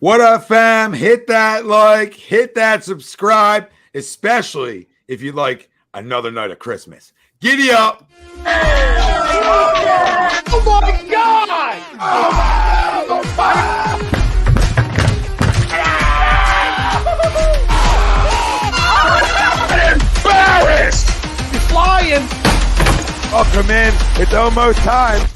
What up, fam? Hit that like, hit that subscribe, especially if you like another night of Christmas. Giddy up. Oh my God! I'm embarrassed! He's flying! Welcome in. It's almost time.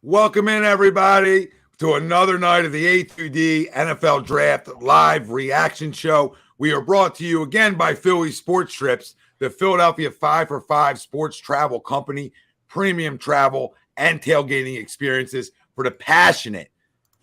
Welcome in, everybody, to another night of the A2D NFL Draft Live Reaction Show. We are brought to you again by Phillies Sports Trips, the Philadelphia 5 for 5 sports travel company, premium travel and tailgating experiences for the passionate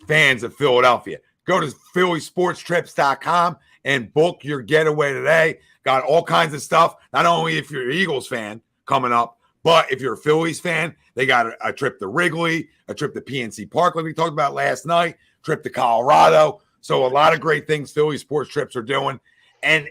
fans of Philadelphia. Go to phillysportstrips.com and book your getaway today. Got all kinds of stuff, not only if you're an Eagles fan coming up, but if you're a Phillies fan, they got a trip to Wrigley, a trip to PNC Park like we talked about last night, trip to Colorado. So a lot of great things Philly Sports Trips are doing. And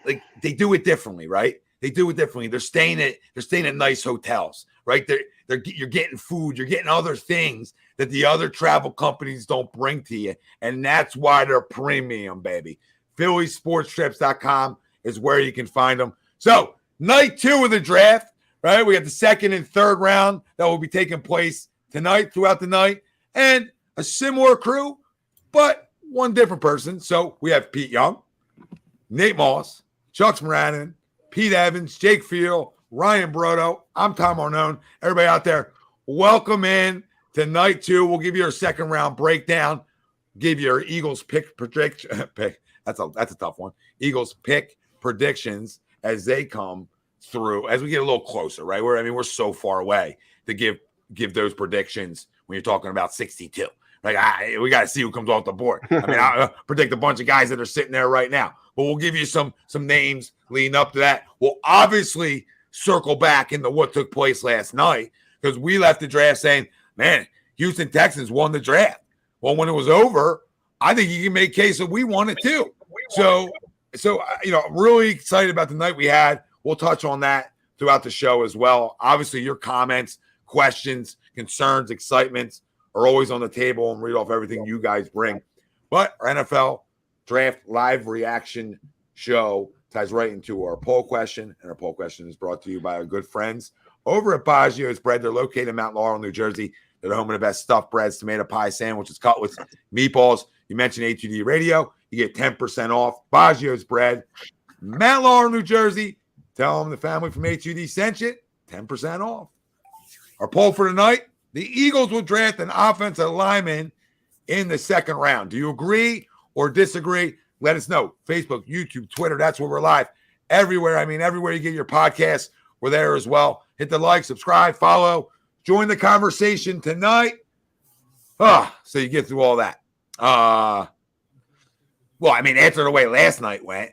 like they do it differently, right? They do it differently. They're staying at nice hotels, right? You're getting food, you're getting other things that the other travel companies don't bring to you. And that's why they're premium, baby. phillysportstrips.com is where you can find them. So night 2 of the draft. Right, we got the second and third round that will be taking place tonight, throughout the night, and a similar crew, but one different person. So we have Pete Young, Nate Moss, Chuck Moranin, Pete Evans, Jake Field, Ryan Brodo. I'm Tom Arnone. Everybody out there, welcome in to night 2. We'll give you our second round breakdown, give you our Eagles pick prediction. That's a tough one. Eagles pick predictions as they come through as we get a little closer, right? We're so far away to give those predictions when you're talking about 62. Like we got to see who comes off the board. I predict a bunch of guys that are sitting there right now, but we'll give you some names leading up to that. We'll obviously circle back into what took place last night because we left the draft saying, man, Houston Texans won the draft. Well, when it was over, I think you can make a case that we won it too. So I'm really excited about the night we had. We'll touch on that throughout the show as well. Obviously, your comments, questions, concerns, excitements are always on the table and read off everything you guys bring. But our NFL Draft Live Reaction Show ties right into our poll question. And our poll question is brought to you by our good friends over at Baggio's Bread. They're located in Mount Laurel, New Jersey. They're the home of the best stuffed breads, tomato pie sandwiches, cutlets, meatballs. You mentioned A2D Radio. You get 10% off. Baggio's Bread, Mount Laurel, New Jersey. Tell them the family from A2D sent you, 10% off. Our poll for tonight, the Eagles will draft an offensive lineman in the second round. Do you agree or disagree? Let us know. Facebook, YouTube, Twitter, that's where we're live. Everywhere. Everywhere you get your podcasts, we're there as well. Hit the like, subscribe, follow. Join the conversation tonight. So you get through all that. After the way last night went,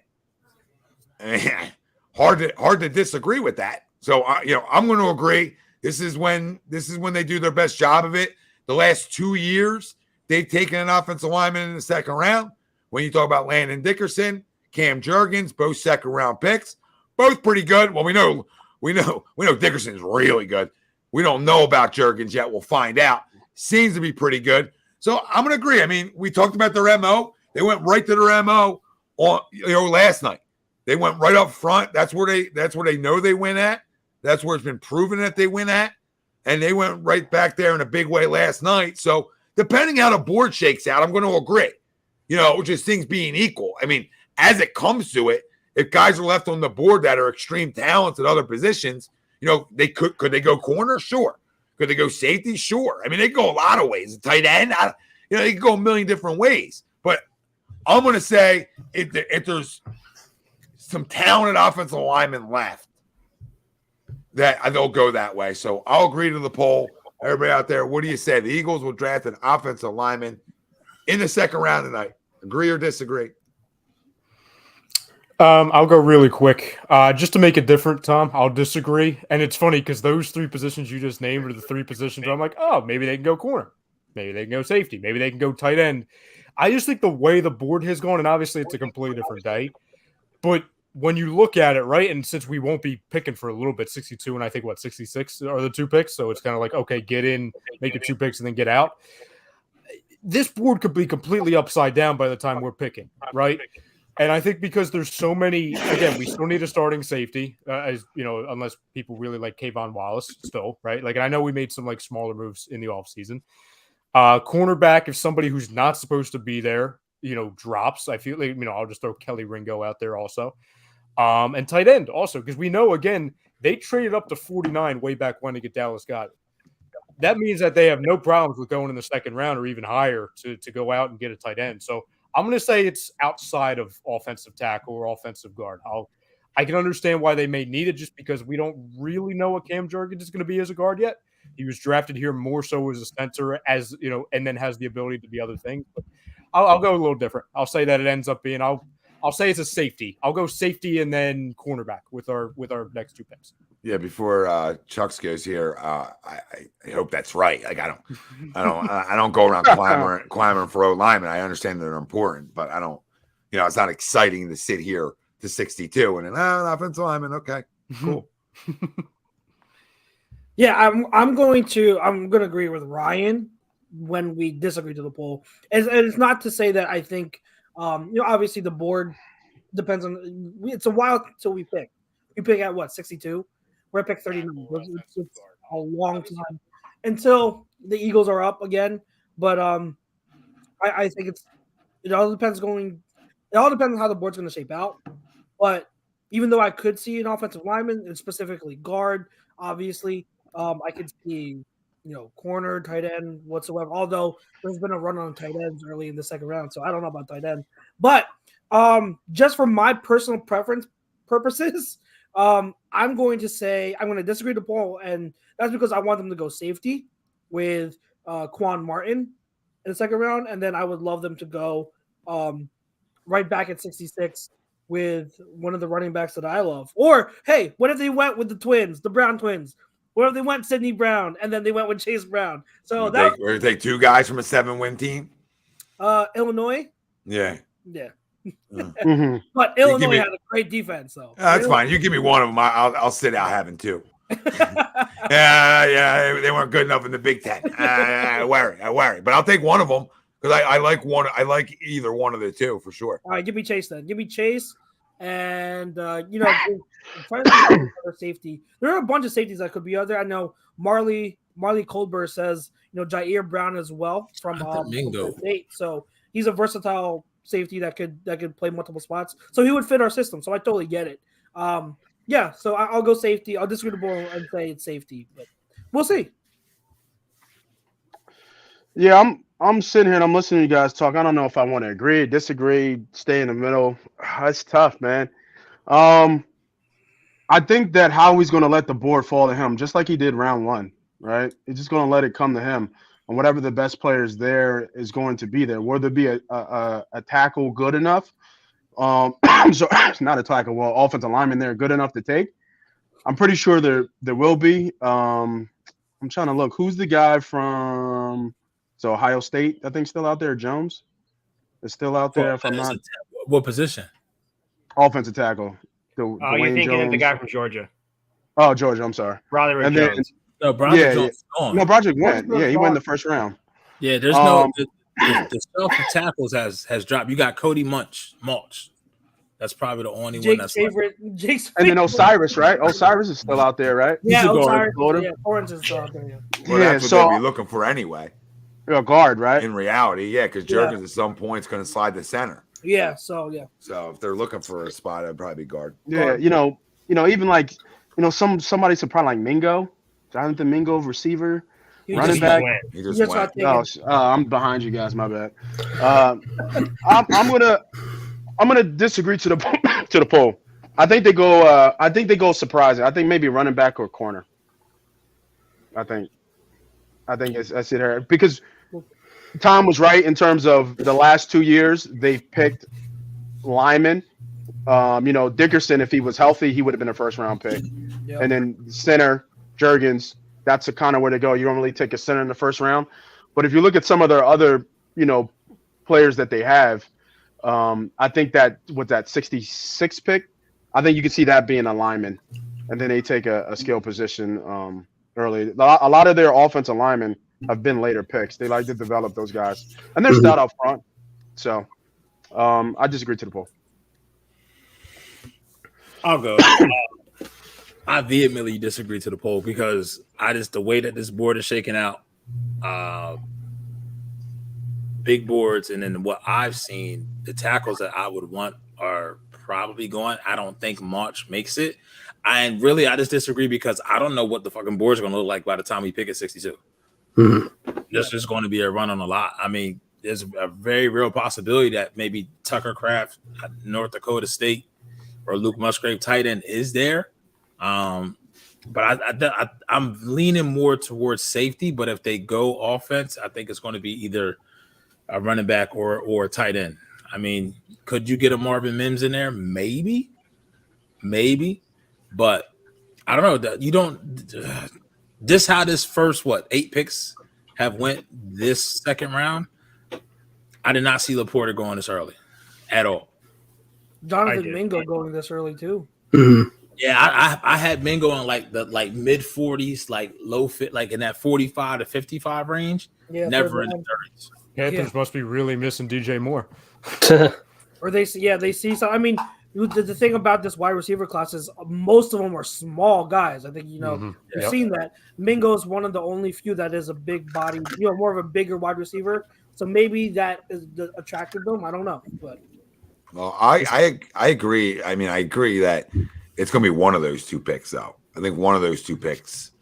hard to disagree with that. So I'm going to agree. This is when they do their best job of it. The last 2 years, they've taken an offensive lineman in the second round. When you talk about Landon Dickerson, Cam Jurgens, both second round picks, both pretty good. Well, we know Dickerson's really good. We don't know about Jurgens yet. We'll find out. Seems to be pretty good. So I'm going to agree. We talked about their MO. They went right to their MO on last night. They went right up front. That's where they know they win at. That's where it's been proven that they win at. And they went right back there in a big way last night. So depending how the board shakes out, I'm going to agree. Just things being equal. As it comes to it, if guys are left on the board that are extreme talents at other positions, they could they go corner? Sure. Could they go safety? Sure. They could go a lot of ways. A tight end, they could go a million different ways. But I'm going to say if there's some talented offensive linemen left, that they'll go that way. So I'll agree to the poll. Everybody out there, what do you say? The Eagles will draft an offensive lineman in the second round tonight. Agree or disagree? I'll go really quick. Just to make it different, Tom, I'll disagree. And it's funny because those 3 positions you just named are the 3 positions where I'm like, oh, maybe they can go corner. Maybe they can go safety. Maybe they can go tight end. I just think the way the board has gone, and obviously it's a completely different day, but when you look at it, right, and since we won't be picking for a little bit, 62 and I think 66 are the 2 picks, so it's kind of like, okay, get in, make your 2 picks, and then get out. This board could be completely upside down by the time we're picking, right? And I think because there's so many, again, we still need a starting safety, as you know, unless people really like Kayvon Wallace still, right? Like, I know we made some like smaller moves in the offseason. Cornerback, if somebody who's not supposed to be there, you know, drops, I feel like, you know, I'll just throw Kelly Ringo out there also. And tight end also, because we know, again, they traded up to 49 way back when to get Dallas Goedert. That means that they have no problems with going in the second round or even higher to go out and get a tight end. So I'm going to say it's outside of offensive tackle or offensive guard. I can understand why they may need it just because we don't really know what Cam Jurgens is going to be as a guard yet. He was drafted here more so as a center, as you know, and then has the ability to be other things. But I'll go a little different. I'll say that it ends up being I'll say it's a safety. I'll go safety and then cornerback with our next 2 picks. Yeah, before Chucks goes here, I hope that's right. Like I don't go around clamoring for O-linemen. I understand that they're important, but I don't. You know, it's not exciting to sit here to 62 and then an offensive lineman. Okay, cool. Yeah, I'm going to agree with Ryan when we disagree to the poll. And it's not to say that I think you know, obviously the board depends on it's a while till we pick. We pick at what, 62? We're at pick 39. It's a long time until the Eagles are up again. But I think it all depends on how the board's going to shape out. But even though I could see an offensive lineman, and specifically guard, obviously, I could see, you know, corner, tight end, whatsoever. Although there's been a run on tight ends early in the second round, so I don't know about tight end. But just for my personal preference purposes, I'm going to say I'm going to disagree with the poll, and that's because I want them to go safety with Quan Martin in the second round, and then I would love them to go right back at 66 with one of the running backs that I love. Or hey, what if they went with the twins, the Brown twins? What if they went Sidney Brown and then they went with Chase Brown? So we're take 2 guys from a 7-win team. Illinois. Yeah. Mm-hmm. But Illinois had a great defense, though. That's fine. You give me one of them, I'll sit out having 2. yeah, they weren't good enough in the Big Ten. I worry, but I'll take one of them because I like one. I like either one of the 2 for sure. All right, give me Chase then. Give me Chase, and you know, trying to safety. There are a bunch of safeties that could be out there. I know Marley Colbert says, you know, Jair Brown as well from State. So he's a versatile safety that could play multiple spots. So he would fit our system. So I totally get it. Yeah, so I'll go safety. I'll disagree with the ball and say it's safety, but we'll see. Yeah, I'm sitting here and I'm listening to you guys talk. I don't know if I want to agree, disagree, stay in the middle. It's tough, man. I think that Howie's going to let the board fall to him, just like he did round 1, right? He's just going to let it come to him, and whatever the best players there is going to be there. Will there be a tackle good enough? So it's not a tackle. Well, offensive lineman there good enough to take. I'm pretty sure there will be. I'm trying to look. Who's the guy from Ohio State? I think still out there. Jones is still out there. If I'm not. What position? Offensive tackle. You're thinking Jones. Of the guy from Georgia. Oh, Georgia. I'm sorry. Broderick Jones. No, Broderick Jones. No, Broderick went. Yeah, he went in the first round. Yeah, there's no the stuff for tackles has dropped. You got Cody Mulch. That's probably the only one that's Jake's and then Osiris, right? Osiris is still out there, right? Yeah, Osiris. Yeah, Orange is still out there. Yeah. Well, that's what they'll be looking for anyway. A guard, right? In reality, yeah, because Jurgens at some point is going to slide to center. Yeah, so yeah. So if they're looking for a spot, I'd probably be guard. Yeah, you know, even like, you know, somebody should probably like Mingo, Jonathan Mingo, receiver, running back. He just went. Oh, I'm behind you guys. My bad. I'm gonna disagree to the poll. I think they go surprising. I think maybe running back or corner. I think that's it here because Tom was right in terms of the last 2 years they picked linemen. You know, Dickerson, if he was healthy, he would have been a first round pick. Yep. And then center, Jurgens, that's the kind of where to go. You don't really take a center in the first round. But if you look at some of their other, you know, players that they have, I think that with that 66 pick, I think you can see that being a lineman, and then they take a skill position early. A lot of their offensive linemen have been later picks. They like to develop those guys, and they're stout up front. So I disagree to the poll. I'll go. I vehemently disagree to the poll because the way that this board is shaking out, big boards, and then what I've seen, the tackles that I would want are probably going. I don't think March makes it. I just disagree because I don't know what the fucking board's going to look like by the time we pick at 62. There's just going to be a run on a lot. I mean, there's a very real possibility that maybe Tucker Kraft, North Dakota State, or Luke Musgrave tight end is there. But I'm leaning more towards safety. But if they go offense, I think it's going to be either a running back or a tight end. I mean, could you get a Marvin Mims in there? Maybe. But I don't know. You don't. This how this first 8 picks have went this second round. I did not see Laporta going this early at all. Jonathan Mingo going this early too. Yeah, I had Mingo on like mid 40s, like low fit, like in that 45 to 55 range. Yeah, never in the 30s. Panthers must be really missing DJ Moore. Or they see so. I mean, the thing about this wide receiver class is most of them are small guys. I think you've seen that. Mingo is one of the only few that is a big body, more of a bigger wide receiver. So maybe that is attracted them. I don't know, but. Well, I agree. I mean, I agree that it's going to be one of those 2 picks, though. I think one of those 2 picks,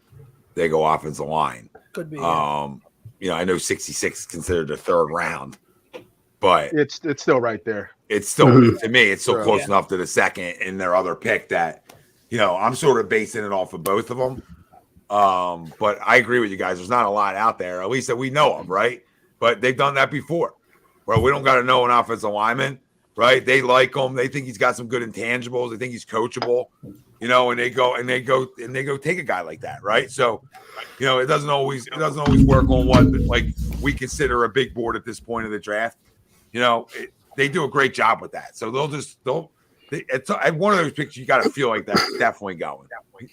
they go offensive line. Could be. I know 66 is considered the 3rd round, but it's still right there. It's still to me, it's still close enough to the 2nd and their other pick that I'm sort of basing it off of both of them. But I agree with you guys. There's not a lot out there, at least that we know of, right? But they've done that before. Well, we don't got to know an offensive lineman. Right, they like him. They think he's got some good intangibles. They think he's coachable, and they go take a guy like that, right? So, it doesn't always work on what we consider a big board at this point of the draft. They do a great job with that. So it's one of those picks you got to feel like that's definitely going.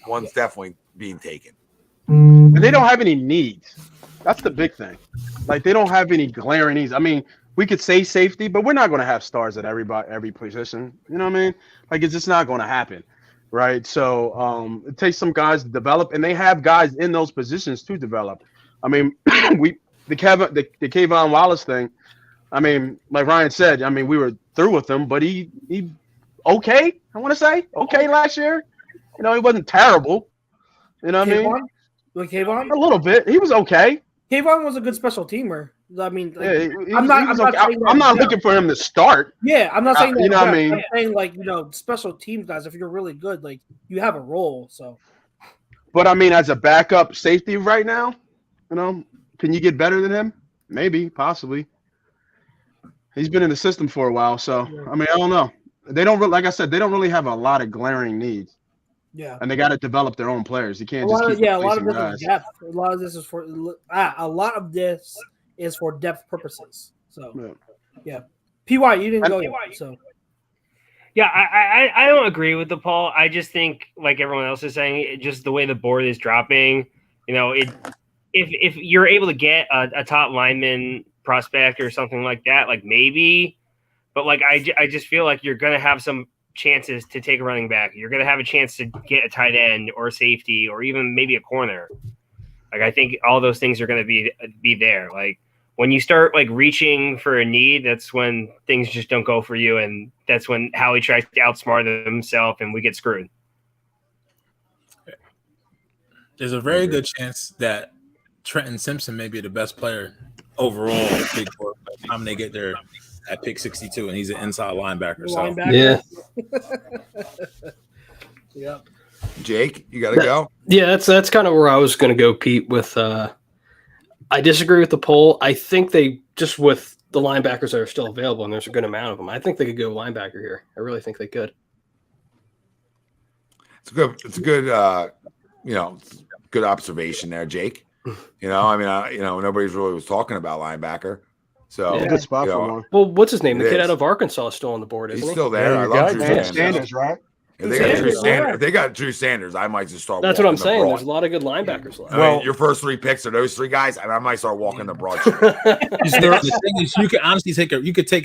One's definitely being taken. And they don't have any needs. That's the big thing. Like they don't have any glaring needs. I mean. We could say safety, but we're not going to have stars at every position. You know what I mean? Like it's just not going to happen, right? So it takes some guys to develop, and they have guys in those positions to develop. I mean, the Kayvon Wallace thing. I mean, like Ryan said, I mean we were through with him, but he okay. I want to say okay last year. He wasn't terrible. You know what I mean? Like Kayvon? A little bit. He was okay. Kayvon was a good special teamer. I mean, I'm not looking for him to start. Yeah, I'm not saying that. What I mean? I'm saying special teams guys. If you're really good, you have a role. So, but I mean, as a backup safety right now, can you get better than him? Maybe, possibly. He's been in the system for a while, so I mean, I don't know. They don't, like I said, they don't really have a lot of glaring needs. Yeah, and they got to develop their own players. You can't a lot of this is depth. A lot of this is for depth purposes. So, yeah. PY, you didn't go yet, so. Yeah, I don't agree with the poll. I just think, like everyone else is saying, just the way the board is dropping, if you're able to get a top lineman prospect or something like that, maybe. But, I just feel like you're going to have some chances to take a running back. You're going to have a chance to get a tight end or a safety or even maybe a corner. I think all those things are going to be there. When you start reaching for a need, that's when things just don't go for you, and that's when Howie tries to outsmart himself, and we get screwed. There's a very good chance that Trenton Simpson may be the best player overall by the time they get there at pick 62, and he's an inside linebacker. Yeah. Yeah. Jake, you got to go. Yeah, that's kind of where I was going to go, Pete. With I disagree with the poll. I think they just with the linebackers that are still available, and there's a good amount of them. I think they could go linebacker here. I really think they could. It's a good good observation there, Jake. Nobody's really was talking about linebacker. So good spot for one. Well, what's his name? The kid out of Arkansas is still on the board, isn't he? He's still there. I love Drew Sanders, right? If they got Drew Sanders, if they got Drew Sanders, I might just start. That's what I'm the saying. broad. There's a lot of good linebackers left. Well, your first 3 picks are those 3 guys, and I might start walking the broad street. The thing is, you could honestly take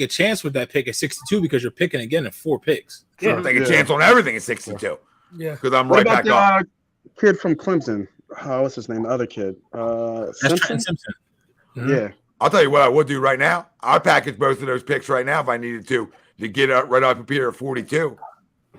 a chance with that pick at 62 because you're picking again at 4 picks. Yeah, take a chance on everything at 62. Yeah, because I'm What right about back up. the kid from Clemson? What's his name? The other kid. That's Simpson? Trent Simpson. Yeah. I'll tell you what I would do right now. I'd package both of those picks right now if I needed to get up right off Peter at 42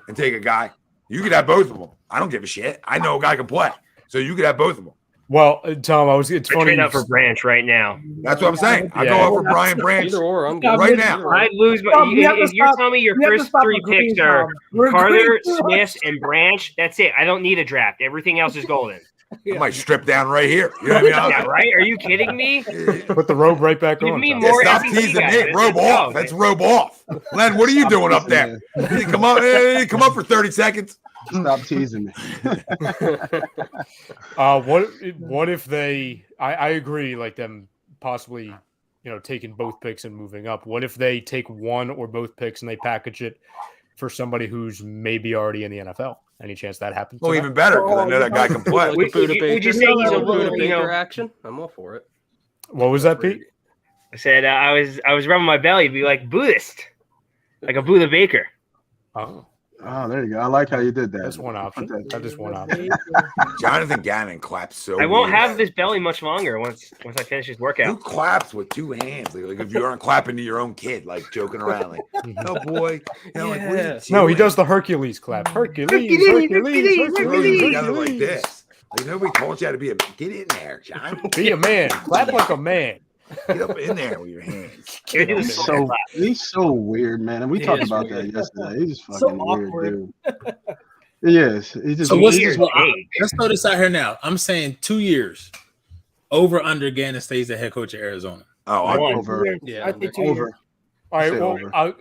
and take a guy. You could have both of them. I don't give a shit. I know a guy can play, so you could have both of them. Well, Tom, it's funny. Trade up for Branch right now. That's what I'm saying. I go up for Brian Branch Either or, I'm good. right now. I'd lose, but if you're telling me your first 3 picks are Carter, Smith, and Branch, that's it. I don't need a draft. Everything else is golden. I might strip down right here. You know what I mean? Yeah, right? Are you kidding me? Put the robe right back Give on. me Tom. more Stop SEC teasing guys. me. Robe off. That's robe off. Len, what are you doing up there? You come up for 30 seconds. Stop teasing me. What if they? I agree. Like them possibly, taking both picks and moving up. What if they take one or both picks and they package it for somebody who's maybe already in the NFL? Any chance that happens? Well, even better because I know that guy can play. Like a Buda Baker. Would you say he's a Buda little, Baker action? I'm all for it. What was that, Pete? I said I was rubbing my belly, be like Buddhist, like a Buda Baker. Oh, There you go. I like how you did that. that's one option. That is one option. Jonathan Gannon claps so I won't weird. have this belly much longer once I finish this Who workout. claps with 2 hands? Like if you aren't clapping to your own kid, like joking around, like, oh boy. Like, what are you No, he doing? does the Hercules clap. Hercules. You got it like this. Like nobody told you how to be get in there, John. Be a man. Clap like a man. Get up in there with your hands. You're doing He's so weird, man. And we talked is about weird. that yesterday. He's just So fucking weird, awkward. dude. He is. He's just So what's weird. let's throw this out here now. I'm saying 2 years over under Gannon stays the head coach of Arizona. Oh, I'm over. Yeah, I think 2 Over. years. All right. Say Well, over.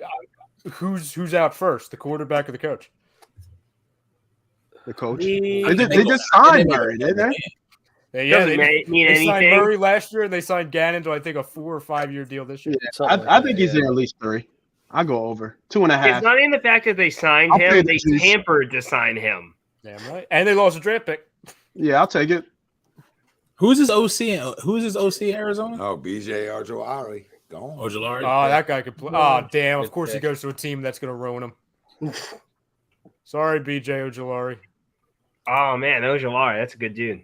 who's out first? The quarterback or the coach? The coach. He- They just signed Murray, didn't they? Yeah, Doesn't mean they signed anything. Murray last year, and they signed Gannon to I think a 4 or 5 year deal this year. I think he's in at least 3. I go over 2.5. It's not in the fact that they signed I'll pay him; the they juice. tampered to sign him. Damn right. And they lost a draft pick. Yeah, I'll take it. Who's his OC? Who's his OC in Arizona? Oh, BJ Arjoari. Go on. Ojolari. Oh, that guy could play. Oh, damn. Of course he goes to a team that's going to ruin him. Sorry, BJ Ojolari. Oh man, Ojolari, that's a good dude.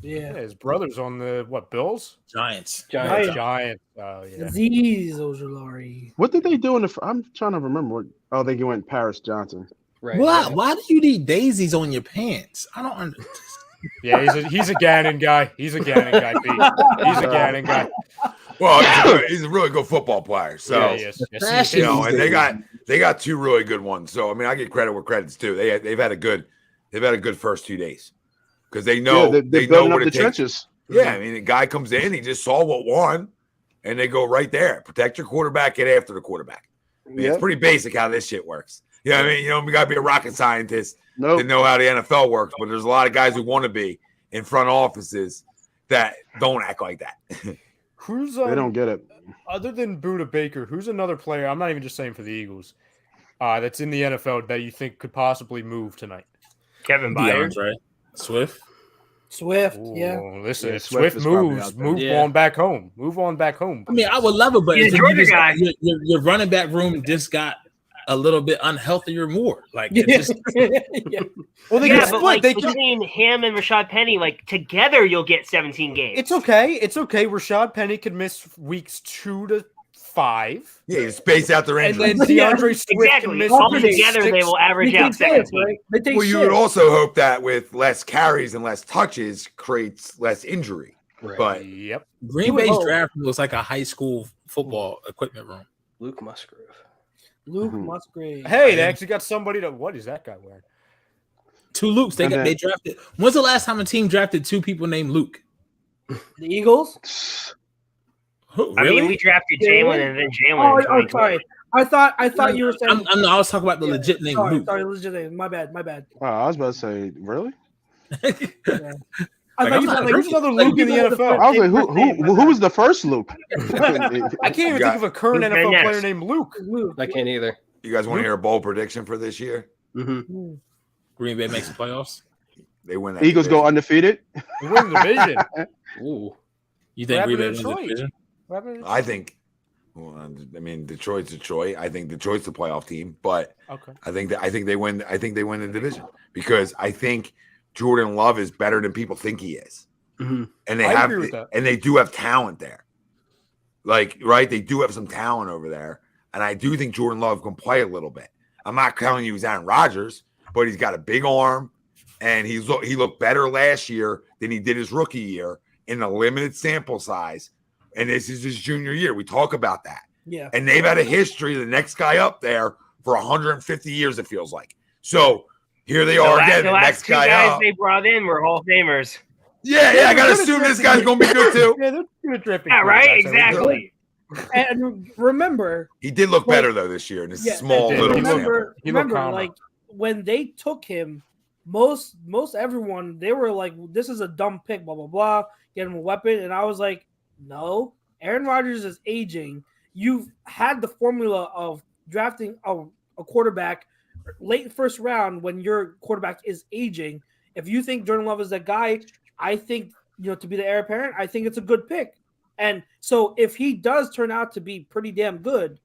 Yeah, his brother's on the, Bills? Giants. Giants. Oh, yeah. Aziz Ojolari. What did they do in the? I'm trying to remember. They went Paris Johnson. Right. Why do you need daisies on your pants? I don't understand. Yeah, he's a Gannon guy. He's a Gannon guy, Pete. He's a Gannon guy. Well, he's a really good football player. So Yeah, he is. Yes, he is. and they got 2 really good ones. So I mean, I get credit where credit's due. They've had a good first 2 days because they know they're they know building what up it the takes. trenches. Yeah, I mean, the guy comes in, he just saw what won, and they go right there. Protect your quarterback, get after the quarterback. I mean, It's pretty basic how this shit works. You know what I mean? We got to be a rocket scientist to know how the NFL works, but there's a lot of guys who want to be in front offices that don't act like that. Who's They don't get it. Other than Buda Baker, who's another player? I'm not even just saying for the Eagles. That's in the NFL that you think could possibly move tonight. Kevin Byard, right? Swift. Yeah. Listen, Yeah, if Swift Swift is probably moves, out there. move Yeah. on back home. Move on back home. I mean, I would love it, but He's a you Georgia just- guy. Your running back room just got a little bit unhealthier more. Like, it just, Yeah. Well, they yeah, get but split. like They can, between him and Rashad Penny, like together, you'll get 17 games. it's okay. It's okay. Rashad Penny could miss weeks 2 to 5. Yeah, you space out their And injuries. then DeAndre Swift can exactly. miss All weeks together, 6. they will average They out take shifts, 17. right? They take Well, you would shifts. also hope that with less carries and less touches creates less injury. Right. But Yep. Green Bay's draft room looks like a high school football equipment room. Luke Musgrave. Luke Mhm. Musgrave. Hey, they actually got somebody to. What is that guy wearing? 2 Lukes. They drafted. When's the last time a team drafted 2 people named Luke? The Eagles. Who, I really? mean, we drafted Jalen and then Jalen. Oh, in I'm 2020. sorry. I thought you were saying. I was talking about the legit name Sorry, Luke. sorry, legit name. My bad. Oh, I was about to say, really? I Like, thought you I'm said not- There's another Luke in the NFL. I was like, who was the first Luke? I can't even think of a current Luke NFL Van player Ness. named Luke. Luke. I can't either. you guys want to hear a bold prediction for this year? Mm-hmm. Green Bay makes the playoffs. They win. That Eagles division. go undefeated. We win the division. Ooh. You think Green Bay wins the Detroit? division? I think. Well, I mean, Detroit's Detroit. I think Detroit's the playoff team, but Okay. I think they win. I think they win the division because I think Jordan Love is better than people think he is, Mm-hmm. and I agree with that. and they do have talent there. Like, right, they do have some talent over there, and I do think Jordan Love can play a little bit. I'm not telling you he's Aaron Rodgers, but he's got a big arm, and he looked better last year than he did his rookie year in a limited sample size. And this is his junior year. We talk about that. Yeah. And they've had a history, the next guy up there, for 150 years, it feels like. So here they are again, the last next two guy guys up. they brought in were Hall of Famers. Yeah, I got to assume this guy's going to be good too. Yeah, they're good drafting. Yeah, right? quarterbacks. Exactly. And remember, He did look better, though, this year in his yeah, small he did. little He looked- sample. he looked remember, calmer. like when they took him, most everyone they were like, "This is a dumb pick." Blah blah blah. Get him a weapon, and I was like, "No, Aaron Rodgers is aging. You've had the formula of drafting a quarterback late first round when your quarterback is aging. If you think Jordan Love is that guy, I think to be the heir apparent, I think it's a good pick. And so if he does turn out to be pretty damn good,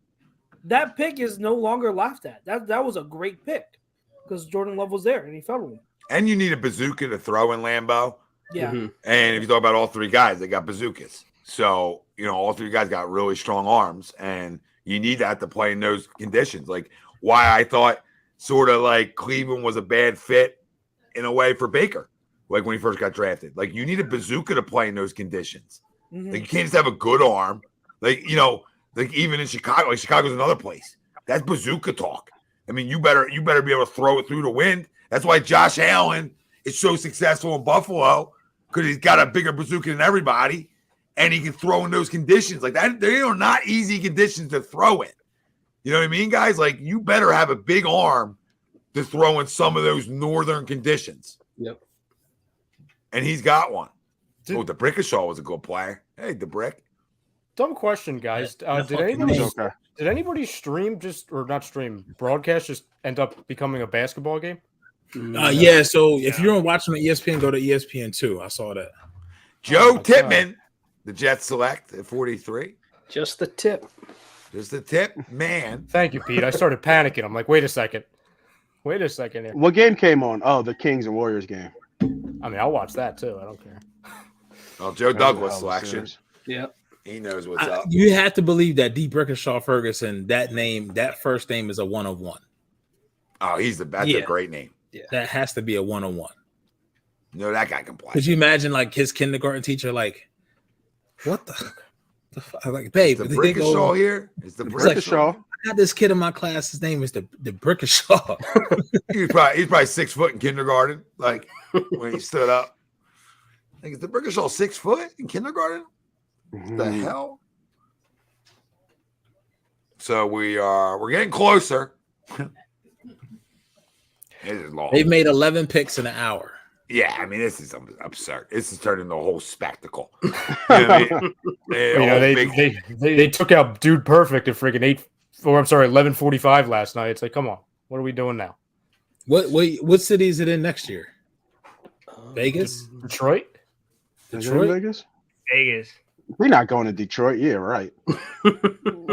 that pick is no longer laughed at. That was a great pick because Jordan Love was there and he fell to him. And you need a bazooka to throw in Lambeau. Yeah. Mm-hmm. And if you talk about all three guys, they got bazookas. So, all three guys got really strong arms, and you need that to play in those conditions. Like, why I thought sort of like Cleveland was a bad fit in a way for Baker, like when he first got drafted. Like, you need a bazooka to play in those conditions. Mhm. Like, you can't just have a good arm. Like, like even in Chicago, like Chicago's another place. That's bazooka talk. I mean, you better be able to throw it through the wind. That's why Josh Allen is so successful in Buffalo, because he's got a bigger bazooka than everybody, and he can throw in those conditions. Like that, they are not easy conditions to throw in. You know what I mean, guys? Like, you better have a big arm to throw in some of those northern conditions. Yep. And he's got one. Did- DeBrickashaw was a good player. Hey, DeBrick. Dumb question, guys. Did fucking anybody knows. Okay. did anybody broadcast just end up becoming a basketball game? Yeah. So if you're watching on ESPN, go to ESPN2. I saw that. Joe my Tippmann, the Jets select at 43. Just the tip. Just the tip, man. Thank you, Pete. I started panicking. I'm like, wait a second here. What game came on? Oh, the Kings and Warriors game. I mean, I'll watch that too. I don't care. Well, Joe That was a Douglas hell of a selection. series. Yep. He knows what's up. You have to believe that DeBrickashaw Ferguson, that first name is a 101. Oh, that's Yeah. a great name. That has to be a 101. No, that guy can play. Could you imagine like his kindergarten teacher, like, what the fuck? Like, babe, The they go, Brickashaw here? Is the like- Brickashaw? I got this kid in my class. His name is the Brickashaw. He's probably 6 foot in kindergarten. Like when he stood up. Like, is the Brickashaw 6 foot in kindergarten? What the hell? So we're getting closer. It is long. They've made 11 picks in an hour. Yeah, I mean, this is absurd. This is turning into a whole spectacle. You know what I mean? They took out Dude Perfect at freaking 11:45 last night. It's like, come on, what are we doing now? What city is it in next year? Vegas? Detroit? Is it in Vegas? Vegas. We're not going to Detroit. Yeah, right. I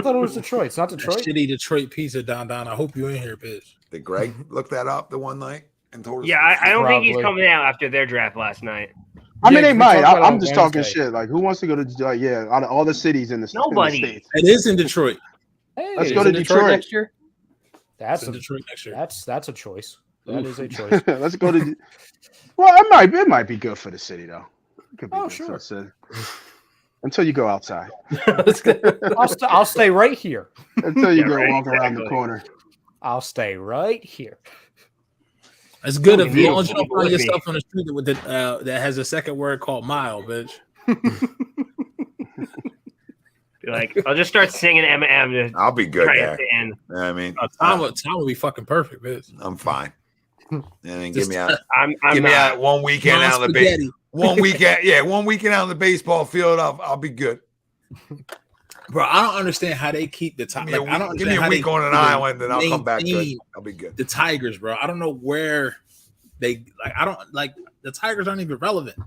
thought it was Detroit. It's not That Detroit. shitty Detroit pizza down. I hope you in here, bitch. Did Greg look that up the one night and told us? Yeah, I don't think he's Probably. coming out after their draft last night. I mean, Yeah, they we might. talked about it I'm on just talking Wednesday. shit. Like, who wants to go to out of all the cities in the Nobody. in the States? It is in Detroit. Hey, Let's Is go it to Detroit. next year. That's It's in a, Detroit next year. that's a choice. That is a choice. Let's go to. Well, it might be good for the city though. It could be Oh, good sure. for the city. Until you go outside. I'll stay right here. Until you Yeah, go right, walk around the exactly. corner. I'll stay right here. It's good if Beautiful. long as you don't find yourself on the street with that has a second word called mile, bitch. Be like, I'll just start singing Eminem to I'll be good try there. at the end. I mean, Tom would be fucking perfect, bitch. I'm fine. And then Just- give me out. I'm Give me not. out one weekend out on the spaghetti. one weekend out on the baseball field. I'll be good. Bro, I don't understand how they keep the top. Like, I don't give me a week on an island, and I'll come back good. I'll be good. The Tigers, bro. I don't know where they like. I don't like the Tigers aren't even relevant.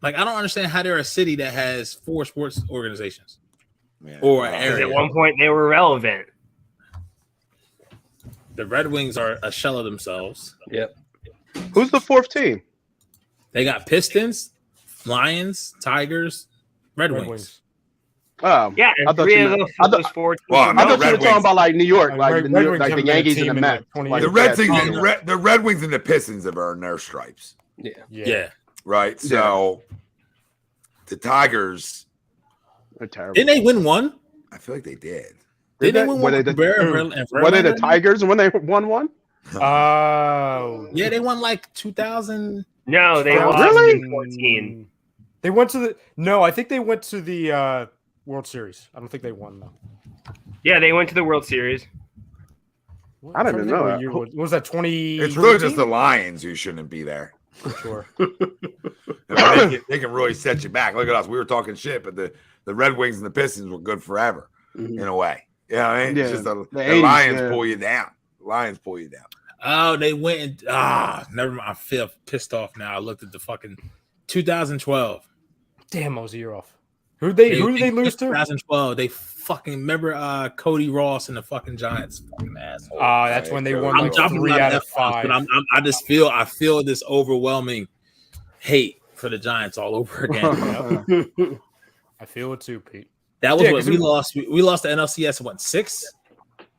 Like, I don't understand how they're a city that has 4 sports organizations or an area. At one point, they were relevant. The Red Wings are a shell of themselves. Yep. Who's the 4th team? They got Pistons, Lions, Tigers, Red Wings. Oh, Yeah, and I thought 3 you of meant- those 4 teams. Well, I thought you were Red talking Wings. about like New York, like Red the, New York, Wings like the haven't been a Yankees team and the in, Mets. like, 20 Like The years. Red that. Wings, the Red Wings and the Pistons have earned their stripes, Yeah. Yeah. right? So the Tigers, They're terrible. Didn't they win one? I feel like they did. Didn't they win Were one? they with the- Verlander and Were they the Verlander? Tigers when they won one? Oh, Yeah, they won like 2000. No, they Oh, lost really? in 14. They went to the I think they went to the World Series. I don't think they won though. Yeah, they went to the World Series. I didn't know that. What was that? 20? It's really just the Lions who shouldn't be there. Sure. I mean, they can really set you back. Look at us. We were talking shit, but the Red Wings and the Pistons were good forever in a way. You know what I mean? Yeah, It's just the 80s, Lions yeah. pull you down. Lions pull you down. Oh, they went and never mind. I feel pissed off now. I looked at the fucking 2012. Damn, I was a year off. Who did they lose to? 2012. They fucking remember Cody Ross and the fucking Giants. Fucking asshole. That's when they won I'm like dropping 3 a lot out of of F-bombs, 5. but I feel this overwhelming hate for the Giants all over again. I feel it too, Pete. That was Yeah, what 'cause we it- lost. We lost the NLCS what 6?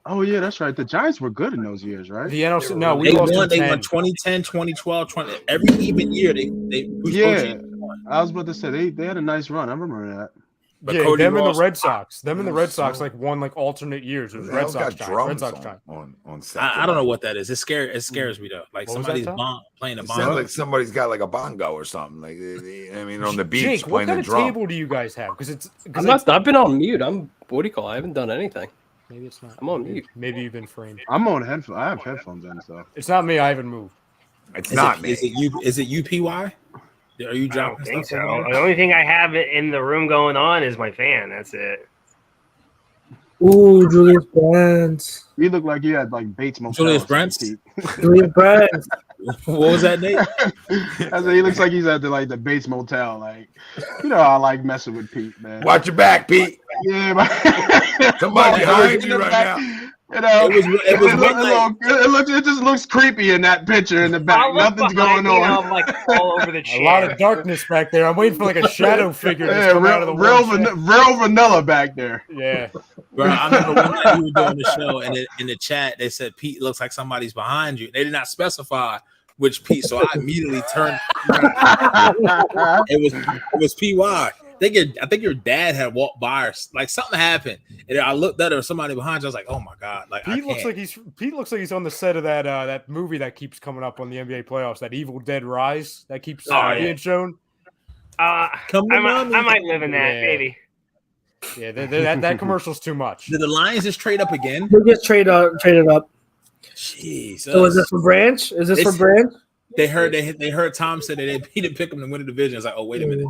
Oh yeah, that's right. The Giants were good in those years, right? The NLC. No, we They lost won. in They 10. won 2010, 2012, 20. Every even year they Yeah. I was about to say they had a nice run. I remember that. But Yeah, Cody them and Ross- the Red Sox. Them and the Yeah, Red Sox so- like won like alternate years. It was They Red all Sox got time. Red drums Sox time. on set. I don't know what that is. It scares me though. Like What was somebody's that, Tom? playing a It bongo. sounds like somebody's got like a bongo or something. Like I mean, on the beach Jake, what playing kind the of drum. table do you guys have? Because I've been on mute. What do you call it? I haven't done anything. maybe it's not. I'm on mute. Maybe you've been framed. I'm on headphones. I have headphones in, so It's not me. I haven't moved. It's not me. Is it UPY? Are you I don't dropping think stuff? so. The only thing I have in the room going on is my fan. That's it. Ooh, Julius Brandt. you look like you had like Bates Motel. Julius or something, Brents? Pete. Julius Brandt. What was that, Nate? I said he looks like he's at the Bates Motel. Like, you know, I like messing with Pete, man. Watch your back, Pete. Yeah, but Somebody behind you right now. You know, It was one night. it just looks creepy in that picture in the back. I look Nothing's behind going me and on. I'm like all over the A chair. lot of darkness back there. I'm waiting for like a shadow figure to Yeah, come out of the real woodshed. real vanilla back there. Yeah. Bro, I remember one night we were doing the show, and in the chat they said, "Pete looks like somebody's behind you." They did not specify which Pete, so I immediately turned. It was PY. I think your dad had walked by, or like something happened, and I looked at her, somebody behind you. I was like, "Oh my god!" Like Pete looks like he's on the set of that movie that keeps coming up on the NBA playoffs, that Evil Dead Rise that keeps being shown. I might live in that, Yeah. maybe. Yeah, that commercial's too much. Did the Lions just trade up again? They just traded up. Jeez. So is this for Branch? Is this for Branch? They heard Tom say that he didn't pick him to win the division. It's like, oh wait a minute.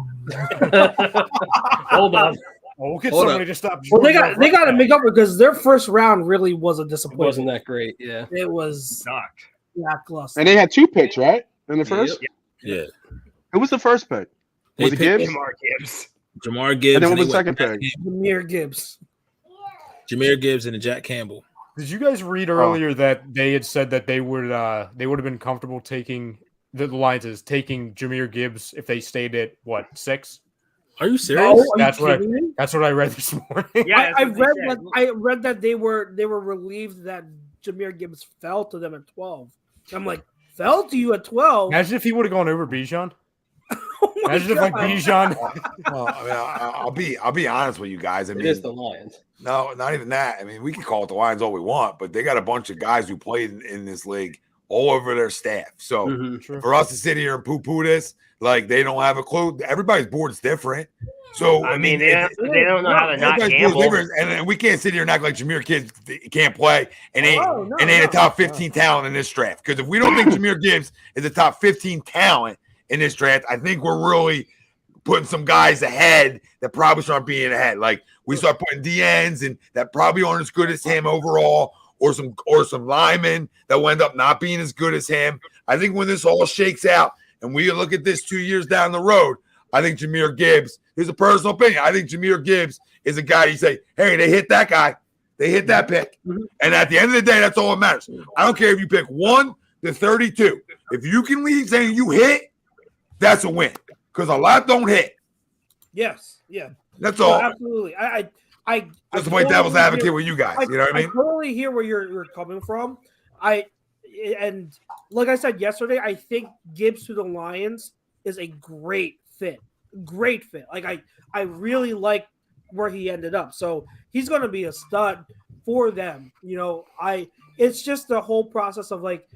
Hold on. We'll get Hold somebody up. to stop. Well, they got to make up because their first round really was a It disappointment. wasn't that great. Yeah. It was Sucked. lackluster. And they had 2 picks, right? In the first? Yeah. Who was the first pick? They Was it picked Gibbs? Jamar Gibbs. Jamar Gibbs. And then what they was the second went pick? Jameer Gibbs. Jameer Gibbs and Jack Campbell. Did you guys read earlier that they had said that they would have been comfortable taking the Lions is taking Jameer Gibbs if they stayed at 6? Are you Oh, serious? are That's you what kidding me? That's what I read this morning. Yeah, I that's what they read said. that. I read that they were relieved that Jameer Gibbs fell to them at 12. I'm like, fell to you at 12? Imagine if he would have gone over Bijan. Oh my Imagine if like God. Bijan. Well, I mean, I'll be honest with you guys. I It mean, is the Lions. no, not even that. I mean, we can call it the Lions all we want, but they got a bunch of guys who played in this league all over their staff. So Mhm. for us to sit here and poo-poo this, like they don't have a clue. Everybody's board's different. So I mean, they don't know how to not everybody's gamble. board's different, and we can't sit here and act like Jameer Gibbs can't play and ain't Oh, no, a no. top 15 talent in this draft. Because if we don't think Jameer Gibbs is a top 15 talent in this draft, I think we're really putting some guys ahead that probably start being ahead. Like we start putting DNs and that probably aren't as good as him overall, or some linemen that will end up not being as good as him. I think when this all shakes out and we look at this 2 years down the road, I think Jahmyr Gibbs, here's a personal opinion, I think Jahmyr Gibbs is a guy you say, hey, they hit that guy. They hit that pick. And at the end of the day, that's all that matters. I don't care if you pick 1 to 32. If you can leave saying you hit, that's a win. Because a lot don't hit. Yes. Yeah. That's all. Absolutely. I just to play devil's advocate with you guys. You know what I mean? I totally hear where you're coming from. And like I said yesterday, I think Gibbs to the Lions is a great fit. Great fit. Like I really like where he ended up. So he's going to be a stud for them. You know, it's just the whole process of like,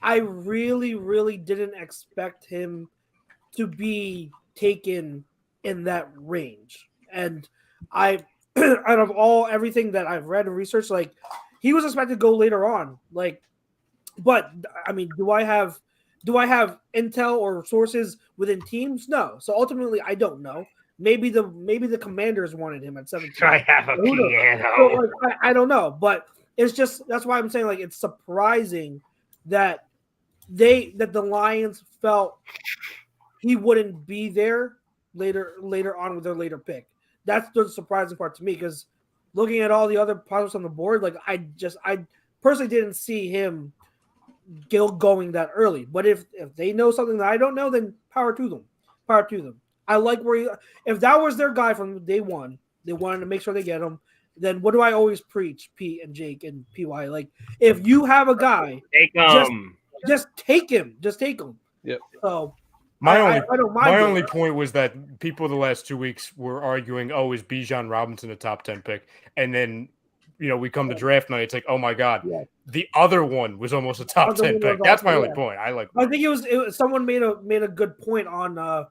I really, really didn't expect him to be taken in that range. And out of everything that I've read and researched, like he was expected to go later on. Like, but I mean, do I have intel or sources within teams? No. So ultimately, I don't know. Maybe the Commanders wanted him at 17. I have a piano. So, like, I don't know, but it's just that's why I'm saying like it's surprising that the Lions felt he wouldn't be there later on with their later pick. That's the surprising part to me because looking at all the other prospects on the board, like I personally didn't see him going that early. But if they know something that I don't know, then power to them. I like if that was their guy from day one, they wanted to make sure they get him. Then what do I always preach, Pete and Jake and PY? Like if you have a guy, just take him. Just take him. Yep. So my I only point was that people the last 2 weeks were arguing, oh, is Bijan Robinson a top 10 pick? And then, we come to draft night. It's like, oh my God, the other one was almost a top 10 pick. That's my only point. I think it was someone made a good point on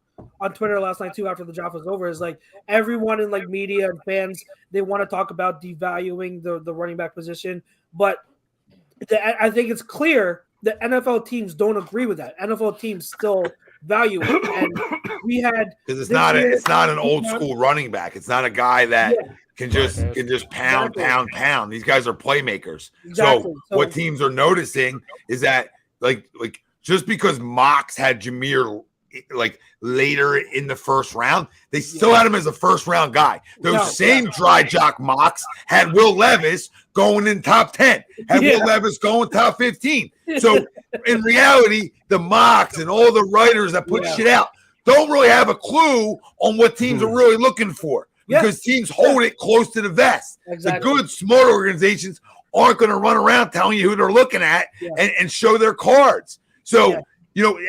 Twitter last night too after the draft was over. Is like everyone in like media and fans, they want to talk about devaluing the running back position, but I think it's clear that NFL teams don't agree with that. NFL teams still value it, and we had because it's not an old school running back. It's not a guy that can just pound. These guys are playmakers. Exactly. So what teams are noticing is that like just because Mox had Jahmyr like later in the first round, they still had him as a first round guy. Those same dry jock Mox had Will Levis going in top 10, had Will Levis going top 15. So in reality, the Mox and all the writers that put shit out don't really have a clue on what teams are really looking for because teams hold it close to the vest. Exactly. The good, smart organizations aren't going to run around telling you who they're looking at and show their cards. So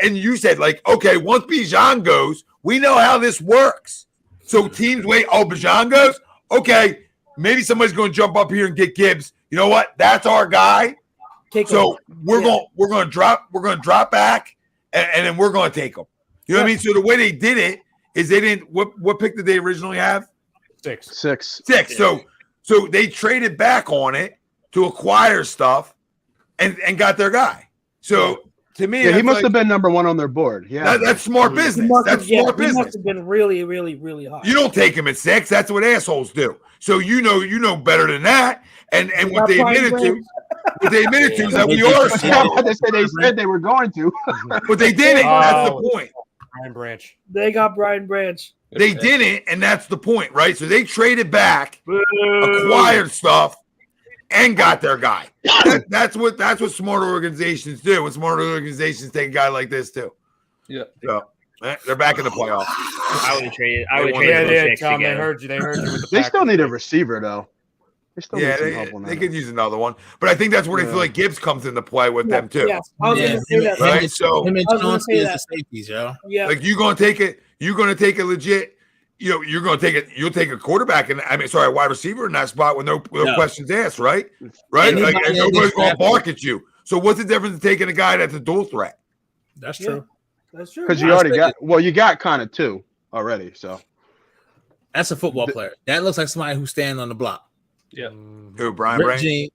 and you said, like, okay, once Bijan goes, we know how this works. So teams wait, Bijan goes? Okay, maybe somebody's going to jump up here and get Gibbs. You know what? That's our guy. We're going to drop back, and then we're going to take him. You know what I mean? So the way they did it is they didn't – what pick did they originally have? Six. So they traded back on it to acquire stuff and got their guy. So – to me, he must have been number one on their board. Yeah, that's smart business. That's smart business. He must have been really, really, really high. You don't take him at 6. That's what assholes do. So you know better than that. And what they admitted to is that we are smart. They said they were going to, but they didn't. That's the point. Brian Branch. They got Brian Branch. They didn't, and that's the point, right? So they traded back, acquired stuff, and got their guy. That's what smart organizations do. When smart organizations take a guy like this too. Yeah. So they're back in the playoffs. I would trade it. Tom, they heard you. They heard you. They still need a receiver though. They still need some help on they that. could use another one, but I think that's where they feel like Gibbs comes into play with them too. Yeah, I was going to say that. Right? So him and Chauncey is the safeties, yo. Yeah. like you're going to take it. You're going to take a legit. You're going to take it. You'll take a quarterback and a wide receiver in that spot with no questions asked, right? Right? Like, and nobody's going to bark at you. So what's the difference in taking a guy that's a dual threat? That's true. That's true. Because you already you got kind of two already. So that's a football player. That looks like somebody who's standing on the block. Yeah. Who, Brian Branch? He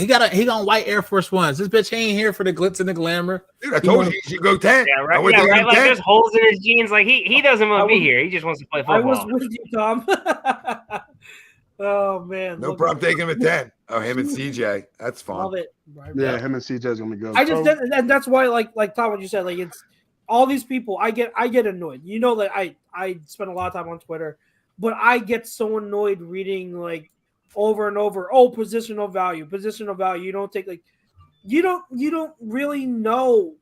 got white Air Force Ones. This bitch ain't here for the glitz and the glamour. Dude, I told you should go 10. Yeah, right. I would Yeah, think right. him Like 10. there's holes in his jeans. Like he doesn't want to be here. He just wants to play football. I was with you, Tom. Oh man, No problem taking him at 10. Oh, him and CJ. That's fun. Love it. Yeah, him and CJ is gonna be good. I just and that's why, like Tom, what you said, like it's all these people. I get annoyed. You know that I spend a lot of time on Twitter, but I get so annoyed reading like over and over. Oh, positional value. You don't take you don't really know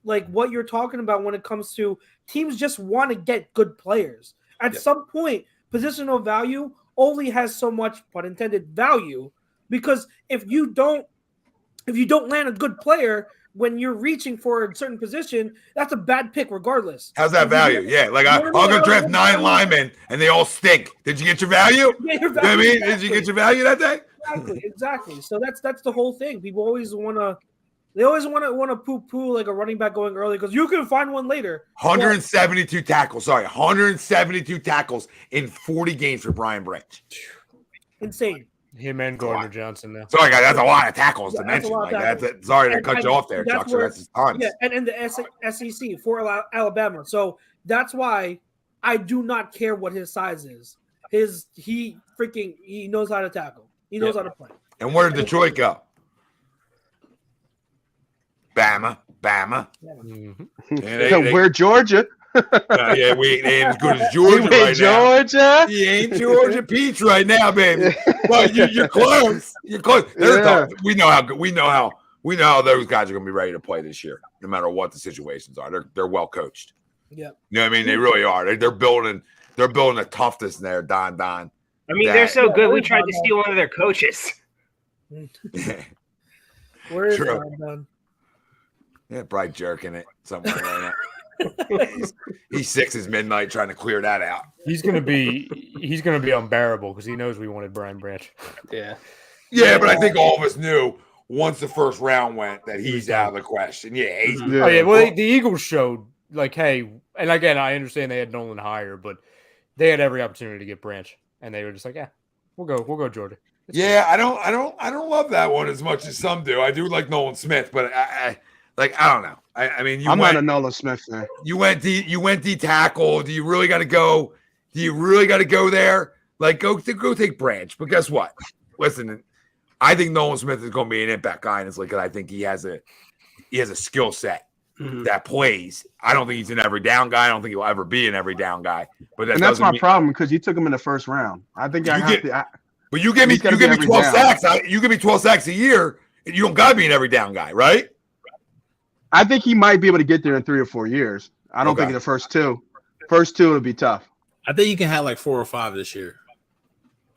like what you're talking about when it comes to teams. Just want to get good players. At some point, positional value only has so much, pun intended, value, because if you don't land a good player when you're reaching for a certain position, that's a bad pick regardless. How's that value? Yeah, like I'll go draft 9 linemen and they all stink. Did you get your value? Yeah, You know what I mean? Did you get your value that day? Exactly. So that's the whole thing. People always want to poo-poo like a running back going early because you can find one later. 172 tackles. Sorry, 172 tackles in 40 games for Brian Branch. Insane. Him and Gardner Johnson now. Sorry, guys, that's a lot of tackles to That's a mention. lot of Like tackles. that's sorry to cut you off there, that's Chuck. So where- that's his tons. Yeah, and in the SEC for Alabama. So that's why I do not care what his size is. He knows how to tackle. He knows how to play. And where did Detroit go? Bama. Mm-hmm. We're Georgia. Yeah, we ain't as good as Georgia We right now. Georgia. He ain't Georgia Peach right now, baby. But you're close. You're close. We know how those guys are going to be ready to play this year, no matter what the situations are. They're well coached. Yeah, you know what I mean. They really are. They're building the toughness in there. Don. I mean, they're so good. We tried to steal one of their coaches. Where is True. Don? Yeah, probably jerking it somewhere right now. He's 6 is midnight trying to clear that out. He's gonna be unbearable because he knows we wanted Brian Branch. Yeah, but I think all of us knew once the first round went that he's out of the question. Yeah, he's Yeah. Oh yeah, well the Eagles showed like, hey, and again I understand they had Nolan higher, but they had every opportunity to get Branch, and they were just like, yeah, we'll go Georgia. Yeah, I don't love that one as much as some do. I do like Nolan Smith, but I don't know. I mean, I'm not a Nolan Smith fan. You went D tackle. Do you really got to go? Do you really got to go there? Like go take Branch. But guess what? Listen, I think Nolan Smith is going to be an impact guy in this league because I think he has a skill set that plays. I don't think he's an every down guy. I don't think he'll ever be an every down guy. But that's my problem because you took him in the first round. I think But you give me 12 sacks. You give me 12 sacks a year. You don't got to be an every down guy, right? I think he might be able to get there in 3 or 4 years. I don't think in the first two it'll be tough. I think you can have like 4 or 5 this year.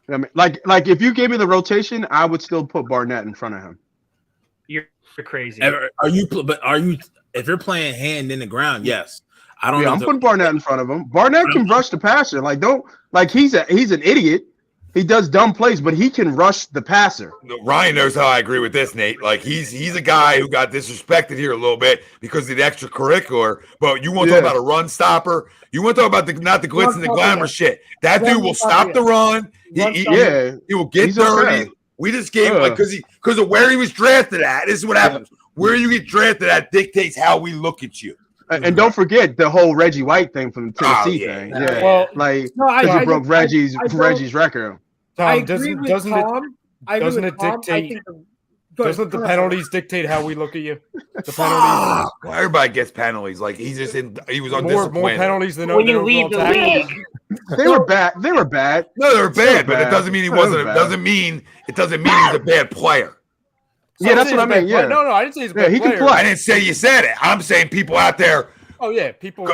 I mean, like if you gave me the rotation, I would still put Barnett in front of him. You're crazy. Are you? If you're playing hand in the ground, yes. I don't. Yeah, know I'm putting Barnett in front of him. Barnett can rush the passer. He's an idiot. He does dumb plays, but he can rush the passer. Ryan knows how I agree with this, Nate. Like he's a guy who got disrespected here a little bit because of the extracurricular. But you want to talk about a run stopper? You want to talk about not the glitz and the glamour shit? That dude will stop the run. He will get dirty. Okay. We just gave him because of where he was drafted at. This is what happens. Where you get drafted at dictates how we look at you. And don't forget the whole Reggie White thing from the Tennessee thing. Yeah, well, because he broke Reggie's record. Tom, doesn't it dictate? Doesn't the penalties dictate how we look at you? The penalties. Well, everybody gets penalties. Like he was undisciplined. More penalties than when you leave the league. They were bad. No, they were bad, but it doesn't mean he wasn't. It doesn't mean he's a bad player. Yeah, that's what I mean. Yeah, no, I didn't say he's a bad player. Can play. I didn't say you said it. I'm saying people out there. Oh yeah, people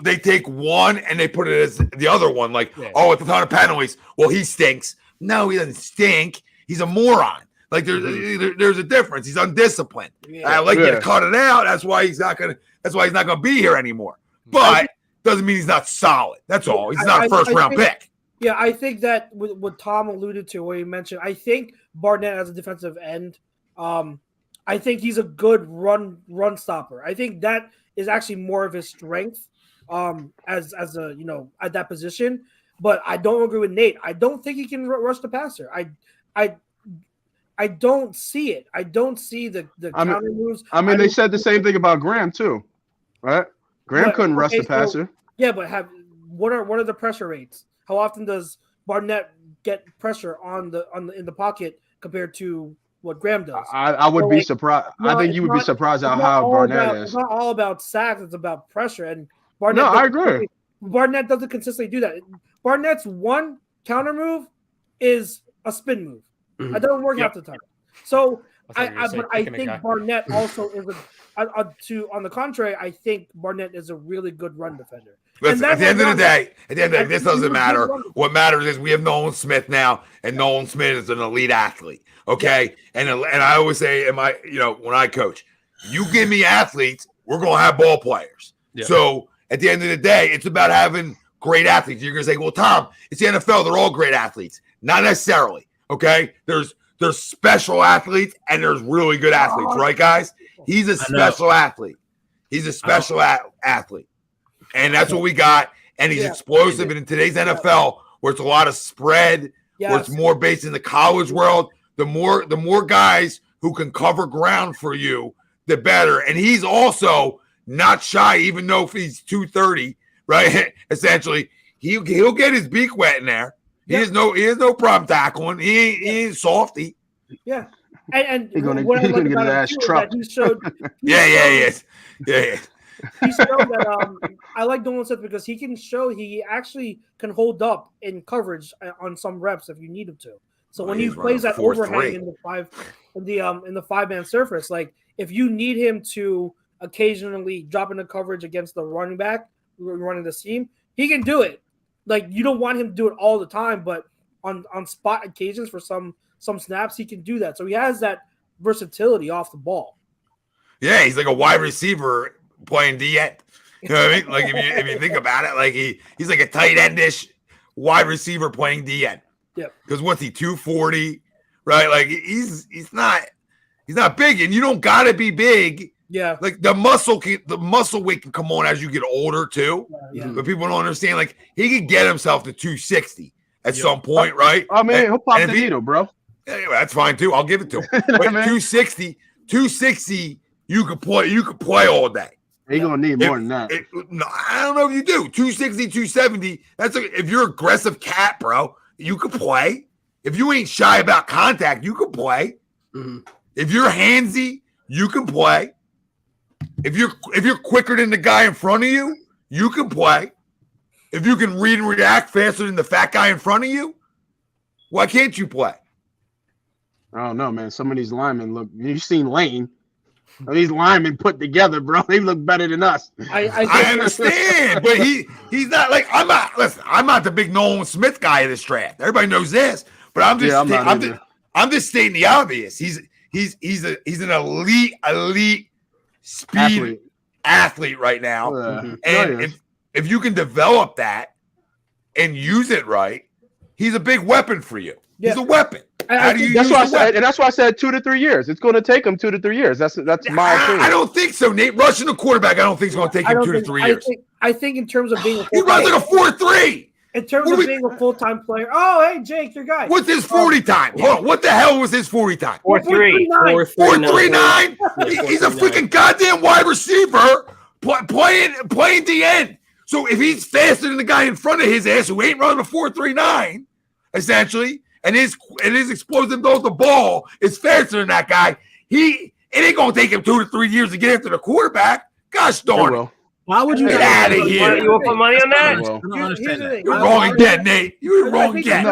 they take one and they put it as the other one. Like, it's a ton of penalties. Well, he stinks. No, he doesn't stink. He's a moron. Like there's a difference. He's undisciplined. Yeah. I like you to cut it out. That's why he's not gonna be here anymore. But doesn't mean he's not solid. That's all. He's not a first round pick. Yeah, I think that what Tom alluded to, what he mentioned, I think Barnett as a defensive end, I think he's a good run stopper. I think that is actually more of his strength as a at that position. But I don't agree with Nate. I don't think he can rush the passer. I don't see it. I don't see the counter moves. I mean, they said the same thing about Graham too, right? Graham couldn't rush the passer. Yeah, but what are the pressure rates? How often does Barnett get pressure in the pocket compared to what Graham does? I would be surprised. I think you would be surprised at how Barnett is. It's not all about sacks. It's about pressure. And Barnett. No, I agree. Barnett doesn't consistently do that. Barnett's one counter move is a spin move. It doesn't work half the time. So I think Barnett also is on the contrary, I think Barnett is a really good run defender. Listen, at the end of the day, this doesn't matter. What matters is we have Nolan Smith now, and Nolan Smith is an elite athlete. Okay, and I always say, when I coach, you give me athletes, we're gonna have ball players. Yeah. So at the end of the day, it's about having great athletes. You're gonna say, well, Tom, it's the NFL; they're all great athletes. Not necessarily. Okay, there's special athletes and there's really good athletes, right, guys? He's a special athlete. He's a special athlete. And that's what we got. And he's explosive. And in today's NFL, where it's a lot of spread, where it's more based in the college world, the more guys who can cover ground for you, the better. And he's also not shy, even though if he's 230, right? Essentially, he'll get his beak wet in there. He has no problem tackling. He ain't softy. Yeah. And he's gonna get his ass trucked. He showed Yes. He showed that I like Nolan Smith because he actually can hold up in coverage on some reps if you need him to. So when he plays that overhang in the five-man surface, like if you need him to occasionally drop into coverage against the running back running the seam, he can do it. Like you don't want him to do it all the time, but on spot occasions for some snaps, he can do that. So he has that versatility off the ball. Yeah, he's like a wide receiver playing D end. You know what I mean? Like if you think about it, like he's like a tight endish wide receiver playing D end. Yeah. Because what's he, 240? Right? Like he's not big, and you don't gotta be big. Yeah. Like the muscle weight can come on as you get older too. Yeah. But people don't understand. Like he can get himself to 260 at some point, right? I mean, he'll pop the needle, bro. Yeah, that's fine too. I'll give it to him. But 260, you could play all day. You're gonna need more than that. No, I don't know if you do. 260, 270. If you're aggressive cat, bro, you could play. If you ain't shy about contact, you could play. Mm-hmm. If you're handsy, you can play. If you're quicker than the guy in front of you, you can play. If you can read and react faster than the fat guy in front of you, why can't you play? I don't know, man. Some of these linemen look. You've seen Lane. These linemen put together, bro. They look better than us. I understand, but he's not like I'm not the big Nolan Smith guy of this draft. Everybody knows this, but I'm just stating the obvious. He's an elite speed athlete right now, and if you can develop that and use it right, he's a big weapon for you. Yeah. He's a weapon. That's why I said 2 to 3 years. It's going to take him 2 to 3 years. That's my opinion. I don't think so, Nate. Rushing the quarterback, I don't think it's going to take him 2 to 3 years. I think in terms of being a he runs like a 4.3. In terms of being a full-time player. Oh, hey, Jake, your guy. What's his 40 time? Hold on. What the hell was his 40 time? 4.3. 4.39. He's a freaking goddamn wide receiver playing the end. So if he's faster than the guy in front of his ass who ain't running a 4.39, essentially, and his explosive throws the ball is faster than that guy, it ain't gonna take him 2 to 3 years to get after the quarterback. Gosh darn it. Why would you get out of here? You want to put money on that? You're wrong again, Nate. You're wrong again.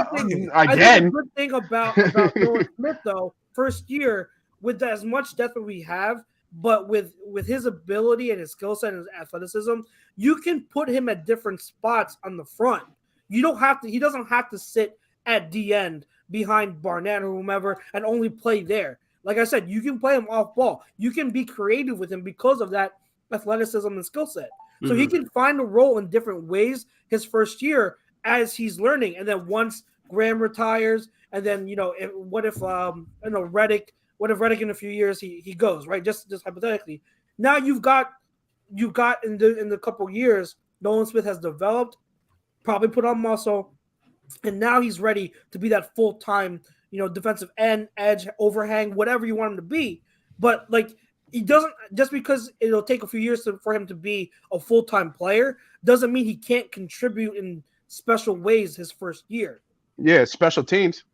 I think the good thing about Nolan Smith, though, first year, with as much depth that we have, but with his ability and his skill set and his athleticism, you can put him at different spots on the front. He doesn't have to sit at the end behind Barnett or whomever and only play there. Like I said, you can play him off ball. You can be creative with him because of that athleticism and skill set. So he can find a role in different ways his first year as he's learning. And then once Graham retires, and then what if Reddick in a few years he goes, right? Just hypothetically. Now you've got in the couple of years, Nolan Smith has developed, probably put on muscle, and now he's ready to be that full-time, defensive end, edge, overhang, whatever you want him to be. But like he doesn't just because it'll take a few years for him to be a full-time player doesn't mean he can't contribute in special ways his first year. Yeah, special teams.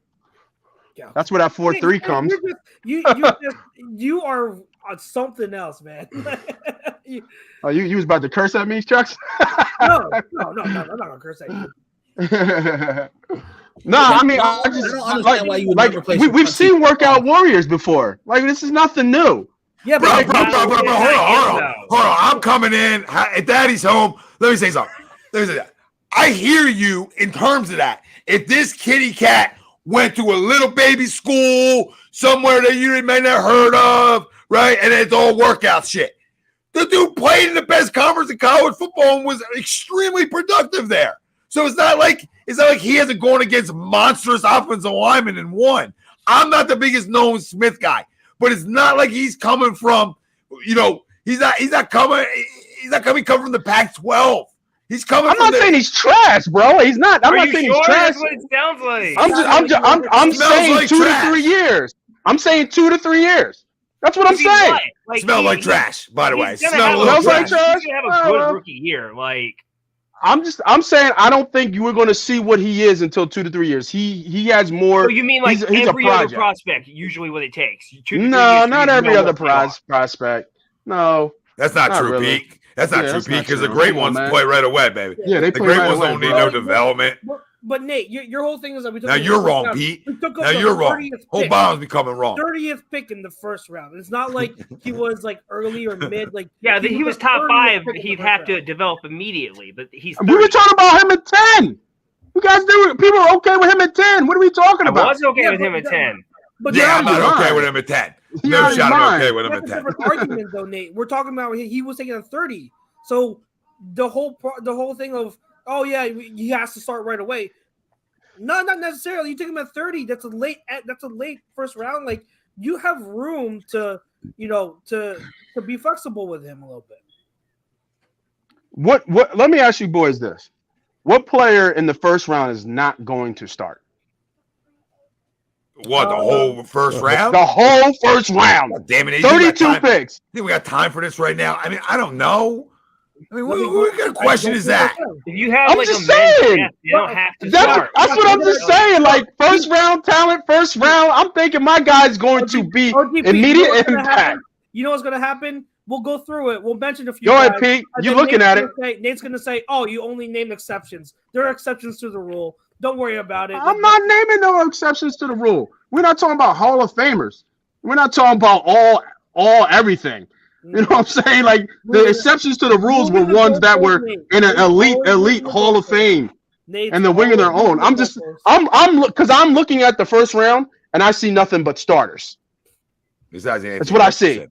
Yeah. That's where that 4-3 comes. You are on something else, man. You was about to curse at me, Chucks? No, I'm not gonna curse at you. No, I mean, I don't understand why you would never play. We've seen workout warriors before. Like, this is nothing new. Yeah, Bro, but hold on. I'm coming in. At Daddy's home. Let me say something. I hear you in terms of that. If this kitty cat went to a little baby school somewhere that you may not heard of, right? And it's all workout shit. The dude played in the best conference in college football and was extremely productive there. So it's not like he hasn't gone against monstrous offensive linemen and won. I'm not the biggest Nolan Smith guy, but it's not like he's coming from, he's not coming from the Pac-12. He's coming. I'm not saying he's trash, bro. He's not. I'm not saying he's trash. That's what it sounds like. I'm saying 2 to 3 years. I'm saying 2 to 3 years. That's what I'm saying. Smells like trash, by the way. Smells like trash. He's gonna have a good rookie year. Like I'm saying I don't think you were going to see what he is until 2 to 3 years. He has more. So you mean like he's every other prospect? Usually, what it takes. 2 to 3 No, years not every other prospect. No, that's not true, really. Pete. That's not true, Pete. Because the great ones play right away, baby. Yeah, they the play great right ones away, don't need bro. no development. But Nate, your whole thing is that we took. Now you're wrong, Pete. Now you're wrong. Whole bomb's becoming wrong. 30th pick in the first round. It's not like he was like early or mid. Like he was top 5. He'd have to develop immediately, but he's. 30. We were talking about him at 10. You guys people are okay with him at 10. What are we talking about? I was okay with him at 10. But I'm not okay with him at 10. No shot I'm okay with him at 10. Different argument though, Nate. We're talking about he was taking a 30. So the whole thing of he has to start right away. No, not necessarily. You take him at 30. That's a late first round. Like you have room to be flexible with him a little bit. What? Let me ask you boys this: what player in the first round is not going to start? What, the whole first round? The whole first round. God damn it! 32 picks. Think we got time for this right now? I mean, I don't know. I mean, what kind of question is that? If you have I'm just saying. You don't have to start. That's what I'm just saying. Like first round talent, first round. I'm thinking my guy's going to be immediate impact. You know what's going to happen? We'll go through it. We'll mention a few. Go ahead, Pete. You're looking at it. Nate's going to say, "Oh, you only named exceptions. There are exceptions to the rule. Don't worry about it." I'm not naming no exceptions to the rule. We're not talking about Hall of Famers. We're not talking about all everything. You know what I'm saying? Like the exceptions to the rules were ones that were in an elite Hall of Fame and the wing of their own. I'm looking at the first round and I see nothing but starters. That's what I see.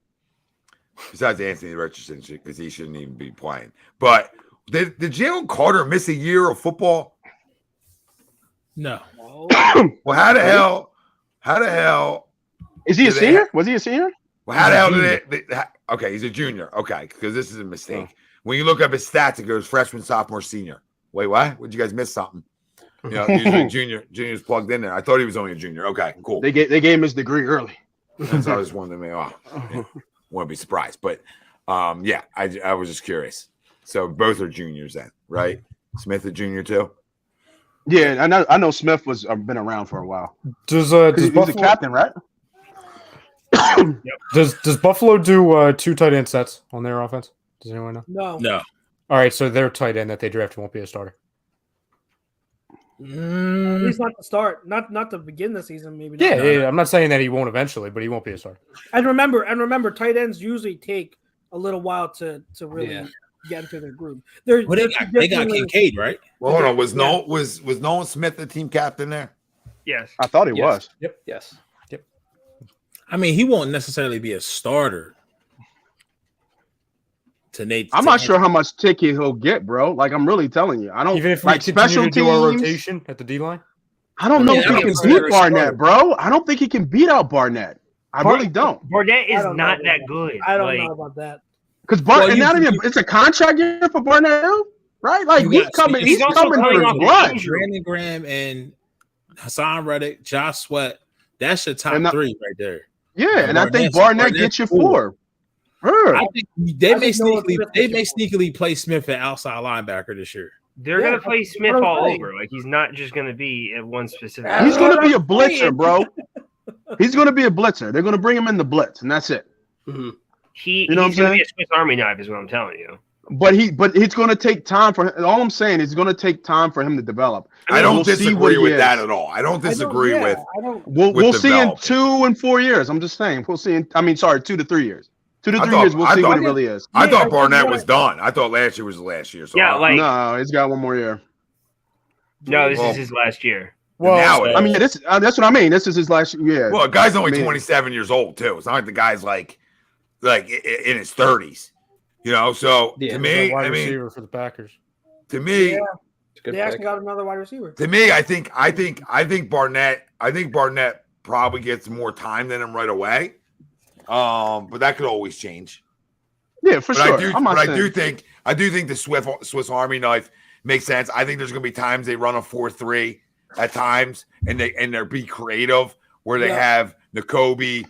Besides Anthony Richardson, because he shouldn't even be playing. But did Jalen Carter miss a year of football? No. Well, how the hell? Is he a senior? Was he a senior? Well, how the hell did it? Okay, he's a junior. Okay, because this is a mistake. When you look up his stats, it goes freshman, sophomore, senior. Wait, what? Would you guys miss something? Usually junior's plugged in there. I thought he was only a junior. Okay, cool. They gave him his degree early. That's I was wondering. Wouldn't be surprised, but I was just curious. So both are juniors then, right? Smith a junior too. Yeah, I know Smith was been around for a while. Does he's the captain, right? Does Buffalo do 2 tight end sets on their offense? Does anyone know? No. All right, so their tight end that they drafted won't be a starter. At least not to start, not to begin the season. Maybe. Yeah. I'm not saying that he won't eventually, but he won't be a starter. And remember, tight ends usually take a little while to really get into their groove. They got Kincaid, right? Well, hold on. Was Nolan Smith the team captain there? Yes, I thought he was. Yep. Yes. Yep. I mean, he won't necessarily be a starter. I'm not sure how much ticket he'll get, bro. Like I'm really telling you, I don't. Even if we continue to do our rotation at the D line, I don't know if he can beat Barnett, bro. I don't think he can beat out Barnett. I really don't. Barnett is not that good. I don't know about that. Because it's a contract year for Barnett, right? Like he's coming for his blood. Brandon Graham and Hassan Reddick, Josh Sweat, That's your top three right there. Yeah, and I think Barnett gets you 4. I think they may sneakily play Smith at outside linebacker this year. They're gonna play Smith all over. Like he's not just gonna be at one specific. He's gonna be a blitzer, bro. He's gonna be a blitzer. They're gonna bring him in the blitz, and that's it. Mm-hmm. He's gonna be a Swiss Army knife, is what I'm telling you. But it's gonna take time for him. All I'm saying is it's gonna take time for him to develop. I don't disagree with that at all. I don't disagree with. We'll see in 2 and 4 years. I'm just saying. We'll see in. 2 to 3 years. 2 to 3 years. We'll see what it really is. I thought Barnett was done. I thought last year was the last year. So no, he's got 1 more year. No, this is his last year. Well, now that's what I mean. This is his last year. Well, the guy's only 27 years old too. It's not like the guy's like in his 30s. You know, so to me, wide receiver for the Packers. To me, they actually got another wide receiver. To me, I think Barnett. I think Barnett probably gets more time than him right away. But that could always change. Yeah, for sure. I do think the Swiss Army knife makes sense. I think there's going to be times they run a 4-3 at times, and they're be creative where they have Nakobe.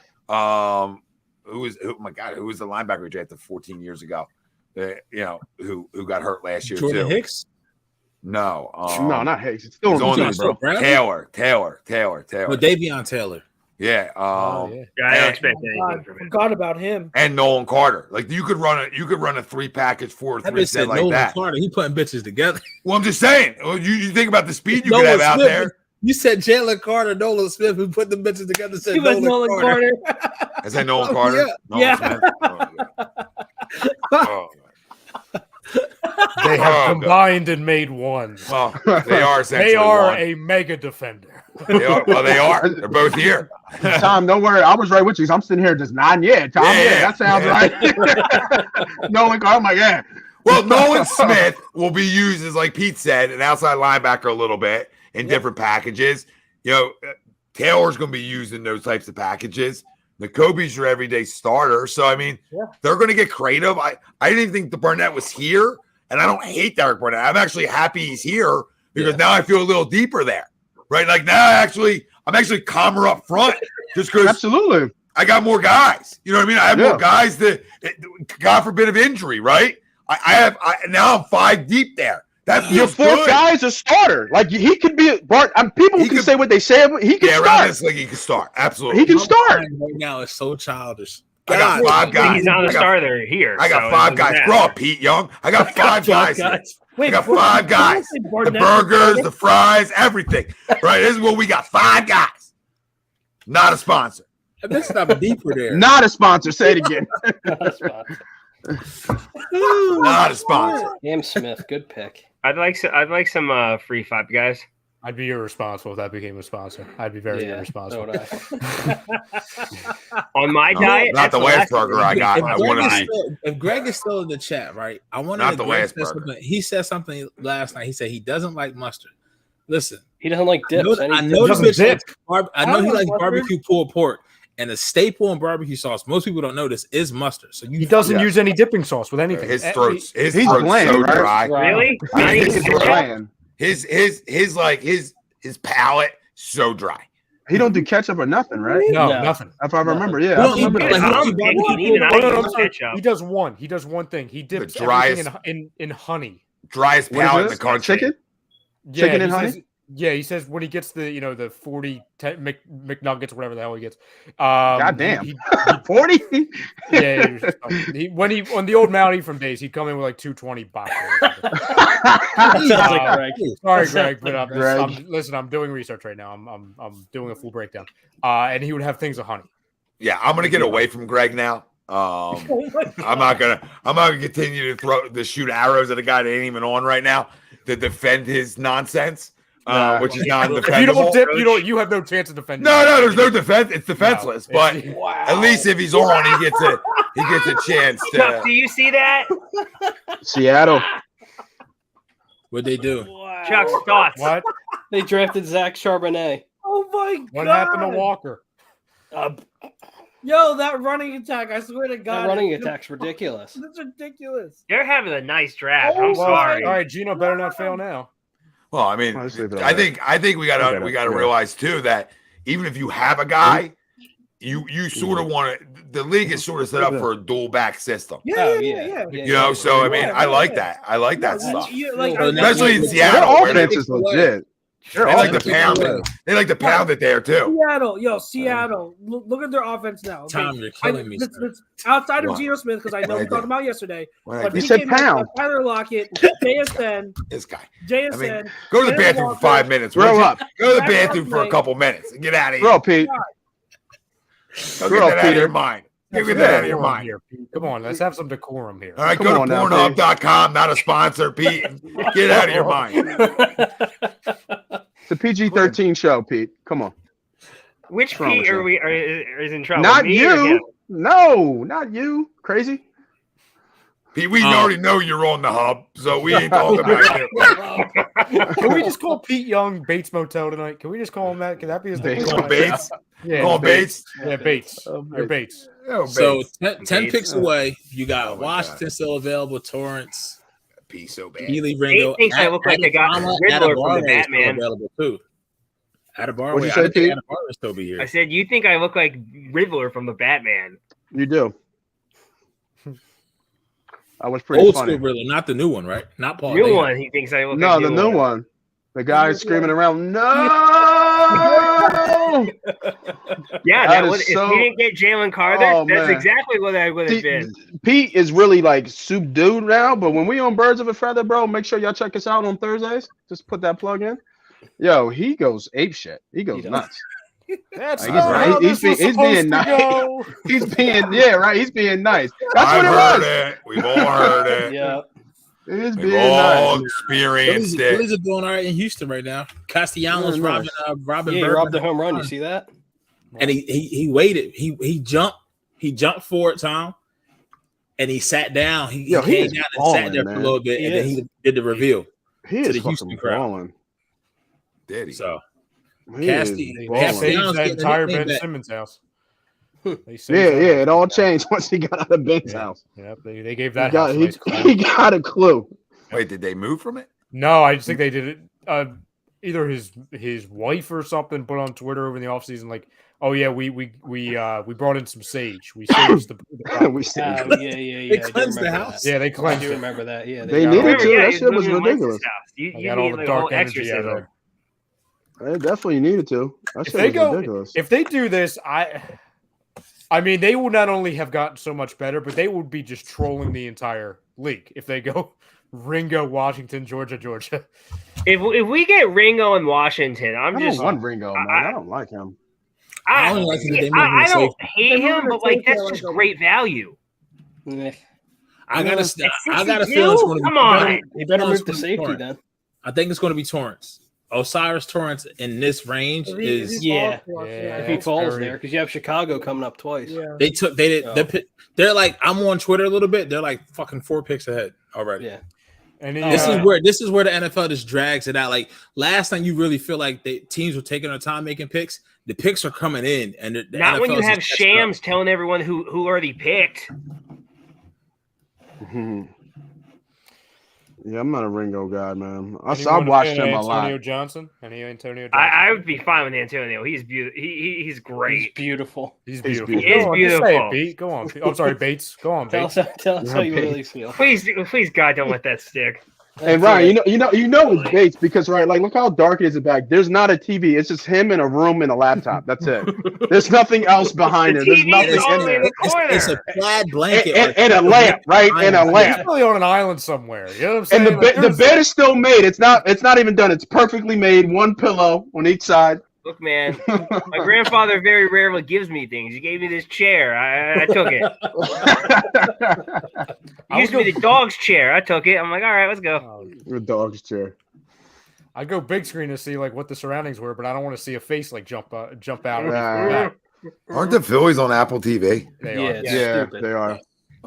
Who was the linebacker we drafted 14 years ago? Who got hurt last year Jordan too? Hicks? No, no, not Hicks. It's still bro. Taylor. Well, Davion Taylor. Yeah. I don't expect anything from him. Forgot about him. And Nolan Carter. Like you could run a 3-package 4-3 set like Nolan that. Carter, he putting bitches together. Well, I'm just saying. You think about the speed you could have out there. You said Jalen Carter, Nolan Smith, who put the bitches together. Said Nolan Carter. Is that Nolan Carter? Yeah. They have combined and made one. Well, they are essentially They are one. a mega defender. They are. Well, they are. They're both here. Tom, don't worry. I was right with you. I'm sitting here just nodding. Yeah, Tom. Yeah, that sounds right. Nolan Carter. I'm like, yeah. Well, Nolan Smith will be used as, like Pete said, an outside linebacker a little bit in different packages. You know, Taylor's going to be used in those types of packages. Nakobe's your everyday starter. So, I mean, they're going to get creative. I didn't even think the Barnett was here, and I don't hate Derek Barnett. I'm actually happy he's here because now I feel a little deeper there, right? Like now I'm actually calmer up front just because absolutely I got more guys. You know what I mean? I have more guys that, God forbid, of injury, right? Now I'm 5 deep there. That your 4th guy is a starter. Like he could be people can say what they say. He can start. Around this league, he can start. Absolutely, he can start. Right now it's so childish. I got 5 guys. He's not a starter here. I got 5 guys. Grow up, Pete Young. I got 5 guys. Wait, I got 5 guys. The burgers, the fries, everything. Right? This is what we got. 5 guys. Not a sponsor. Let's stop deeper there. Not a sponsor. Say it again. Not a sponsor. Cam Smith, good pick. I'd like some free 5 guys. I'd be irresponsible if that became a sponsor. I'd be very irresponsible. On my diet, not the last burger I got. If Greg is still in the chat, right? I want not the last burger. He said something last night. He said he doesn't like mustard. Listen, he doesn't like dips. I know he likes barbecue pulled pork. And a staple in barbecue sauce, most people don't know this, is mustard. So he doesn't use any dipping sauce with anything. His throat's bland, so dry. Really? His palate so dry. He don't do ketchup or nothing, right? No, nothing. If I remember, yeah. He does one. He does one thing. He dips everything in honey. Driest palate in the country. Chicken and honey. Yeah, he says when he gets the 40 McNuggets, whatever the hell he gets. God damn, 40. Yeah, on the old Mountie from days, he'd come in with like 220 boxes. Sorry, Greg, but I'm doing research right now. I'm doing a full breakdown, and he would have things of honey. Yeah, I'm gonna get away from Greg now. I'm not gonna continue to shoot arrows at a guy that ain't even on right now to defend his nonsense. Which is not defendable. If you don't dip, you have no chance of defending. No, there's no defense. It's defenseless. But at least if he's on, he gets a chance to. Chuck, do you see that? Seattle. What'd they do? Wow. Chuck's thoughts. What? They drafted Zach Charbonnet. Oh my god! What happened to Walker? Yo, that running attack! I swear to God, that running attack's ridiculous. That's ridiculous. They're having a nice draft. I'm sorry. All right, Gino better not fail now. Well, I mean, I think we gotta realize too that even if you have a guy, you sort of want to. The league is sort of set up for a dual back system. Yeah. You know, so I mean, I like that. I like that stuff, Like, especially in Their Seattle. offense is legit. They like to pound it. They like to pound it there too. Seattle. Look at their offense now. Tom, you're killing me. Outside of What? Geno Smith, because I know we talked about yesterday. But You said came in, pound. Tyler Lockett, JSN, This guy. JSN. I mean, go to the bathroom for 5 minutes. Grow would you? up. Go to the bathroom for a couple minutes and get out of here. Bro, Pete. Go grow get that up, out of Peter. your mind. Get that out of your mind. Here, Pete. Come on, let's have some decorum here. All right, Come go to on now, Pornhub.com, not a sponsor, Pete. Get out of your mind. It's a PG-13 show, Pete. Come on. Which wrong Pete with you? is in trouble? Not Me or him? you. No, not you. Crazy. Pete, we already know you're on the hub, so we ain't talking about you. Can we just call Pete Young Bates Motel tonight? Can we just call him that? Can that be his name? Bates. Call Bates. Yeah, Call Bates. Yeah, Bates. You're Bates. Oh, So Bates. 10 picks away, you got Oh my Washington still available, Torrance, Pete so bad. Healy, Ringo. He thinks I look like I got Riddler from the Batman. Available too. Adebawore, What'd you I say, didn't think Pete? Adebawore would still be here. I said, you think I look like Riddler from the Batman? You do. I was pretty Old funny. school Riddler, not the new one, right? Not Paul. New Dano. one, he thinks I look No, like the new one. The guy screaming around, no! Yeah, That is would, if so- we didn't get Jalen Carter, Oh, that's man. exactly what I would have been. Pete is really like subdued now, but when we on Birds of a Feather, bro, make sure y'all check us out on Thursdays. Just put that plug in. Yo, he goes ape shit. He goes nuts. That's Like, not how he's this was being supposed to nice. go. He's being He's being nice. That's I've what heard it was. it. We've all heard it. Yeah. He's We've being all nice. experienced Phillies it. are doing all right in Houston right now. Castellanos Yeah, nice. robbing Yeah, he Bergman. robbed the home run. You see that? And he waited. He jumped forward, Tom, and he sat down. He Yo, he came is down and balling, sat there for a man. little bit, He and then is. he did the reveal He to is the Houston fucking crowd. balling. Did he? So He Casty- is They balling. Casty- saved Castellanos that getting the entire nickname Ben back. Simmons house. Yeah, it all changed once he got out of Ben's house. Yep, they gave He that got, house a he, nice clean. he got a clue. Wait, did they move from it? No, I just think they did it. Either his wife or something put on Twitter over the offseason like, oh yeah, we brought in some sage. We saged the property. We said Yeah. They I do cleansed the remember house. that. Yeah, they I cleansed do it. remember that. Yeah, They got needed rid to. of it. That he's shit was moving Wentz's ridiculous. house. You I need got all the like a dark whole energy out of exorcism. there. They definitely needed to. That If shit they was go, ridiculous. if they do this, I mean, they will not only have gotten so much better, but they would be just trolling the entire league if they go Ringo, Washington, Georgia. If we get Ringo in Washington, I I'm don't just want Ringo, man. I don't like him. I only like it if they move him I to don't safety. hate him, but like that's Like just a- great value. Eh. I got a 62? feeling it's going to be. Come on. He better Torrance move to gonna be safety Torrance. then. I think it's going to be Torrance. Osiris Torrance in this range If he is Yeah. falls for us, Yeah. If he That's falls very- there, because you have Chicago coming up twice. Yeah. they're like, I'm on Twitter a little bit. They're like fucking 4 picks ahead already. Yeah. And This is where the NFL just drags it out. Like last time, you really feel like the teams were taking their time making picks. The picks are coming in, and the Not when NFL you is have just catching up. Shams telling everyone who already picked. Yeah, I'm not a Ringo guy, man. I've anyone watched fan him a Antonio lot. Johnson? Any Antonio Johnson? I would be fine with Antonio. He's beautiful. He's He's great. beautiful. He's He's beautiful. He is Go on, just say it, beautiful. Pete. Go on. Pete. I'm sorry, Bates. Go on, Tell Bates. us how you really feel. Please, God, don't let that stick. And Ryan, you know it's Bates because like look how dark it is in the back. There's not a TV. It's just him in a room and a laptop. That's it. There's nothing else behind The it. There's TV nothing is in only in there. the corner. It's a plaid blanket And a lamp, right? And a He's lamp. really on an island somewhere. You know what I'm saying? And the bed is still made. It's not even done. It's perfectly made. One pillow on each side. Look, man, my grandfather very rarely gives me things. He gave me this chair. I took it. He used to be the dog's chair. I took it. I'm like, all right, let's go. The dog's chair. I'd go big screen to see like what the surroundings were, but I don't want to see a face like jump out. Nah. Aren't the Phillies on Apple TV? They Yeah, are. it's Yeah, stupid. they are. Okay,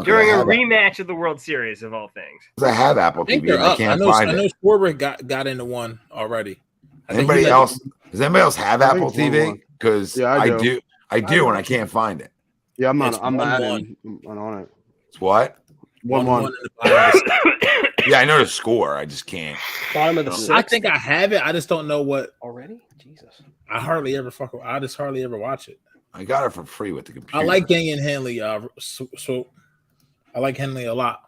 During I a have, rematch of the World Series, of all things. I have Apple I think TV. they're And I up. I can't know find it. Swarbrick got into one already. I think Anybody he let- else? Does anybody else have I think Apple it's 1-1. TV? Because Yeah, I I do. do, and I can't find it. Yeah, I'm It's not. I'm 1-1. on it. It's what? 1-1. in the bottom of the Yeah, I know the score. I just can't. Bottom of the sixth. I think I have it. I just don't know what. Already? Jesus. I hardly ever I just hardly ever watch it. I got it for free with the computer. I like Daniel Henley. So I like Henley a lot.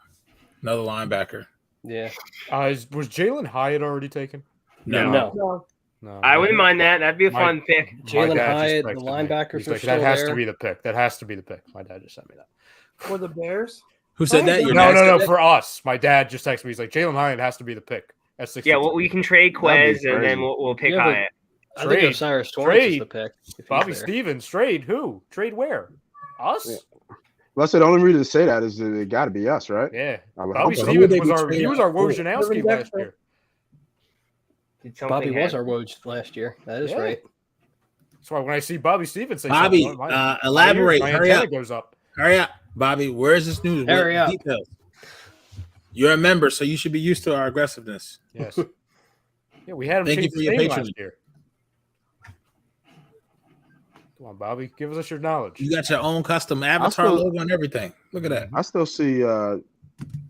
Another linebacker. Yeah. Was Jalen Hyatt already taken? No. No. I wouldn't mind that. That'd be a fun pick. My Jalen dad just Hyatt, the texted me. linebackers He's are like, still that has there. to be the pick. That has to be the pick. My dad just sent me that. For the Bears? Who said that? Your No, dad said that? for us. My dad just texted me. He's like, Jalen Hyatt has to be the pick at 62. Yeah, well, we can trade That'd be Quez and then crazy. we'll pick Yeah, but- Hyatt. I think Trade. Osiris Torrance is Trade. the pick. if he's Bobby there. Stevens, trade who? Trade where? Us? Yeah. Well, I said the only reason to say that is that it got to be us, right? Yeah. I would Bobby hope so. Who would Stevens they was be our trading he was our out for? Wojnarowski last year. Did something Bobby was happen? our Woj last year. That is Yeah. right. That's why when I see Bobby Stevens say Bobby, something, my elaborate. antenna Hurry up. goes up. Hurry up, Bobby. Where's this news? Hurry What up. details? You're a member, so you should be used to our aggressiveness. Yes. Yeah, we had him Thank you change for his your name patronage. last year. Come on, Bobby, give us your knowledge. You got your own custom avatar still- logo and everything. Look at that. I still see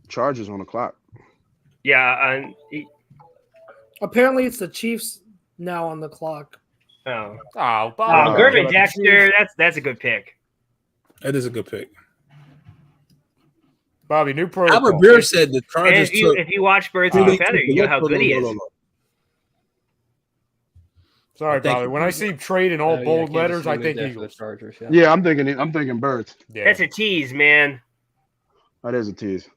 charges on the clock. Yeah. Apparently, it's the Chiefs now on the clock. Oh, Oh, Bobby. Gervin Dexter. That's a good pick. That is a good pick. Bobby, new protocol. Albert Beer said the And Chargers if you watch Birds of a Feather, you know how good he is. Sorry, Thank Bobby. you. When I see trade in all Oh, bold Kansas letters, City I moved think after the Eagles. Chargers. Yeah. Yeah, I'm thinking birds. Yeah. That's a tease, man. That is a tease.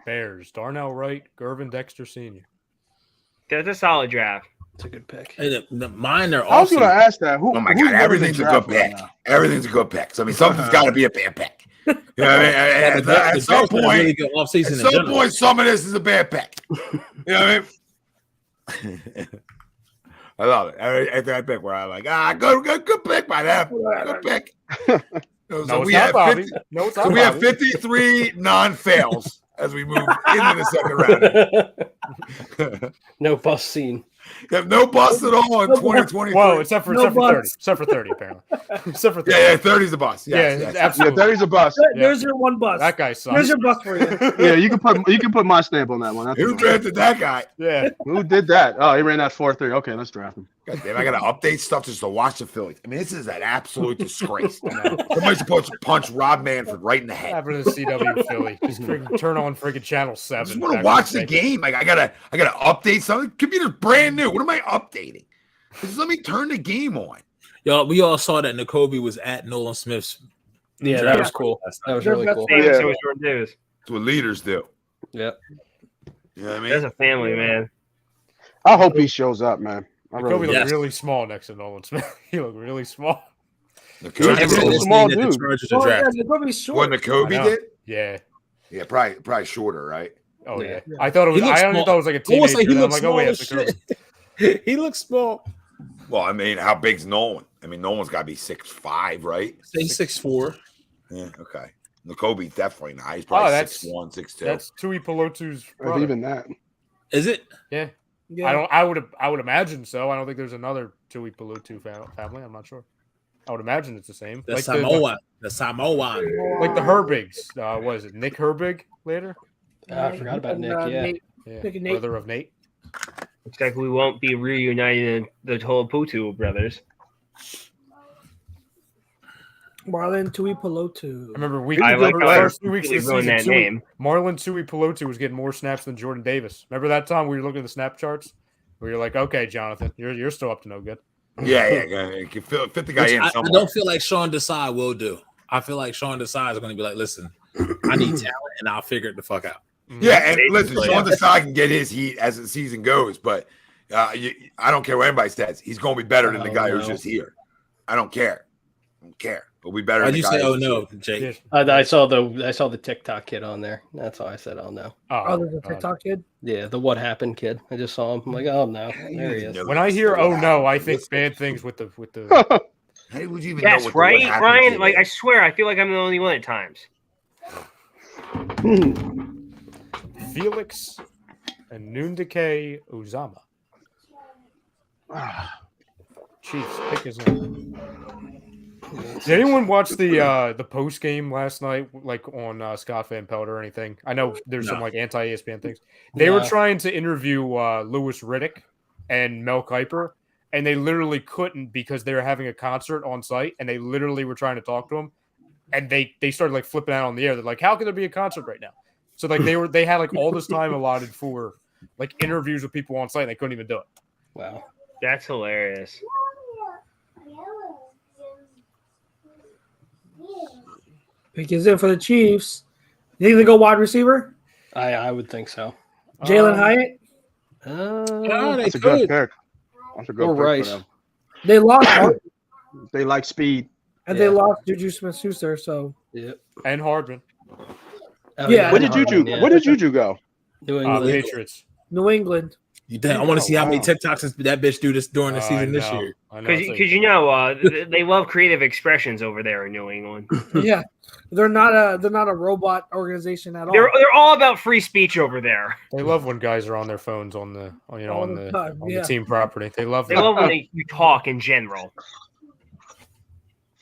Bears. Darnell Wright, Gervin Dexter Sr. That's a solid draft. It's a good pick. Hey, mine are I was going to also. ask that. Who? Oh my who's God, winning everything's the a good draft right pick. now? Everything's a good pick. So I mean, something's got to be a bad pick. You know what I mean? At The some Bears had a really point, good at offseason in some general. point, some of this is a bad pick. You know what I mean? I love it. I pick where I'm like, good pick by them. Good pick. So No, it's we not have Bobby. 50 No, it's so not we have Bobby. 53 non-fails as we move into the second round. No bus scene. You have no bust at all in 2023. Whoa, except for No 30. buts. Except for 30, apparently. Except for 30. Yeah, 30's a bust. Yeah, Yes, yes. Yeah, absolutely. 30's a bust. There's your one bus. That guy sucks. There's your bus for you. Yeah, you can put my stamp on that one. That's Who fine. drafted that guy? Yeah. Who did that? Oh, he ran that 4.3. Okay, let's draft him. God damn, I got to update stuff just to watch the Phillies. I mean, this is an absolute disgrace. Somebody's supposed to punch Rob Manfred right in the head. Happened to CW Philly. Just friggin' turn on friggin' channel 7. I just want to watch the game. Like I gotta update something. Computer's brand new. What am I updating? Just let me turn the game on. Y'all, we all saw that N'Kobe was at Nolan Smith's. Yeah, that was cool. That was really cool. Same Yeah. so was Jordan Davis. That's what leaders do. Yep. You know what I mean? That's a family, man. I hope he shows up, man. I Kobe really looked Yes. really small next to Nolan Smith. He looked really small. The He's a Kobe, small Small dude. The Chargers are Well, yeah, drafted. they're short. when the Kobe I know. did, Yeah. yeah, probably shorter, right? Oh, yeah. Yeah. I thought it was, He looks I only small. thought it was like a I almost teenager. like he and I'm looks like, oh, small wait, as that's the Kobe. shit. He looks small. Well, I mean, how big's Nolan? I mean, Nolan's got to be 6'5", right? Say 6'4". Yeah, okay. The Kobe definitely not. He's probably that's- 6'1", 6'2". That's Tui Pelotu's If brother. even that. Is it? Yeah. Yeah. I would imagine so. I don't think there's another Tui Pelotu family. I'm not sure. I would imagine it's the same. The Like Samoan. The Samoan. like the Herbigs. What is it? Nick Herbig later? I forgot about And, Nick. Yeah. Nate. Yeah. Nick and Nate. Brother of Nate. Looks like we won't be reuniting the Tolaputu brothers. Marlon Tui Pelotu. I remember I like the how first 2 weeks of they the ruined season. that name. Marlon Tui Pelotu was getting more snaps than Jordan Davis. Remember that time we were looking at the snap charts? We were like, okay, Jonathan, you're still up to no good. Yeah. You can fit the guy Which in I somewhere. don't feel like Sean Desai will do. I feel like Sean Desai is going to be like, listen, I need talent, and I'll figure it the fuck out. Yeah, and listen, Basically, Sean Desai can get his heat as the season goes, but I don't care what anybody says. He's going to be better than the guy who's just here. I don't care. He'll be better Why'd than you the guy say, oh who's no, here. Jake? I saw the TikTok kid on there. That's all I said. Oh no. Oh, there's a TikTok kid. Yeah, the what happened kid. I just saw him. I'm like, oh no, there he is. When I hear "oh no," I think bad things with the. How would you even Yes, know what right, happened Ryan? to Like, you? I swear, I feel like I'm the only one at times. Felix and Nundike Uzama. Chiefs, pick his name. Did anyone watch the post game last night, like on Scott Van Pelt or anything? I know there's some like anti-ESPN things. They were trying to interview Louis Riddick and Mel Kiper, and they literally couldn't because they were having a concert on site, and they literally were trying to talk to him, and they started like flipping out on the air. They're like, "How can there be a concert right now?" So like they had like all this time allotted for like interviews with people on site, and they couldn't even do it. Wow, That's hilarious. Pick is in for the Chiefs. You think they go wide receiver? I would think so. Jalen Hyatt? That's a good pick. That's a good pick Rice. for them. They lost They like speed. and they lost Juju Smith-Schuster, so Yep. And Hardman, Yeah. Where did Juju go? New England. Patriots. New England. You think I want to see how many TikToks that bitch do this during the season this year? Because they love creative expressions over there in New England. Yeah. They're not a robot organization at all. They're all about free speech over there. They love when guys are on their phones on the the team property. They love They that. love when you talk in general.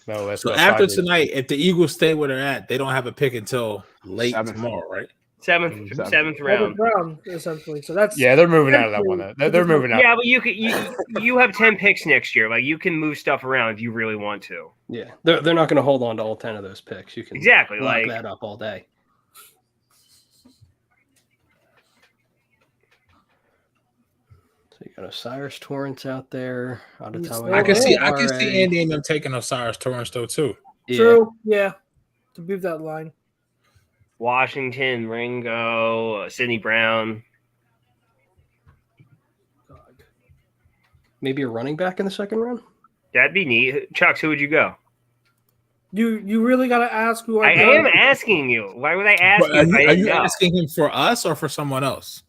No, that's So not after 5 days. tonight, if the Eagles stay where they're at, they don't have a pick until late tomorrow, right? Seventh round. Seventh round, essentially. So that's they're moving out of that one. They're moving out. Yeah, but you have 10 picks next year. Like you can move stuff around if you really want to. Yeah, they're not going to hold on to all 10 of those picks. You can Exactly, lock like- that up all day. So you got Osiris Torrance out there. I I can see Andy and them taking Osiris Torrance though too. Yeah. true. Yeah. To move that line. Washington, Ringo, Sidney Brown. Maybe a running back in the second round. That'd be neat. Chucks, who would you go? You really gotta ask who I am asking you. Why would I ask But you? are you asking him for us or for someone else?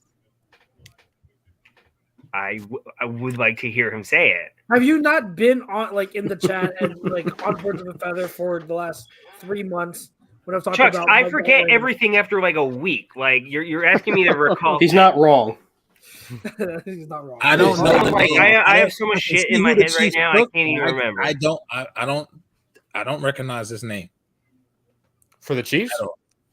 I would like to hear him say it. Have you not been on like in the chat and like on Birds of a Feather for the last 3 months when I've talked Chucks, about I Mike forget Bowen? everything after like a week. Like you're asking me to recall. He's not wrong. He's not wrong. I don't know. Like, I have so much shit in my head right now. I can't even remember. I don't recognize his name. For the Chiefs?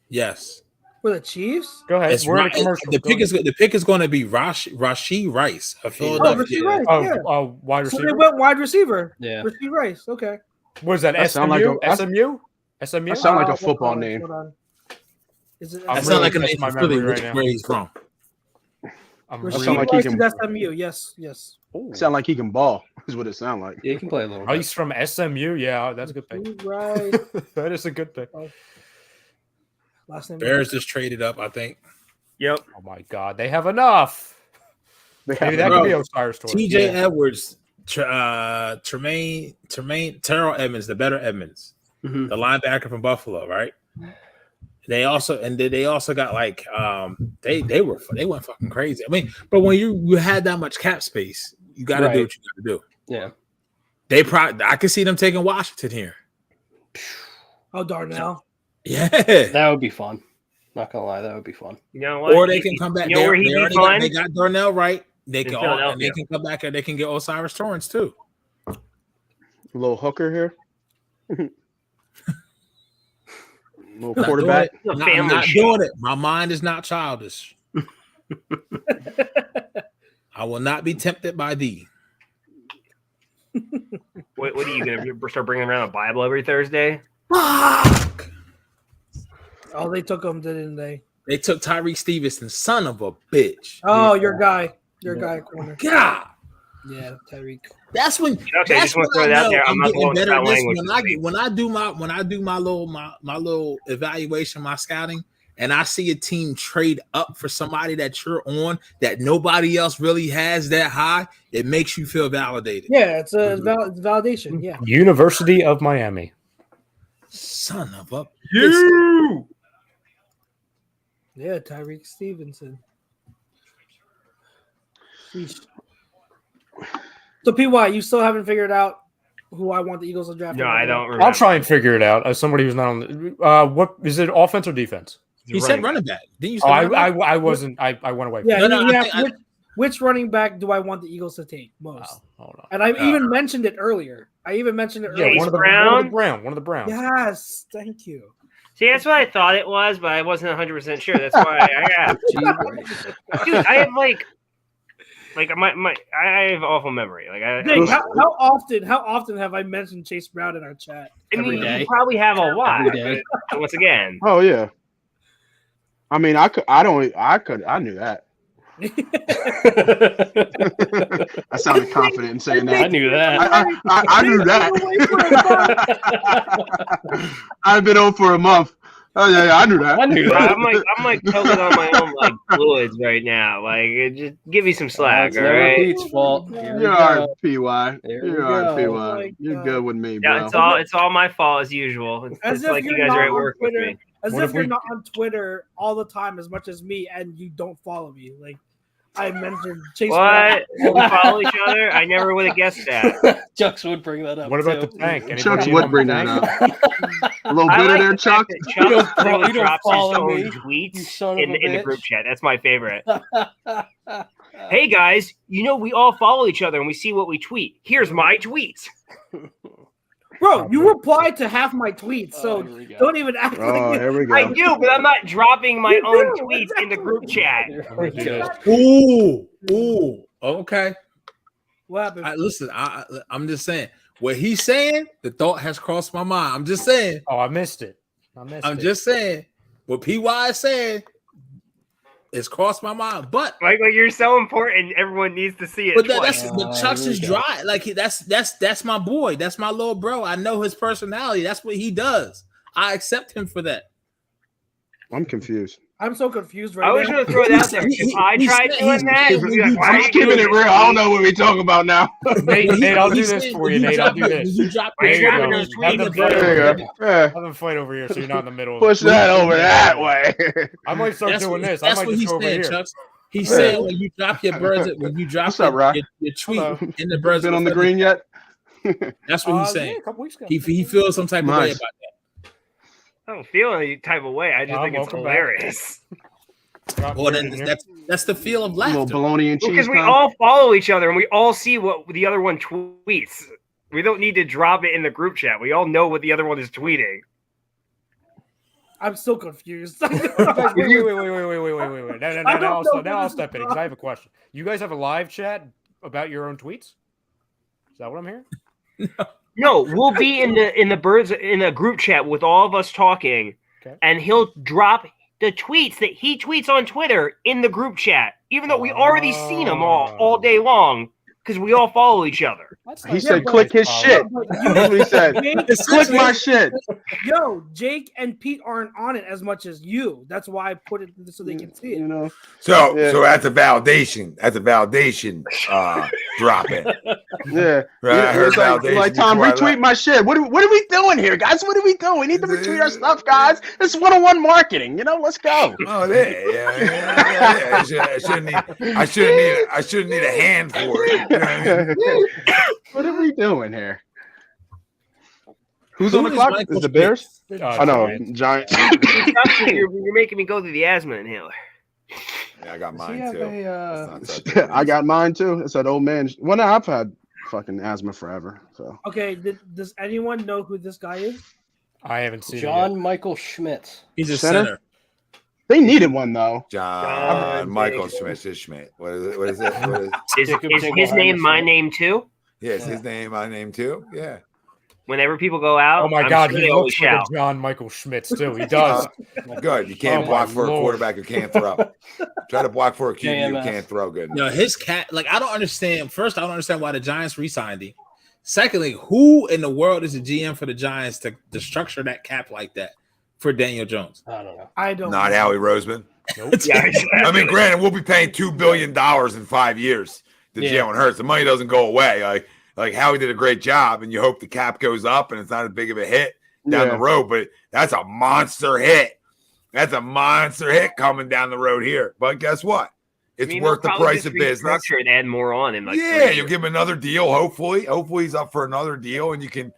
Yes. For the Chiefs? Go ahead. It's We're in a right- commercial. The Go pick ahead. is going to be Rashee Rice of Philadelphia. Rasheed Rice, yeah. Wide So receiver. they went wide receiver. Yeah. Rasheed Rice. Okay. What is that? That sound like SMU? a- SMU? SMU? That sound like a Hold football on, name. hold on. Is it I'm That SMU? sounds like a really name my for Philly, memory right now. where he's from. I'm That Rasheed sound like he Rice can- is SMU. Yes. Ooh. Sound like he can ball. Is what it sound like. Yeah, he can play a little bit. Rice from SMU. Yeah, that's a good pick. Right. That is a good pick. Last name. Bears just traded up, I think. Yep. Oh my God, they have enough. They Maybe have that Bro, could be Osiris Torrance. TJ Yeah. Edwards, Tremaine, Terrell Edmonds, the better Edmonds, Mhm. the linebacker from Buffalo, right? They also got like they went fucking crazy. I mean, but when you had that much cap space, you got to do Right. what you got to do. Yeah. I can see them taking Washington here. Oh, Darnell. Yeah, That would be fun. Not gonna lie, that would be fun. You know what? or they can come back. You know where he'd be fun? They got Darnell right. They In can Philadelphia. come back and they can get Osiris Torrance too. a little hooker here. Little Not quarterback. doing it. A family I'm not show. doing it. My mind is not childish. I will not be tempted by thee. What are you going to start bringing around a Bible every Thursday? Fuck! Oh, they took him, didn't they? They took Tyreek Stevenson, son of a bitch. Oh, your guy. Your guy at corner. God, Yeah, Tyreek. that's when. Okay, I That's just want to when throw I that out know there. I'm I'm not getting going better to at this. language. When I do my little evaluation, my scouting, and I see a team trade up for somebody that you're on that nobody else really has that high, it makes you feel validated. Yeah, it's a it's validation. Yeah. University of Miami. Son of a You. Yeah, Tyreek Stevenson. Sheesh. So, PY, you still haven't figured out who I want the Eagles to draft? No, I don't remember. I'll try and figure it out. As somebody who's not on the, what is it? Offense or defense? He said running back. Didn't you say Oh, running back? I wasn't. I went away. Yeah, No, you I asked think which running back do I want the Eagles to take most? Oh, hold on. And I even mentioned it earlier. I even mentioned it Yeah, earlier. one of the Browns. Yes, thank you. See, that's what I thought it was, but I wasn't 100% sure. That's why I asked. Dude, I have I have awful memory. Jake, how often have I mentioned Chase Brown in our chat? I mean, Every day. you probably have a lot. Every day. But once again, Oh yeah. I mean, I knew that. I sounded confident in saying that. I knew that. I knew that. I've been on for a month. Oh yeah, I knew that. I knew that. I'm like choking on my own like fluids right now. Like, just give me some slack, It's all never right? Pete's fault. Here we You're all right, go. PY. There we You're all right, go. PY. You're good with me, bro. Yeah, it's all my fault as usual. As It's if like you you're guys are not at on work with Twitter. me. As What if if you're we- not on Twitter all the time as much as me, and you don't follow me. Like I mentioned, Chase Brown. What? We follow each other? I never would have guessed that. Chucks would bring that up. What about too. the tank? Anybody Chucks in would on bring the that tank? up. A little I bit of like there, the Chuck. fact that Chuck You don't literally drops his follow own me, you tweets son of in a the group bitch. chat. That's my favorite. Hey guys, we all follow each other and we see what we tweet. Here's my tweets. Bro, you replied to half my tweets, so here we go. don't even act Oh, like here we I go. do, but I'm not dropping my You own do, tweets in the group chat. Here I'm we gonna do go. this. Ooh. Okay. what happened. Listen, I'm just saying what he's saying. The thought has crossed my mind. I'm just saying. Oh, I missed it. I'm just saying what PY is saying. It's crossed my mind, but Like you're so important, everyone needs to see it. but twice. Chuck's here we is go. dry. Like that's my boy. That's my little bro. I know his personality. That's what he does. I accept him for that. I'm confused. I'm so confused right I was now. going to throw it out there. If I tried doing that, he's- you'd be like, why I'm are you keeping doing it real. this? I don't know what we're talking about now. Nate, I'll do He's this saying for when you, Nate. I'll do drop it- this. when you drop There it, you drop go. it, Have tweet the it, fun. bro. There you go. Yeah. Have them fight over here so you're not in the middle. Push that over that way. I might start doing this. I That's might what just he's go over saying, here. Chuck. He's Yeah. saying when you drop your birds, when you drop What's up, Rock? your tweet Hello. in the birds, Been on the green yet? That's what he's Yeah, saying. a couple weeks ago. He feels some type of way Nice. about that. I don't feel any type of way. I just Oh, think it's welcome back. hilarious. Well, then that's the feel of A little laughter. bologna and cheese. Because we time. all follow each other and we all see what the other one tweets. We don't need to drop it in the group chat. We all know what the other one is tweeting. I'm still confused. Wait. Now I'll step in because I have a question. You guys have a live chat about your own tweets? Is that what I'm hearing? No, we'll be in the birds in a group chat with all of us talking, Okay. and he'll drop the tweets that he tweets on Twitter in the group chat, even though we already seen them all day long because we all follow each other. He said, "Click his shit." That's what he said. Click my shit. Yo, Jake and Pete aren't on it as much as you. That's why I put it so they can see it. You know. So Yeah. so that's a validation. That's a validation drop in. Yeah. Right, I heard It's like, validation like Tom, before I retweet left. my shit. What are we doing here, guys? What are we doing? We need to retweet our stuff, guys. It's one-on-one marketing. Let's go. Oh, yeah. I shouldn't need a hand for it. You know what I mean? What are we doing here? Who's on the Who is clock? Michael Is the Bears? Oh, I know, Giants. Giants. You're making me go through the asthma inhaler. Yeah, I got Does he mine have too. It's not so I got mine too. It's that old man. Well, no, I've had fucking asthma forever. So Okay, does anyone know who this guy is? I haven't seen John Michael Schmidt. He's a Center? center. they needed one though. John Michael Schmidt. What is it? What is it? Is his name my name too? Yes, his name, my name too. Yeah. Whenever people go out, Oh my I'm God, sure he they always looks like shout. a John Michael Schmitz too. He does. Good. You can't Oh, block my for a Lord. quarterback who can't throw. Try to block for a QB who JMF. can't throw good. No, his cat. Like I don't understand. First, I don't understand why the Giants re-signed him. Secondly, who in the world is the GM for the Giants to structure that cap like that for Daniel Jones? I don't know. I don't. Not know. Howie Roseman. Yeah, I mean, granted, we'll be paying $2 billion in 5 years to Yeah. Jalen Hurts. The money doesn't go away. Like Howie did a great job, and you hope the cap goes up and it's not as big of a hit down the road. But that's a monster hit. That's a monster hit coming down the road here. But guess what? It's worth the price of business. And add more on him. Like Yeah, you'll give him another deal. Hopefully he's up for another deal, and you can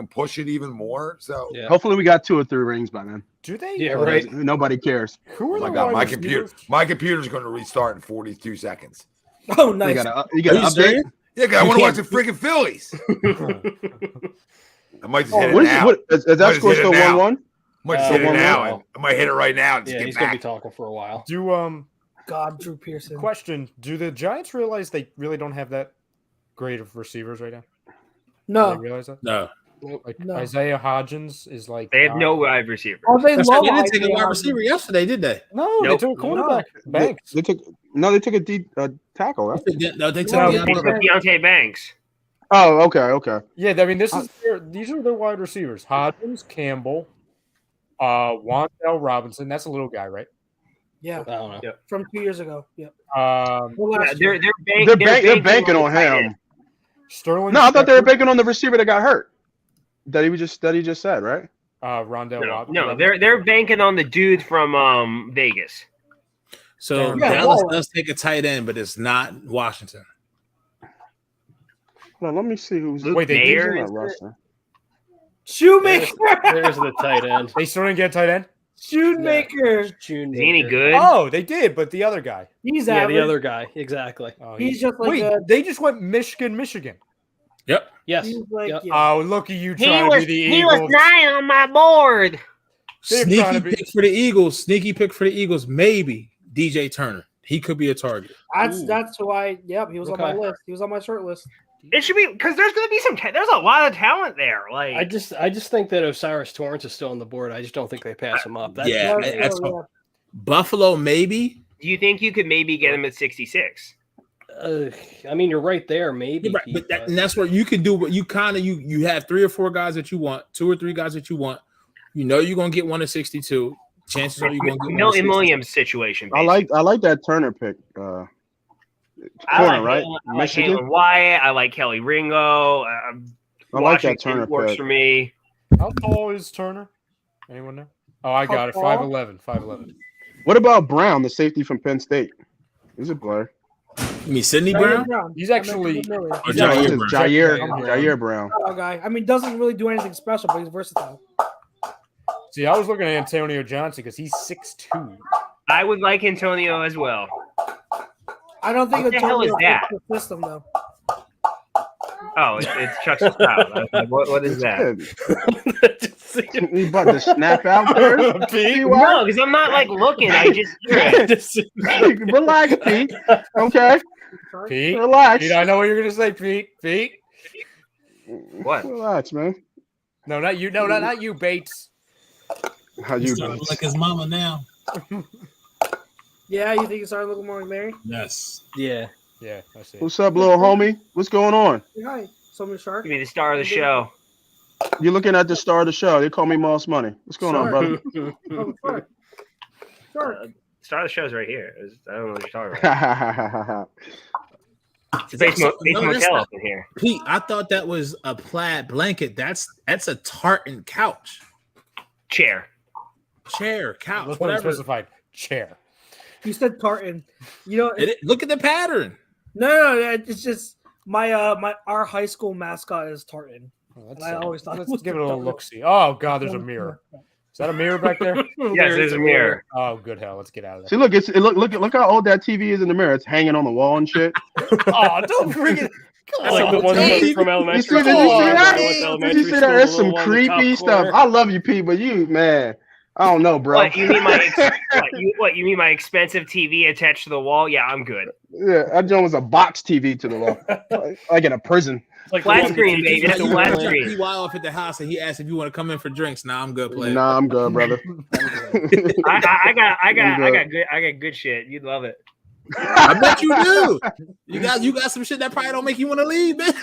push it even more. So Yeah. Hopefully, we got 2 or 3 rings by then. Do they? Yeah, So right. Nobody cares. Who are oh my the God, wide receivers? my computer's going to restart in 42 seconds. Oh, You nice. got to Are you update. serious? Yeah, 'cause I want to watch the freaking Phillies. I might just hit it now. Is that score still 1-1? I might just hit it now. I might hit it right now. And just Yeah, get he's back. gonna be talking for a while. God, Drew Pearson. Question: do the Giants realize they really don't have that great of receivers right now? Do No, they realize that? No. Like No. Isaiah Hodgins is like They have no wide receiver. oh, they That's love why they didn't take a Isaiah wide Hodgins. receiver yesterday, did they? no, Nope. they took a quarterback. Banks. They took a deep tackle, right? No, they took No, They the took Deontay Banks. Oh, okay. Yeah, I mean, these are their wide receivers: Hodgins, Campbell, Wandale Robinson. That's a little guy, right? Yeah, I don't know. Yep. from 2 years ago. Yep. Yeah, Last year. They're banking on him. Sterling. No, I thought they were Shepard, banking on the receiver that got hurt. That he just said, right? Rondell Robinson. No, they're banking on the dude from Vegas. So Yeah, Dallas Waller. does take a tight end, but it's not Washington. Hold on, let me see who's Luke Wait, they who's Mayer on is that roster. Shoemaker. There's the tight end. They still didn't get a tight end. Shoemaker. June. he any good? Oh, they did, but the other guy. He's Yeah, average. the other guy. Exactly. Oh, He's just like wait. They just went Michigan. Yep. Yes. he's like Yep. yeah. Oh, look at you trying to be the Eagles. 9 on my board. They're trying Sneaky to be- pick for the Eagles. Sneaky pick for the Eagles. Maybe DJ Turner. He could be a target. That's who I. Yep, he was on my Okay. list. He was on my short list. It should be because there's going to be there's a lot of talent there. Like I just think that Osiris Torrance is still on the board. I just don't think they pass him up. That's Yeah, That's- that's Buffalo. Maybe. do you think you could maybe get him at 66? I mean, you're right there, maybe. Right, but and that's where you can do what you kind of you have 3 or 4 guys that you want, 2 or 3 guys that you want. You know you're gonna get one at 62. Chances are you're gonna get Milton one at Williams situation. I like that Turner pick. Corner, right? I like Michigan. Halen Wyatt. I like Kelly Ringo. I like that Washington Turner works pick. for me. How tall is Turner? Anyone know? Oh, I got it. How tall? 5'11". 5'11". What about Brown, the safety from Penn State? He's a player. You mean Sidney Brown? He's actually- Or No, Jair it's Brown? Jair Brown. Guy. I mean, doesn't really do anything special, but he's versatile. See, I was looking at Antonio Johnson because he's 6'2". I would like Antonio as well. I don't think What the hell is Antonio that? fits the system though. Oh, it's Chuck Stroud. What is that? He about to snap out there. Pete? No, because I'm not like looking. I just hear it. Relax, Pete. Okay, Pete? relax. Pete, I know what you're gonna say, Pete. Pete? What? Relax, man. No, not you. No, not you, Bates. How you He's starting to look like his mama now. Yeah, you think he's starting to look more like Mary? Yes. Yeah. Yeah, I see. What's up, little homie? What's going on? Say hi. Summon Shark. Give me the star of the show. You're looking at the star of the show. They call me Moss Money. What's going on, brother? Oh, Shark. Shark. Star of the show's right here. I don't know what you're talking about. It's a base No, motel listen. up in here. Pete, I thought that was a plaid blanket. That's a tartan couch, Chair. chair, couch, Let's put it whatever. specified. Chair. You said tartan. You know, Look at the pattern. no, it's just our high school mascot is tartan. Let's, I always thought it let's was give it a the little tartan. look. See. Oh God, there's a mirror. Is that a mirror back there? Yes, there's a mirror. Oh, good hell. Let's get out of See, there. look how old that TV is in the mirror. It's hanging on the wall and shit. Oh, don't bring it. That's like the one Did from elementary Did school. you see I that? went to Did elementary you see that? school, There's the some little one in the top creepy stuff. corner. I love you, Pete, but you, man, I don't know, bro. What you mean you mean my expensive TV attached to the wall? Yeah, I'm good. Yeah, that joint was a box TV to the wall, like in a prison. It's like the Flat one screen, that baby. teaches It's a you flat to screen. PY off at the house, and he asked if you want to come in for drinks. Nah, I'm good, player. Nah, I'm good, brother. I got good shit. You'd love it. I bet you do. You got some shit that probably don't make you want to leave, man.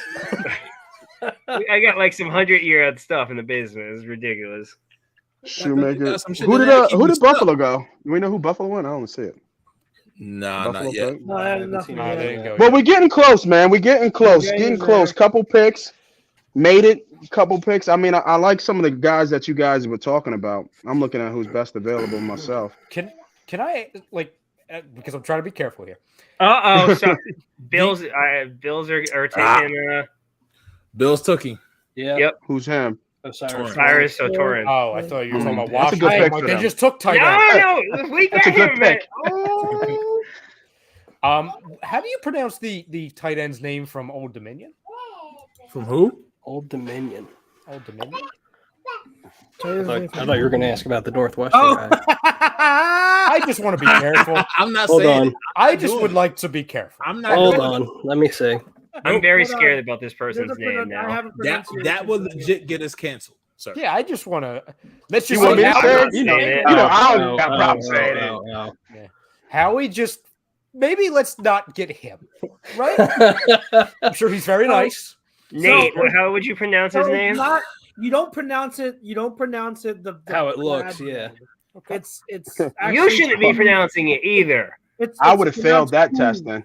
I got like some 100-year-old stuff in the basement. It's ridiculous. Shoemaker. Got some shit Who that keep did you stuck. Buffalo go? Do we know who Buffalo went? I don't see it. Nah, Buffalo not yet. pick? No, I have nothing. No, they didn't go. But we're getting close, man. We're getting close. Yeah, Getting yeah. close. Couple picks. Made it. Couple picks. I mean, I like some of the guys that you guys were talking about. I'm looking at who's best available myself. Can I because I'm trying to be careful here. So Bills are taking Bills took him. Yeah. Yep. Who's him? Osiris. Cyrus Torrance. Oh, I thought you were talking about That's a good Washington. pick Like, for they them. just took tight end. No, we got That's a good him, man. pick. Oh. How do you pronounce the tight end's name from Old Dominion? From who? Old Dominion. Old Dominion. I thought you were going to ask about the Northwestern guy. I just want to be careful. I'm not Hold saying. on. it. I just would like to be careful. I'm not. Hold doing it. on. Let me see. I'm very Hold on. scared about this person's There's a name pronoun- I now. have a That pronunciation will for it. legit get us canceled, sir. Yeah, I just want to. Let's You just want me to say say Howie, it? You know, saying it. I don't got problem saying it. Howie just maybe let's not get him. Right? I'm sure he's very nice. Nate, how would you pronounce his So name? you don't pronounce it. You don't pronounce it. The How it looks, bad yeah. way. It's. You actually- shouldn't be pronouncing it either. I it's would have failed that pronounced test then.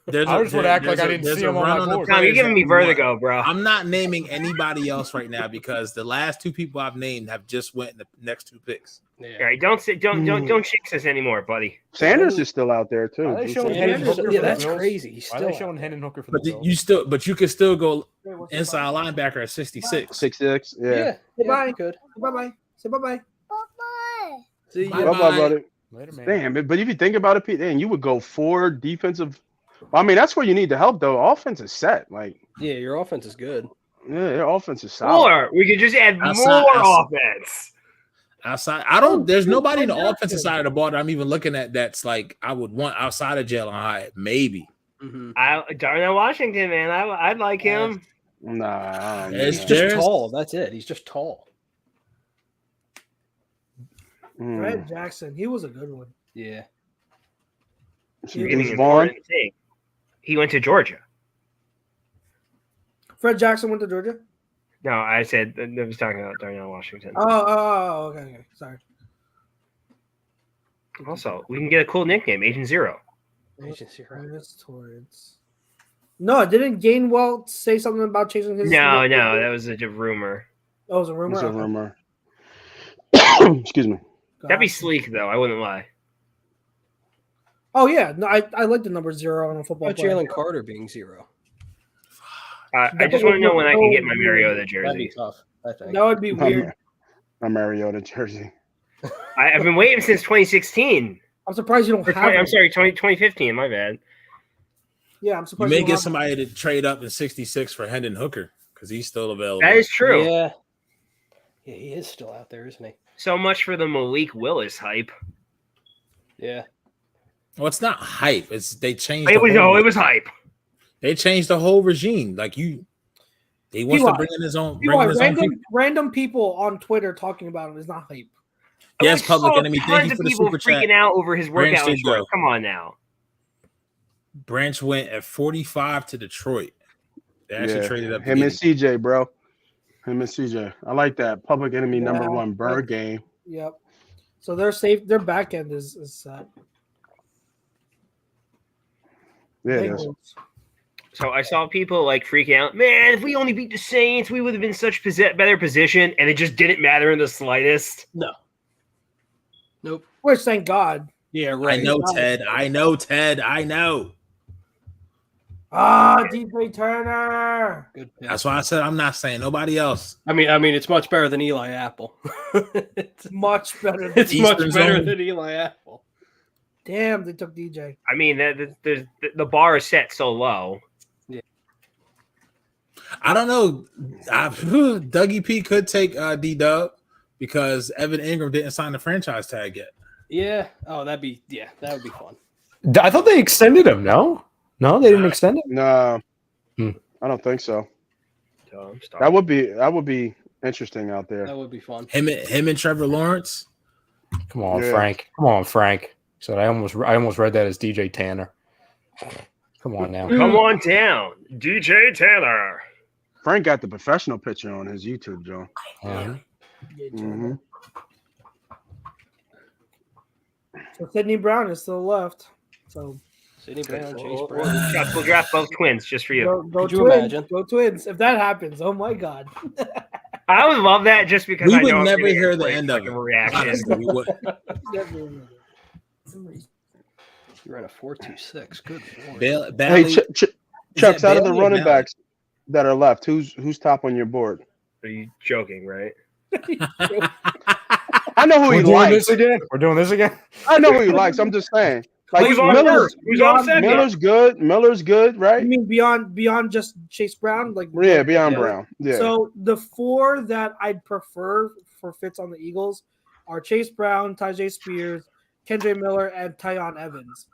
I just would act like I didn't see him on my board. Tom, you're giving me vertigo, bro. I'm not naming anybody else right now because the last two people I've named have just went in the next two picks. All right, don't jinx us anymore, buddy. Sanders is still out there too. Are they showing Sanders- Hendon Hooker for yeah, the that's Bills? crazy. He's Why are still they out showing there. Hendon Hooker for But the Bills? you could still go inside linebacker at 66. 6'6". Yeah. Bye. Good. Bye bye. Say bye bye. See Bye. you. Bye-bye, buddy. Later, man. Damn, but if you think about it, Pete, then you would go 4 defensive. I mean, that's where you need the help, though. Offense is set. Like, Yeah, your offense is good. yeah, their offense is solid. Or we could just add Outside- more outside- offense. Outside, there's nobody in the offensive side of the ball that I'm even looking at that's like I would want outside of Jalen Hyatt. Maybe. Darnell Washington, man, I'd like him. Nah, It's He's There's- just tall. That's it. He's just tall. Fred Jackson. He was a good one. Yeah. Who's Vaughn? He went to Georgia. Fred Jackson went to Georgia. No, I said I was talking about Darnell Washington. Okay. Sorry. Also, we can get a cool nickname, Agent Zero. Ernest Torrance. No, didn't Gainwell say something about chasing his? No, that was a rumor. That was a rumor. It's a Okay. rumor. Excuse me. That'd be sleek, though. I wouldn't lie. Oh yeah, no, I like the number 0 on a football About player. Jalen Carter being 0. I just want to know when I can get my Mariota That'd jersey. be tough, I think. That would be weird. A Mariota jersey. I've been waiting since 2016. I'm surprised you don't Or have. 20, I'm it. sorry, 2015. My bad. Yeah, I'm You surprised. may don't get have somebody to trade up in 66 for Hendon Hooker because he's still available. That is true. Yeah. Yeah, he is still out there, isn't he? So much for the Malik Willis hype. Yeah. Well, it's not hype. It's they changed. It was hype. They changed the whole regime. Like he wants to bring in his own. Bring in his own people. Random people on Twitter talking about him is not hype. Yes, We Public saw Enemy. Thank tons you of for the people super freaking chat. out over his Branch workout did short. go. Come on now. Branch went at 45 to Detroit. They actually traded up. Him and CJ, bro. Him and CJ. I like that. Public Enemy number 1 bird game. Yep. So they're safe. Their back end is set. Yeah, it is. So I saw people like freaking out. Man, if we only beat the Saints, we would have been such better position, and it just didn't matter in the slightest. No. Nope. Which, thank God. Yeah, right. I know, Ted. I know. DJ Turner. Good pick. That's why I said I'm not saying nobody else. I mean, it's much better than Eli Apple. It's much better. Than It's much Eastern better Zone. than Eli Apple. Damn, they took DJ. I mean, the bar is set so low. I don't know. Dougie P could take D-Dub because Evan Ingram didn't sign the franchise tag yet. Yeah. Oh, that would be fun. I thought they extended him. No, they didn't extend him. No, I don't think so. That would be interesting out there. That would be fun. Him and Trevor Lawrence. Come on, Yeah. Frank. So I almost read that as DJ Tanner. Come on now. Come on down, DJ Taylor. Frank got the professional picture on his YouTube, Joe. Mm-hmm. So Sidney Brown is still left. So Sidney Brown, Chase Brown. We'll draft both twins just for you. go Could you Twins. imagine? Go Twins. If that happens, oh my God. I would love that just because We I would know I'm never gonna hear get the great end of fucking it. reaction. Honestly, we would. You ran a 4.26. Good lord. Hey, Bailey, Chucks, that out of the Bailey or running Bailey? backs that are left, who's top on your board? Are you joking, right? I know who We're he doing likes. this again. We're doing this again. I know who he likes. I'm just saying. Like Who's on first? Who's on second? Miller's good, right? I mean, beyond just Chase Brown, like Beyond Brown. Yeah. So the four that I'd prefer for fits on the Eagles are Chase Brown, Tyjae Spears, Kendre Miller, and Tyon Evans.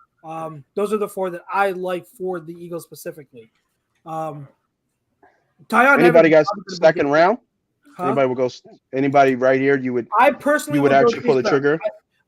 Those are the four that I like for the Eagles specifically. Tyon Anybody Evans got second round? Huh? Anybody will go? Anybody right here? You would would actually pull the trigger.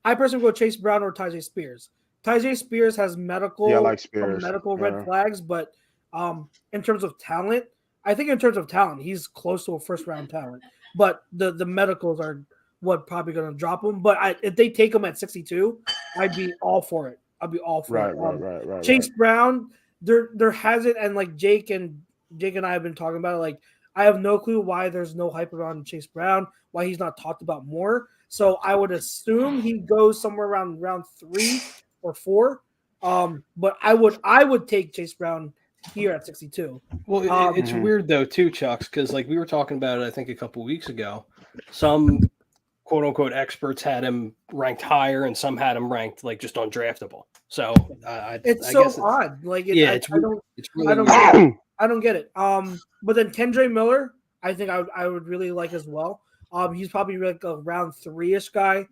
I personally would go Chase Brown or Tyjae Spears. Tyjae Spears has medical, Yeah, I like Spears. medical red flags, but in terms of talent, I think in terms of talent, he's close to a first round talent. But the medicals are what probably going to drop him. But if they take him at 62, I'd be all for it. I'd be all for it. Right. Chase Brown, there hasn't, and like Jake and I have been talking about it. Like I have no clue why there's no hype around Chase Brown, why he's not talked about more. So I would assume he goes somewhere around round 3 or 4. But I would take Chase Brown here at 62. Well, it's weird though too, Chucks, because like we were talking about it, I think a couple weeks ago. Some quote unquote experts had him ranked higher, and some had him ranked like just undraftable. So I guess odd. Like it's really I don't get it. But then Kendre Miller, I think I would really like as well. He's probably like a round 3-ish guy.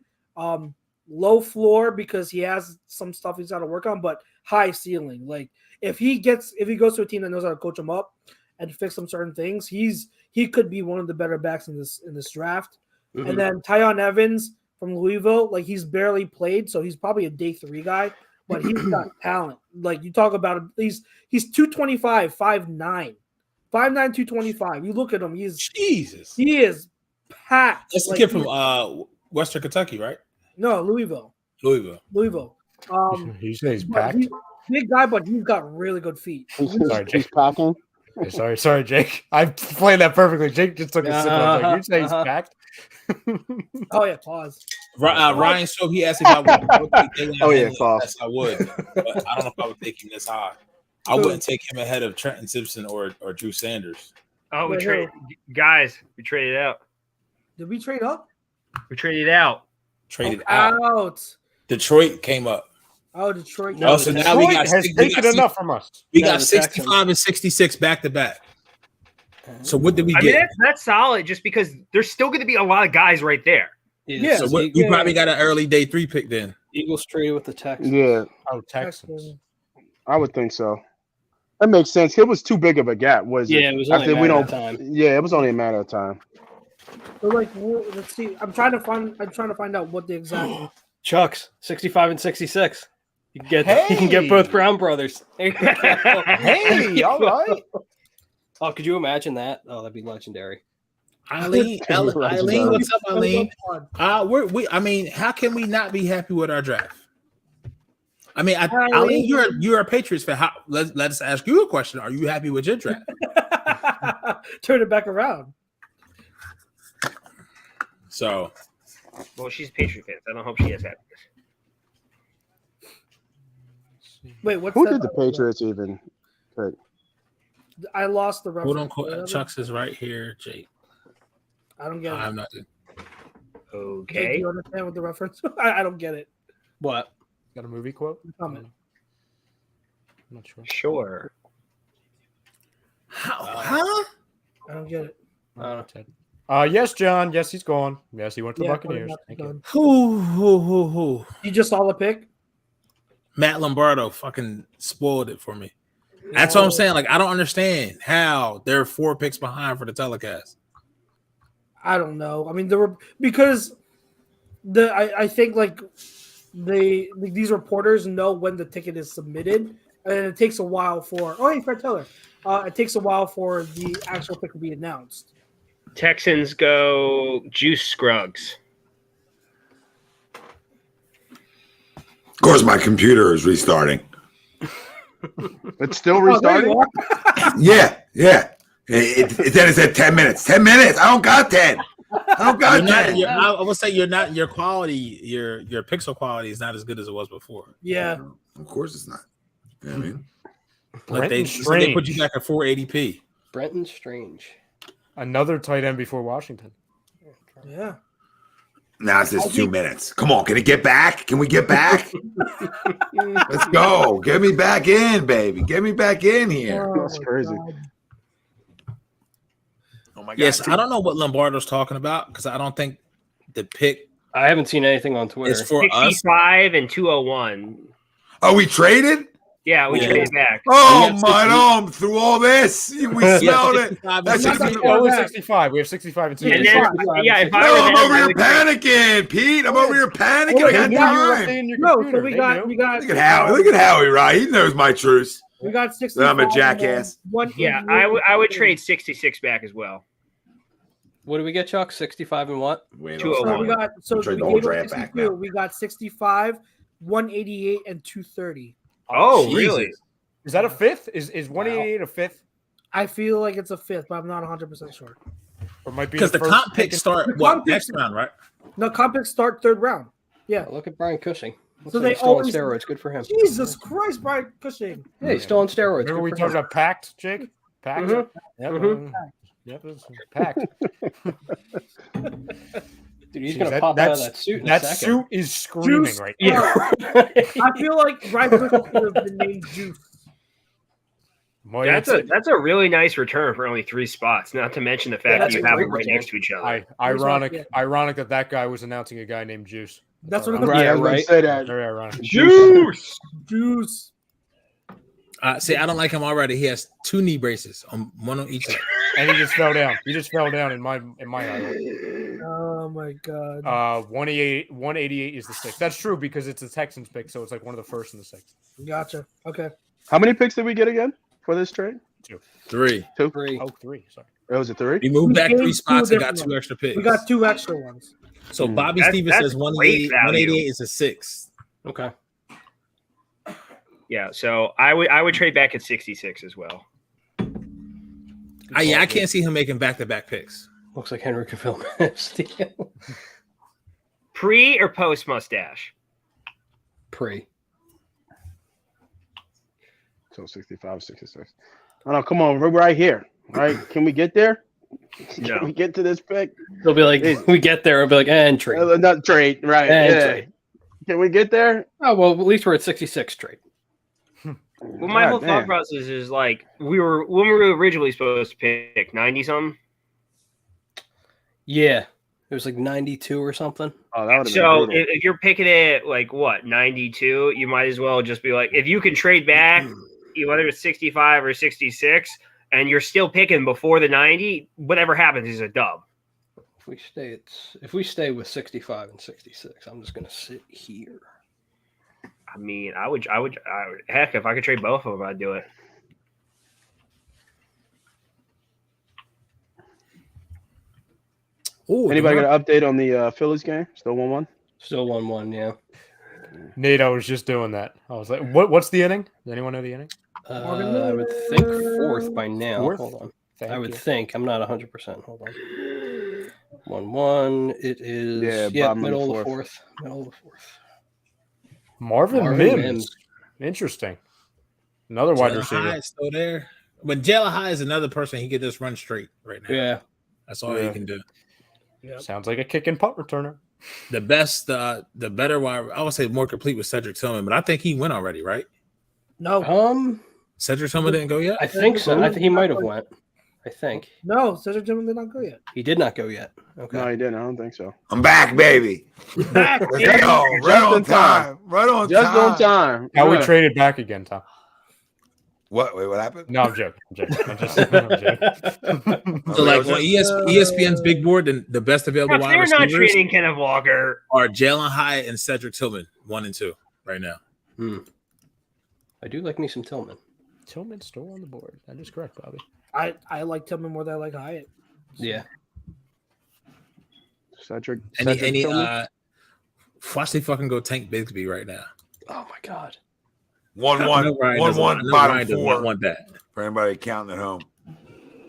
Low floor because he has some stuff he's got to work on, but high ceiling. Like if he goes to a team that knows how to coach him up and fix some certain things, he could be one of the better backs in this draft. Mm-hmm. And then Tyon Evans from Louisville, like he's barely played, so he's probably a day 3 guy, but he's got talent. Like you talk about him, he's 225, 5'9", 225. You look at him, he is packed. That's the kid from Western Kentucky, right? No, Louisville. You say he's packed? He's a big guy, but he's got really good feet. Sorry, Jake. He's packing. Sorry, Jake. I played that perfectly. Jake just took a sip. I was like, you say he's packed? Oh yeah, pause. Ryan, so he asked if I would take pause. Yes, I would. But I don't know if I would take him this high. I wouldn't take him ahead of Trenton Simpson or Drew Sanders. Oh, we traded out. Did we trade up? We traded out. Traded out. Detroit came up. Oh, Detroit. No, so now we got taken enough from us. We got 65 and 66 back to back. So what did we get? I mean, that's solid just because there's still going to be a lot of guys right there. Yeah. So we probably got an early day 3 pick then. Eagles traded with the Texans. Yeah. Oh, Texans. I would think so. That makes sense. It was too big of a gap, was it? Yeah, it was only a matter of time. Yeah, it was only a matter of time. So like, let's see. I'm trying to find out what the exact. Chucks 65 and 66. You can get both Brown brothers. Hey, all right. Oh, could you imagine that? Oh, that'd be legendary. Eileen, what's up, Eileen? I mean, how can we not be happy with our draft? I mean, Eileen, you're a Patriots fan. Let's ask you a question. Are you happy with your draft? Turn it back around. So, well, she's a Patriot fan. So I don't hope she has happiness. Wait, what's who that? did the Patriots even pick? I lost the reference. Quote unquote, Chucks is right here, Jake. I don't get it. I'm not. Okay. Jake, do you understand what the reference? I don't get it. What? Got a movie quote? Comment. I'm not sure. Sure. Huh? I don't get it. Yes, John. Yes, he's gone. Yes, he went to the Buccaneers. Thank you. Who? You just saw the pick? Matt Lombardo fucking spoiled it for me. That's what I'm saying. Like, I don't understand how they're 4 picks behind for the telecast. I don't know. I mean, there were because I think like these reporters know when the ticket is submitted, and it takes a while for. Oh, hey, Fred Taylor. It takes a while for the actual pick to be announced. Texans go Juice Scruggs. Of course, my computer is restarting. It's still restarting? Yeah. It then it said 10 minutes. 10 minutes. I don't got 10. I don't got 10. I would say your quality, your pixel quality is not as good as it was before. Yeah. Of course it's not. You know what I mean? Like they put you back at 480p. Brenton Strange. Another tight end before Washington. Yeah. Now it says 2 minutes. Come on, can it get back? Can we get back? Let's go. Get me back in, baby. Get me back in here. That's crazy. Oh my God. Yes, I don't know what Lombardo's talking about because I don't think the pick I haven't seen anything on Twitter. is for us. 65 and 201. Oh, we traded? Yeah, we traded back. Oh, my through all this. We smelled it. That's 65. We have 65 and 2. And then, if I No, were I'm them, over I here would- panicking, Pete. I'm over here panicking. I got time. No, so we got Look at Howie. Look at Howie, right? He knows my truth. we got 65. I'm a jackass. Yeah, I would trade 66 back as well. What do we get, Chuck? 65 and what? Wait, 201. So Trade we the whole gave up draft back 62. now. We got 65, 188, and 230. Oh, Jesus. really? Is that a fifth? Is 188 a fifth? I feel like it's a fifth, but I'm not 100% sure. Or might be Because the first comp pick picks in- start next round, right? No, comp picks start third round. Yeah. Oh, look at Brian Cushing. Looks So like they he's still on always- steroids. Good for him. Jesus Christ, Brian Cushing. Yeah, he's still on steroids. Remember Good we for talked him. about packed, Jake? Packed? Mhm. Yep. Mhm. Yep, it's packed. Dude, he's Jeez, going to that- pop out of that's- that suit in That a second. suit is screaming Juice. right now. Yeah. I feel like Brian Cushing should have been named Juice. Well, That's a really nice return for only 3 spots. Not to mention the fact that's that you a have great them right return. next to each other. ironic that guy was announcing a guy named Juice. That's what Right, I was gonna right. say that. Very ironic. Juice. Juice. See, I don't like him already. He has 2 knee braces, one on each leg. And he just fell down. He just fell down in my eye. Oh my God. 188 is the 6th. That's true because it's a Texans pick, so it's like one of the first and the 6th. Gotcha. Okay. How many picks did we get again for this trade? 3. 2. 3. Oh, 3. Sorry. It was a 3. We moved back We 3 gained spots 2 and got different 2 extra picks. We got 2 extra ones. So Bobby That's- Stevens that's says great 188 value. is a 6. Okay. Yeah, so I would trade back at 66 as well. I can't see him making back-to-back picks. Looks like Henry Cavill. Steal. Pre or post mustache? Pre. So 65, 66. Oh no, come on, we're right here. All right, can we get there? No. Can we get to this pick? They'll be like, we get there and be like, and trade. Not trade, right? And yeah. trade. Can we get there? Oh, well, at least we're at 66 trade. Well, my God whole damn. thought process is like when we were originally supposed to pick 90 something. Yeah. It was like 92 or something. Oh, that would have So been brutal. if you're picking it like what 92, you might as well just be like, if you can trade back, whether it's 65 or 66, and you're still picking before the 90, whatever happens is a dub. If we stay with 65 and 66, I'm just gonna sit here. I mean, I would heck, if I could trade both of them, I'd do it. Ooh, Anybody got an update on the Phillies game? Still 1-1? Still 1-1, yeah. Nate, I was just doing that. I was like, what's the inning? Does anyone know the inning? I would think 4th by now. Fourth? Hold on. Thank I would you. think. I'm not 100%. Hold on. 1-1. It is bottom of the middle of the fourth. 4th. Middle of the 4th. Marvin Mims. Interesting. Another wide Jalen receiver. Hyatt still there. But Jalen Hyatt is another person he could just run straight right now. Yeah. That's all he can do. Sounds like a kick and punt returner. The best, the better wide, I would say more complete with Cedric Tillman, but I think he went already, right? No. Cedric Tillman didn't go yet? I think so. I think he might have went. I think. No, Cedric Tillman did not go yet. He did not go yet. Okay. No, he didn't. I don't think so. I'm back, baby. Back, Let's baby. go. Right on in time. time. Right on Just time. on time. How we Yeah. traded back again, Tom. What? Wait, what happened? No, I'm joking. I'm joking. So, like on ESPN's big board, the best available wide They're not receivers trading Kenneth Walker. are Jalen Hyatt and Cedric Tillman, 1 and 2 right now. I do like me some Tillman. Tillman's still on the board. That is correct, Bobby. I like Tillman more than I like Hyatt. Yeah. Cedric Any Tillman? watch they fucking go Tank Bigsby right now. Oh my God. 1-1. I know Ryan doesn't- 1-1, I know bottom Ryan does not 4. want that. For anybody counting at home.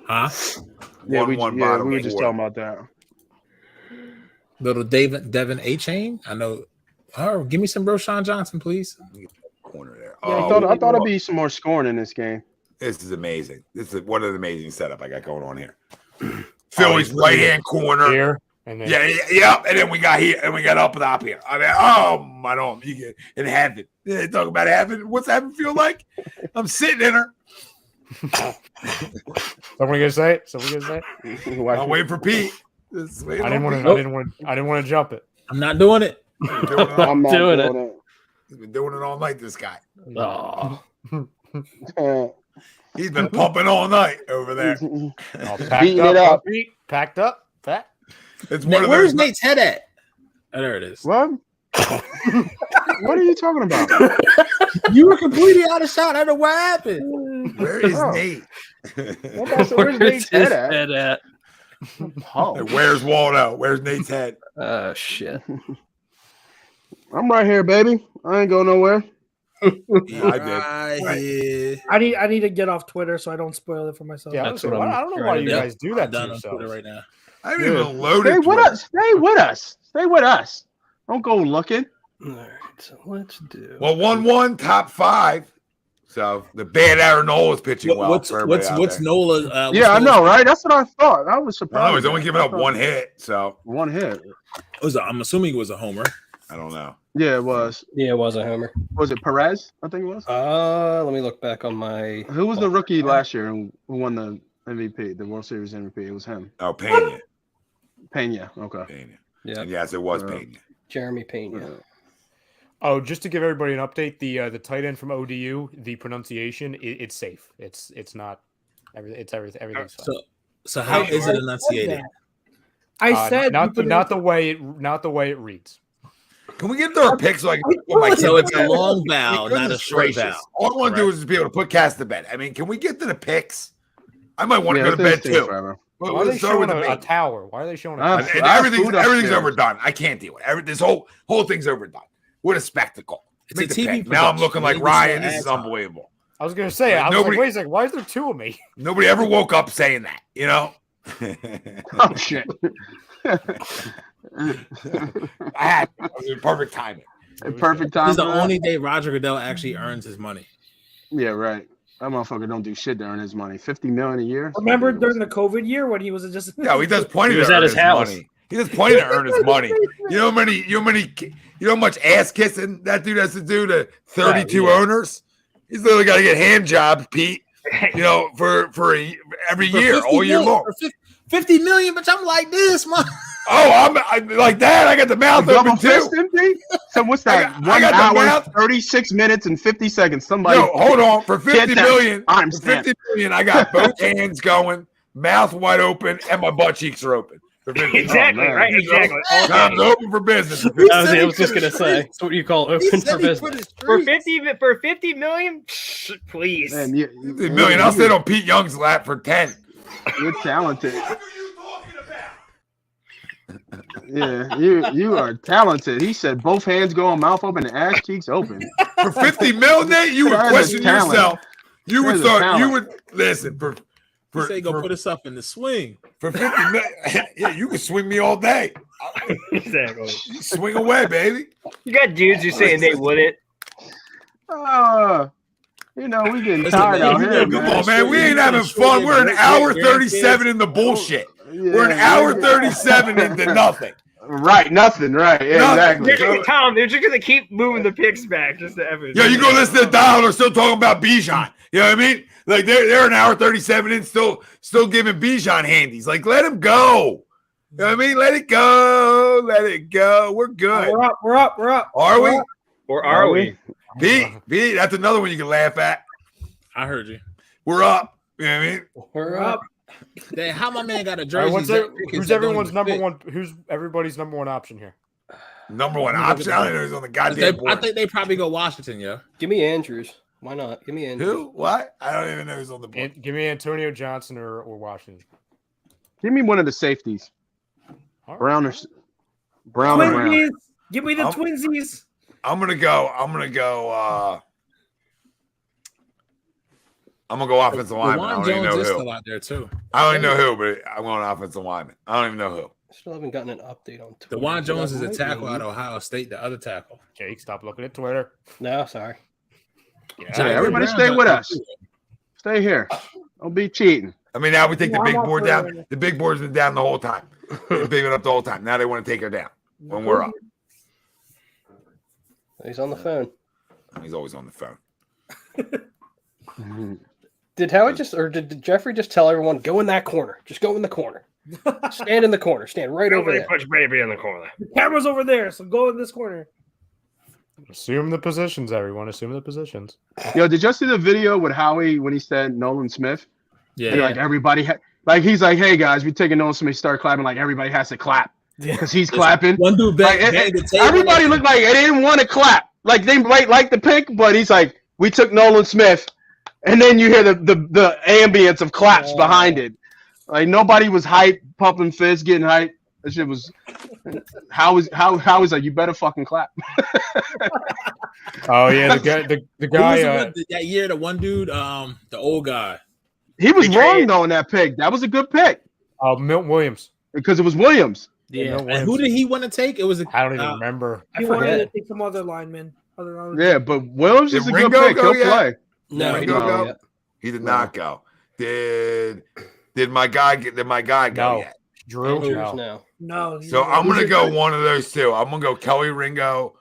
Huh? Yeah, we 1-1, were bottom just 4. talking about that. Little Devin A Chain. I know. Oh, give me some Roshan Johnson, please. Corner there. Yeah, I Oh, thought it'd be some more scoring in this game. this is amazing. What an amazing setup I got going on here. Phillies right hand corner. Here. And then, yeah. And then we got here, and we got up here. I mean, oh, my arm. You get in heaven. They talk about heaven. What's heaven feel like? I'm sitting in her. Someone gonna say it? I'm waiting for Pete. I didn't want to jump it. I'm not doing it. I'm not doing it. He's been doing it all night, this guy. Oh. He's been pumping all night over there. Beating it up. Packed up. Fat. It's one of Where's those. Nate's head at? Oh, there it is. What? What are you talking about? You were completely out of shot. I don't know what happened. Where is Nate? Where's Nate's head at? Oh. Where's Waldo? Where's Nate's head? Oh shit. I'm right here, baby. I ain't going nowhere. Yeah, I did. I need to get off Twitter so I don't spoil it for myself. Yeah, That's I what don't know why you guys do that to on yourselves. Twitter right now. I haven't even loaded. Stay with us. Stay with us. Stay with us. Don't go looking. All right, so let's do. Well, 1-1, top 5. So the bad Aaron Nola is pitching well. What's Nola? Yeah, I know, right? That's what I thought. I was surprised. No, he's only giving up one hit. So One hit. I'm assuming it was a homer. I don't know. Yeah, it was. Yeah, it was a homer. Was it Perez? I think it was. Let me look back on my. Who was the rookie last year who won the MVP, the World Series MVP? It was him. Oh, Pena. Pena. Okay. Pena. Yeah, And yes, it was Pena. Jeremy Pena. Oh, just to give everybody an update, the tight end from ODU, the pronunciation, it's safe. It's not everything. Everything's fine. So how is it enunciated? I said not the way it reads. Can we get their picks so I can put my So it's a kid to bed? long vowel, not a Goodness short gracious. vowel. All I want to do is just be able to put Cass to bed. I mean, can we get to the picks? I might want to go to bed too. But Why are they let's start showing with the a picks. tower? Why are they showing a Uh, tower? And food everything's upstairs. overdone. I can't deal with it. This whole thing's overdone. What a spectacle. It's Make a the TV pick. Now I'm production. looking like Maybe Ryan. it's This is an ad unbelievable. I was gonna say, Nobody- wait a second, why is there two of me? Nobody ever woke up saying that, you know? Oh shit. I had it was perfect timing. Perfect time. This is the for that? only day Roger Goodell actually earns his money. Yeah, right. That motherfucker don't do shit to earn his money. $50 million a year. Remember during the COVID year when he was just Yeah, he does plenty He was to at earn his his house. money. He does plenty to earn his money. You know how much ass kissing that dude has to do to 32 owners? He's literally got to get hand jobs, Pete. You know, for every year, all year long. 50 million, but I'm like this, man. Oh, I'm like that. I got the mouth Double open too. fist, MP? So what's that? I got the 1 hour, mouth. 36 minutes, and 50 seconds. Somebody. Yo, hold on. For 50 Get that million, time for stamp. 50 million, I got both hands going, mouth wide open, and my butt cheeks are open. For 50 million. Exactly, man. right? Exactly. Time's open for business. I was just gonna say. That's what you call open for business. For 50 million, Psh, please. Man, 50 million. I'll sit on Pete Young's lap for 10. You're talented. What are you talking about? Yeah, you are talented. He said both hands going, mouth open, and ass cheeks open. For 50 mil, Nate, you would That is question talent. yourself. You would That is start. talent. You would listen for You say go for, put us up in the swing. for 50 mil. Yeah, you can swing me all day. Exactly. Swing away, baby. You got dudes who saying they wouldn't. You know, we getting Listen, tired man, out you here, know, Come man. on, man. We ain't having fun. We're an hour 37 in the bullshit. We're an hour 37 into nothing. Right, nothing, right. Yeah, exactly. Tom, they're just gonna keep moving the picks back just to everything. Yo, you go listen to Dial, they're still talking about Bijan. You know what I mean? Like they're an hour 37 in, still giving Bijan handies. Like, let him go. You know what I mean? Let it go. Let it go. We're good. We're up. Are we? Or are we? B, that's another one you can laugh at. I heard you. We're up. You know what I mean? We're up. Dang, how my man got a All jersey? right, who's everyone's number one? Who's everybody's number one option here? Number one option. I don't know who's on the goddamn board. I think they probably go Washington, yo. Give me Andrews. Why not? Give me Andrews. Who? What? I don't even know who's on the board. Give me Antonio Johnson or Washington. Give me one of the safeties. All right. Brown and Brown. Twinsies. Give me the I'm- twinsies. I'm gonna go offensive lineman. I Juwan don't even Jones know is who. still out there too. I don't even know who, but I'm going offensive lineman. I don't even know who. Still haven't gotten an update on Twitter. DeJuan Jones is a tackle out of Ohio State. The other tackle. Jake, stop looking at Twitter. No, sorry. Yeah, everybody stay with us. Stay here. Don't be cheating. I mean, now we take the Yeah, big I'm board up for down. it. The big board's been down the whole time. They're bigging it up the whole time. Now they want to take her down when we're up. He's on the phone. He's always on the phone. Did Howie did Jeffrey just tell everyone, go in that corner? Just go in the corner. Stand in the corner. Stand right over there. Push baby in the corner. The camera's over there, so go in this corner. Assume the positions, everyone. Assume the positions. Yo, did you see the video with Howie when he said Nolan Smith? Yeah. And, like everybody he's like, hey guys, we taking Nolan Smith, start clapping, like everybody has to clap because he's clapping. One dude Like, everybody looked like they didn't want to clap. Like they might like the pick, but he's like, we took Nolan Smith, and then you hear the ambience of claps behind it. Like nobody was hype, pumping fists, getting hype. That shit was how is like, you better fucking clap. Oh yeah, the guy that year, the one dude, the old guy. He was wrong though in that pick. That was a good pick. Milton Williams. Because it was Williams. Yeah. And who did he want to take? It was I don't even remember. He wanted to take some other linemen. Yeah, but Williams is a good Ringo pick. go He'll yet? play. No, Did he Ringo didn't go? yet. He did not go. Did my guy go No. yet? Drew. Andrews, No. no. No. So I'm gonna go one of those two. I'm gonna go Kelly Ringo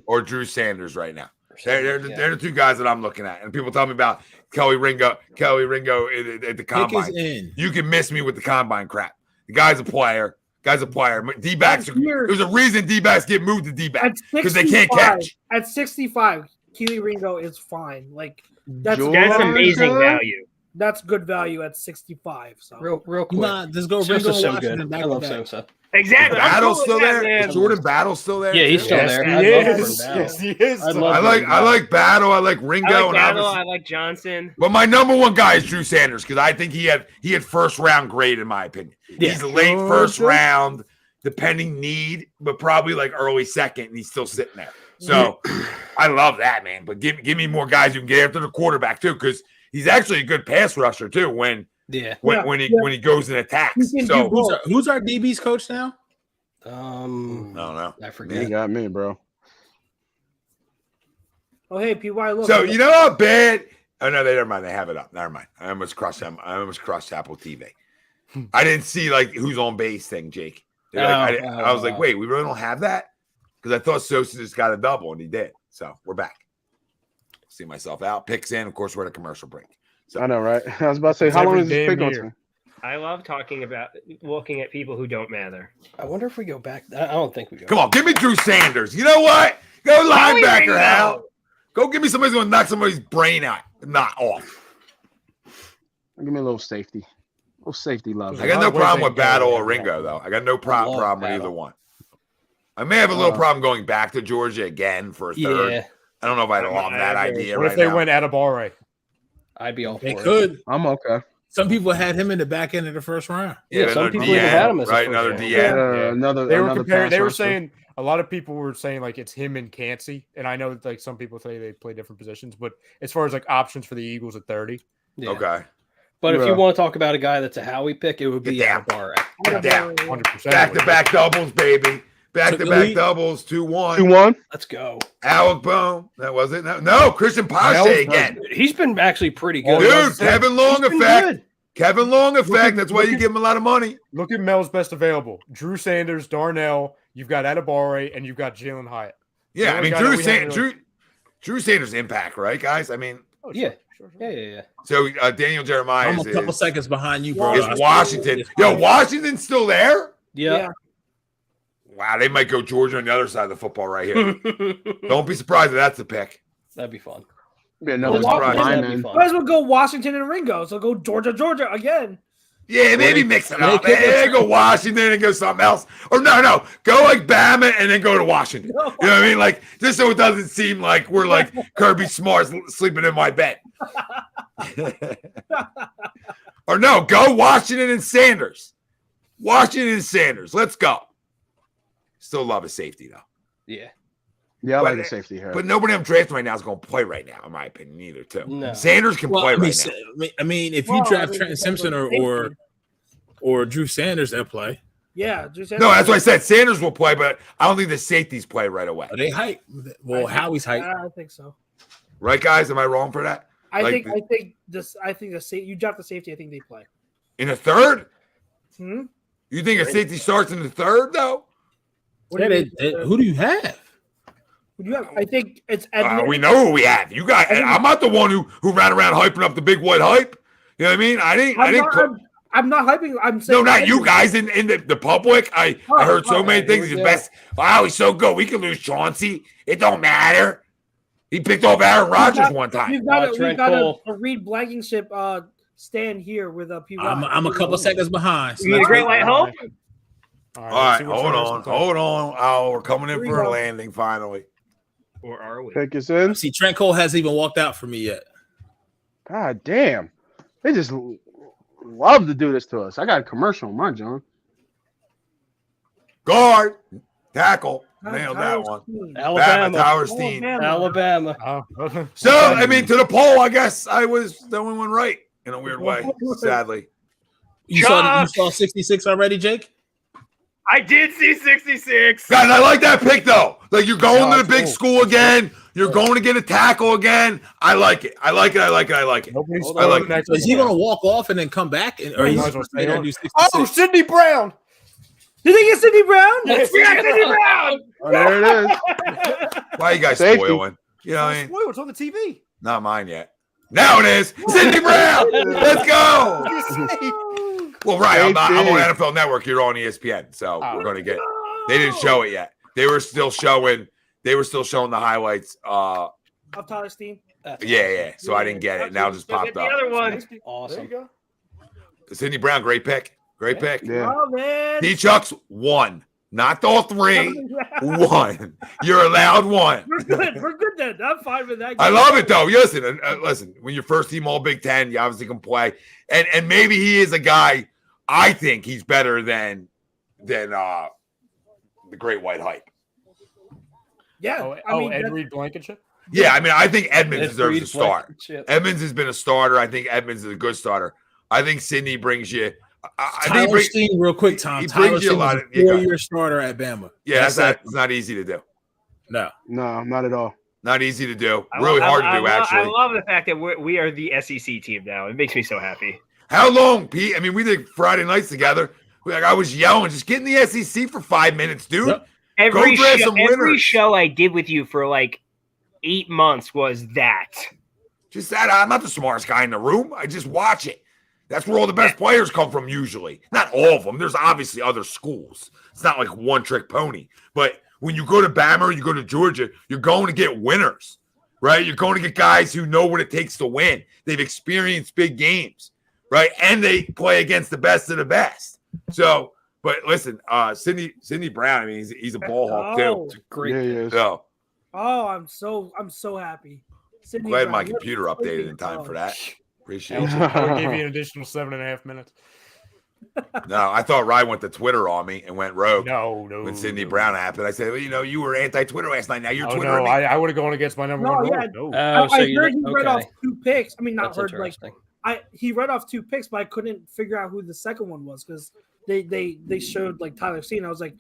or Drew Sanders right now. They're the two guys that I'm looking at. And people tell me about Kelly Ringo at the Pick combine. is in. You can miss me with the combine crap. The guy's a player. D-backs. There's a reason D-backs get moved to D-backs because they can't catch. At 65, Keely Ringo is fine. Like that's amazing value. That's good value at 65. So Real quick. Nah, just go Sosa's Ringo so Washington good. back I to love back. Sosa. Exactly. Battle's I'm cool still with that, there. man. Is Jordan Battle's still there? Yeah, he's still Yes, there. he I love is. Jordan Yes, he is. I still love there. I like Battle. I like Ringo. I like and Battle. obviously- I like Johnson. But my number one guy is Drew Sanders because I think he had first round grade in my opinion. Yeah. He's a late first round, depending need, but probably like early second, and he's still sitting there. So I love that, man. But give me more guys who can get after the quarterback too, because he's actually a good pass rusher too when he goes and attacks. So Who's our DB's coach now? I don't know. I You forget. got me, bro. Oh hey, PY, look. So you know how bad? Oh no, never mind. They have it up. Never mind. I almost crushed them. I almost crushed Apple TV. I didn't see like who's on base thing, Jake. I was like, wait, we really don't have that because I thought Sosa just got a double and he did. So we're back. See myself out. Picks in. Of course, we're at a commercial break. So I know, right? I was about to say, It's how long every is this damn pick on? year. I love looking at people who don't matter. I wonder if we go back. I don't think we go. come on, give me Drew Sanders. You know what? Go linebacker, Ringo. Hal. Go give me somebody who's gonna knock somebody's brain out, not off. Give me a little safety. A little safety love. I got no Where's problem that with Battle going? or Ringo, though. I got no problem with Battle. either one. I may have a little problem going back to Georgia again for a third. Yeah, I don't know if I I'm love not that agree. idea What right if they now. went Atabare? I'd be all for They it. could. I'm okay. Some people had him in the back end of the first round. Yeah, some another people DN, even had him as a right? first Another round. DN. Yeah. Another. They were another comparing. pass They were rusher. saying a lot of people were saying like it's him and Cansey, and I know that, like some people say they play different positions, but as far as like options for the Eagles at 30, Yeah. Okay. But if Yeah. you want to talk about a guy that's a Howie pick, it would be Get down. Atabare. Get down. 100%. Back-to-back doubles, baby. Back-to-back Elite. doubles, 2-1. 2-1. Let's go. Alec Bohm. That was it. No, Christian Pache again. He's been actually pretty good. Dude, Kevin Long He's been effect. good. Kevin Long effect. That's why you give him a lot of money. Look at Mel's best available: Drew Sanders, Darnell. You've got Atabare, and you've got Jalen Hyatt. Yeah, The I mean, only guy that we haven't Drew Sanders' impact, right, guys? I mean, Oh, Yeah. sure. Yeah. so Daniel Jeremiah I'm a couple seconds behind you, bro. is Washington. Yo, Washington's still there? Yeah. Wow, they might go Georgia on the other side of the football right here. Don't be surprised if that's the pick. That'd be fun. Be another Well, surprise. Washington- That'd be man. fun. Might as well go Washington and Ringo. So go Georgia again. Yeah, maybe mix it up. they could- Hey, go Washington and go something else. Or no, go like Bama and then go to Washington. You know what I mean? Like, just so it doesn't seem like we're like Kirby Smart's sleeping in my bed. Or no, go Washington and Sanders. Washington and Sanders. Let's go. Still love a safety, though. Yeah. Yeah, I like But- the safety here. But nobody I'm drafting right now is going to play right now, in my opinion, either, too. No. Sanders can Well, play I mean, right now. I mean, if you Well, draft I mean, Trenton depends Simpson on or Drew Sanders, they'll play. Yeah, Drew Sanders. No, that's why I said Sanders will play, but I don't think the safeties play right away. Are they hype? Well, Howie's hype. I think so. Right, guys? Am I wrong for that? I Like think the you draft the safety. I think they play. In the third? Hmm? You think a safety starts in the third, though? What do you mean? Who do you have? Who do you have? I think it's Edmonds. We know who we have. You got. I'm not the one who ran around hyping up the big white hype. You know what I mean? I'm not hyping. I'm saying no, not you guys in the public. I heard so many things. He's best. Wow, he's so good. We can lose Chauncey. It don't matter. He picked off Aaron Rodgers one time. We've got a Reed Blankenship stand here with a people. I'm a couple seconds behind. So you need a great white hope. All right, hold on. Oh, we're coming in for a landing finally. Or are we? Pick us in. See, Trent Cole hasn't even walked out for me yet. God damn. They just love to do this to us. I got a commercial on my John. Guard. Tackle. Nailed that one. Alabama. Tyler Steen. Alabama. So, I mean, to the poll, I guess I was the only one right in a weird way, sadly. You saw 66 already, Jake? I did see 66. Guys, I like that pick, though. Like, you're going to the big school again. You're going to get a tackle again. I like it. I like it. Is he going to walk off and then come back? Or he's going to do 66? Oh, Sidney Brown. Did they get Sidney Brown? Yes, we got Sidney Brown. Oh, there it is. Why are you guys Safety. spoiling? You know what I mean? Spoil, it's on the TV. Not mine yet. Now it is. Sidney Brown. Let's go. Well, right. I'm on NFL Network. You're on ESPN. So we're going to get – they didn't show it yet. They were still showing the highlights. Of Tyler Steen? Yeah. So I didn't get it. Now it just popped The up. other one. Awesome. There you go. Sidney Brown, great pick. Great pick. Yeah. Oh, man. D-Chucks, 1. Not all 3. 1. You're allowed 1. We're good. We're good then. I'm fine with that. I love it, though. Listen, when you're first team all Big Ten, you obviously can play. And maybe he is a guy, I think he's better than the Great White Hype. Yeah. Ed Reed Blankenship? Yeah, I mean, I think Edmonds deserves Reed a start. Blankenship. Edmonds has been a starter. I think Edmonds is a good starter. I think Sidney brings you Tyler Steen, real quick, Tom. Tyler Steen was a 4-year starter at Bama. Yeah, that's not easy to do. No, not at all. Not easy to do. Really hard to do, actually. I love the fact that we are the SEC team now. It makes me so happy. How long, Pete? I mean, we did Friday nights together. I was yelling, just get in the SEC for 5 minutes, dude. Yep. Every show I did with you for like 8 months was that. Just that. I'm not the smartest guy in the room. I just watch it. That's where all the best players come from usually. Not all of them. There's obviously other schools. It's not like one-trick pony. But when you go to Bama or you go to Georgia, you're going to get winners, right? You're going to get guys who know what it takes to win. They've experienced big games, right? And they play against the best of the best. So, but listen, Sidney Brown, I mean, he's a ball hawk too. It's a great. Yeah, he is. So, I'm so happy. Sidney glad Brown. my computer updated in time for that. Appreciate it. I would give you an additional 7.5 minutes. No, I thought Ryan went to Twitter on me and went rogue. No. When Sidney Brown happened, I said, well, you were anti-Twitter last night. Now you're Twitter. No, I would have gone against my number one yeah. rule. No. I heard he read off 2 picks. I mean, not That's heard like interesting. he read off 2 picks, but I couldn't figure out who the second one was because they showed like Tyler Steen. I was like,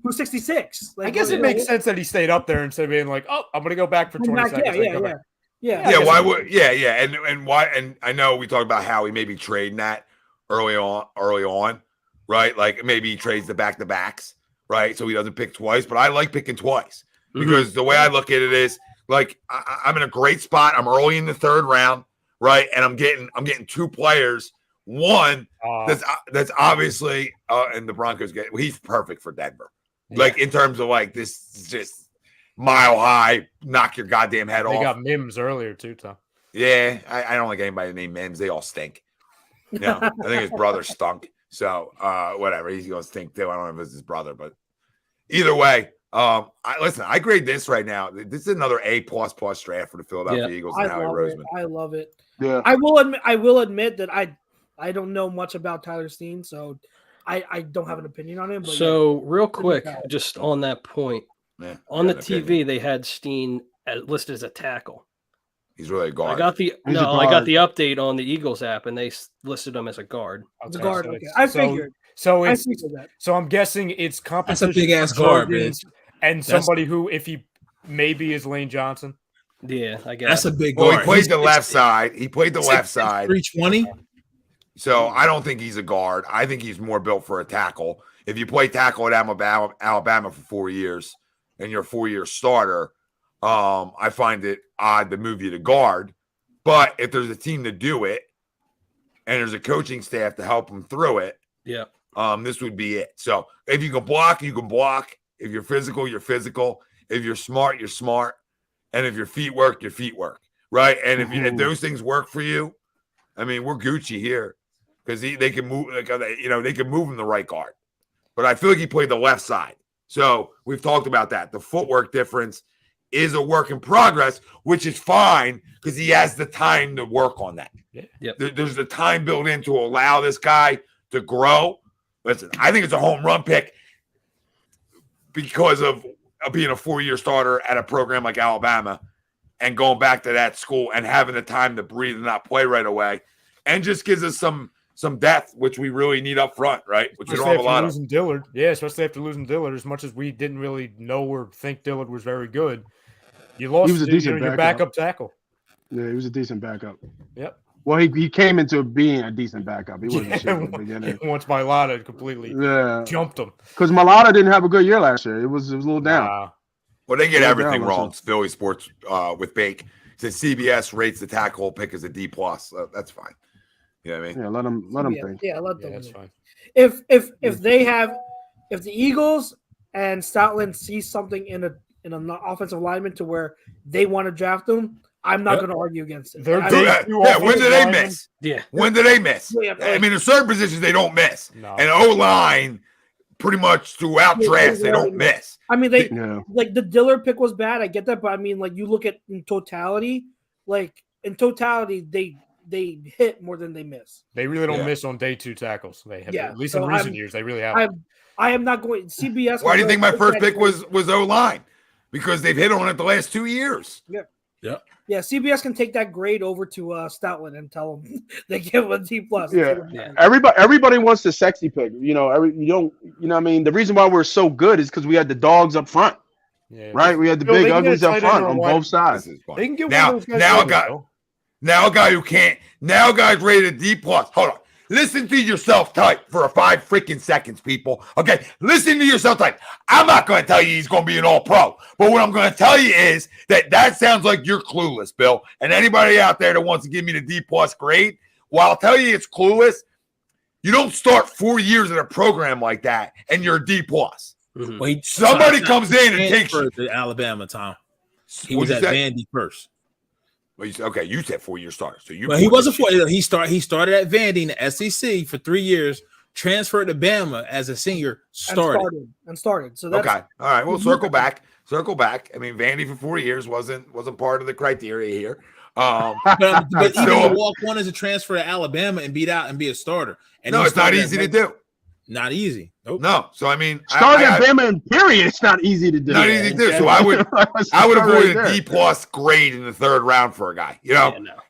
who's 66? Like, I guess it makes sense that he stayed up there instead of being like, oh, I'm gonna go back for 20 seconds. Yeah. Why would? Yeah. And why? And I know we talked about how he may be trading that early on, right? Like maybe he trades the back-to-backs, right? So he doesn't pick twice. But I like picking twice because the way I look at it is like I'm in a great spot. I'm early in the 3rd round, right? And I'm getting 2 players. One that's obviously and the Broncos he's perfect for Denver. Yeah. Like in terms of like this is just mile high, knock your goddamn head off. They got Mims earlier too, Tom. Yeah, I don't like anybody named Mims. They all stink. Yeah, I think his brother stunk. So whatever, he's gonna stink too. I don't know if it's his brother, but either way, I grade this right now. This is another A++ draft for the Philadelphia Eagles and Howie Roseman. I love it. Yeah, I will admit that I don't know much about Tyler Steen, so I don't have an opinion on him. But so real quick, just on that point. Yeah, on the TV, they had Steen listed as a tackle. He's really a guard. I got the update on the Eagles app, and they listed him as a guard. The guard. Okay, I figured. So I'm guessing it's competition. That's a big ass guard, bitch. And somebody who, if he maybe is Lane Johnson. Yeah, I guess that's a big guard. Well, he played the left side. He played the left side. 320. So I don't think he's a guard. I think he's more built for a tackle. If you play tackle at Alabama for 4 years and you're a 4-year starter, I find it odd to move you to guard. But if there's a team to do it and there's a coaching staff to help them through it, this would be it. So if you can block, you can block. If you're physical, you're physical. If you're smart, you're smart. And if your feet work, your feet work. Right? And if those things work for you, I mean, we're Gucci here because they can move, they can move him the right guard. But I feel like he played the left side. So we've talked about that. The footwork difference is a work in progress, which is fine because he has the time to work on that. There's the time built in to allow this guy to grow. Listen, I think it's a home run pick because of being a 4-year starter at a program like Alabama and going back to that school and having the time to breathe and not play right away, and just gives us some depth, which we really need up front, right? Which we don't have a lot of. Losing Dillard. Yeah, especially after losing Dillard, as much as we didn't really know or think Dillard was very good. You lost your backup tackle. Yeah, he was a decent backup. Yep. Well, he came into being a decent backup. He wasn't shit at the beginning. Once Mailata completely jumped him. Because Mailata didn't have a good year last year. It was a little down. Well, they get everything wrong. It's Philly sports with Bake. Says CBS rates the tackle pick as a D+. That's fine. You know what I mean? Yeah, let them think. Yeah, let them. That's fine. If the Eagles and Stoutland see something in an offensive lineman to where they want to draft them, I'm not going to argue against it. When do they miss? Yeah. When do they miss? I mean, in certain positions they don't miss. No. And O-line, pretty much throughout drafts, they don't miss. I mean, like the Dillard pick was bad. I get that, but I mean, like you look at in totality, they hit more than they miss. They really don't miss on day 2 tackles. They have, at least in recent years, they really have. I am not going CBS. Why do you think my first pick was O-line? Because they've hit on it the last 2 years. Yeah, CBS can take that grade over to Stoutland and tell them they give him a D+. Yeah. Everybody wants the sexy pick. I mean, the reason why we're so good is because we had the dogs up front. Yeah, right? We had the big uglies up front on both sides. They can get now a guy who can't. Now a guy's rated D+. Hold on. Listen to yourself type for 5 freaking seconds, people. Okay, listen to yourself type. I'm not going to tell you he's going to be an all-pro, but what I'm going to tell you is that sounds like you're clueless, Bill. And anybody out there that wants to give me the D+ grade, well, I'll tell you it's clueless. You don't start 4 years in a program like that, and you're a D+. Mm-hmm. Well, somebody comes in and takes you to Alabama, Tom. He was at Vandy first. Well, you said 4-year starter. So he wasn't 4. He started at Vandy in the SEC for 3 years, transferred to Bama as a senior, started. So that's okay. All right. Well, circle back. I mean, Vandy for 4 years wasn't part of the criteria here. But even to walk one as a transfer to Alabama and beat out and be a starter. And no, it's not easy to do. Not easy. Nope. No. So I mean, starting at Bama in period, it's not easy to do. Not easy to do. So I would avoid a D+ grade in the 3rd round for a guy.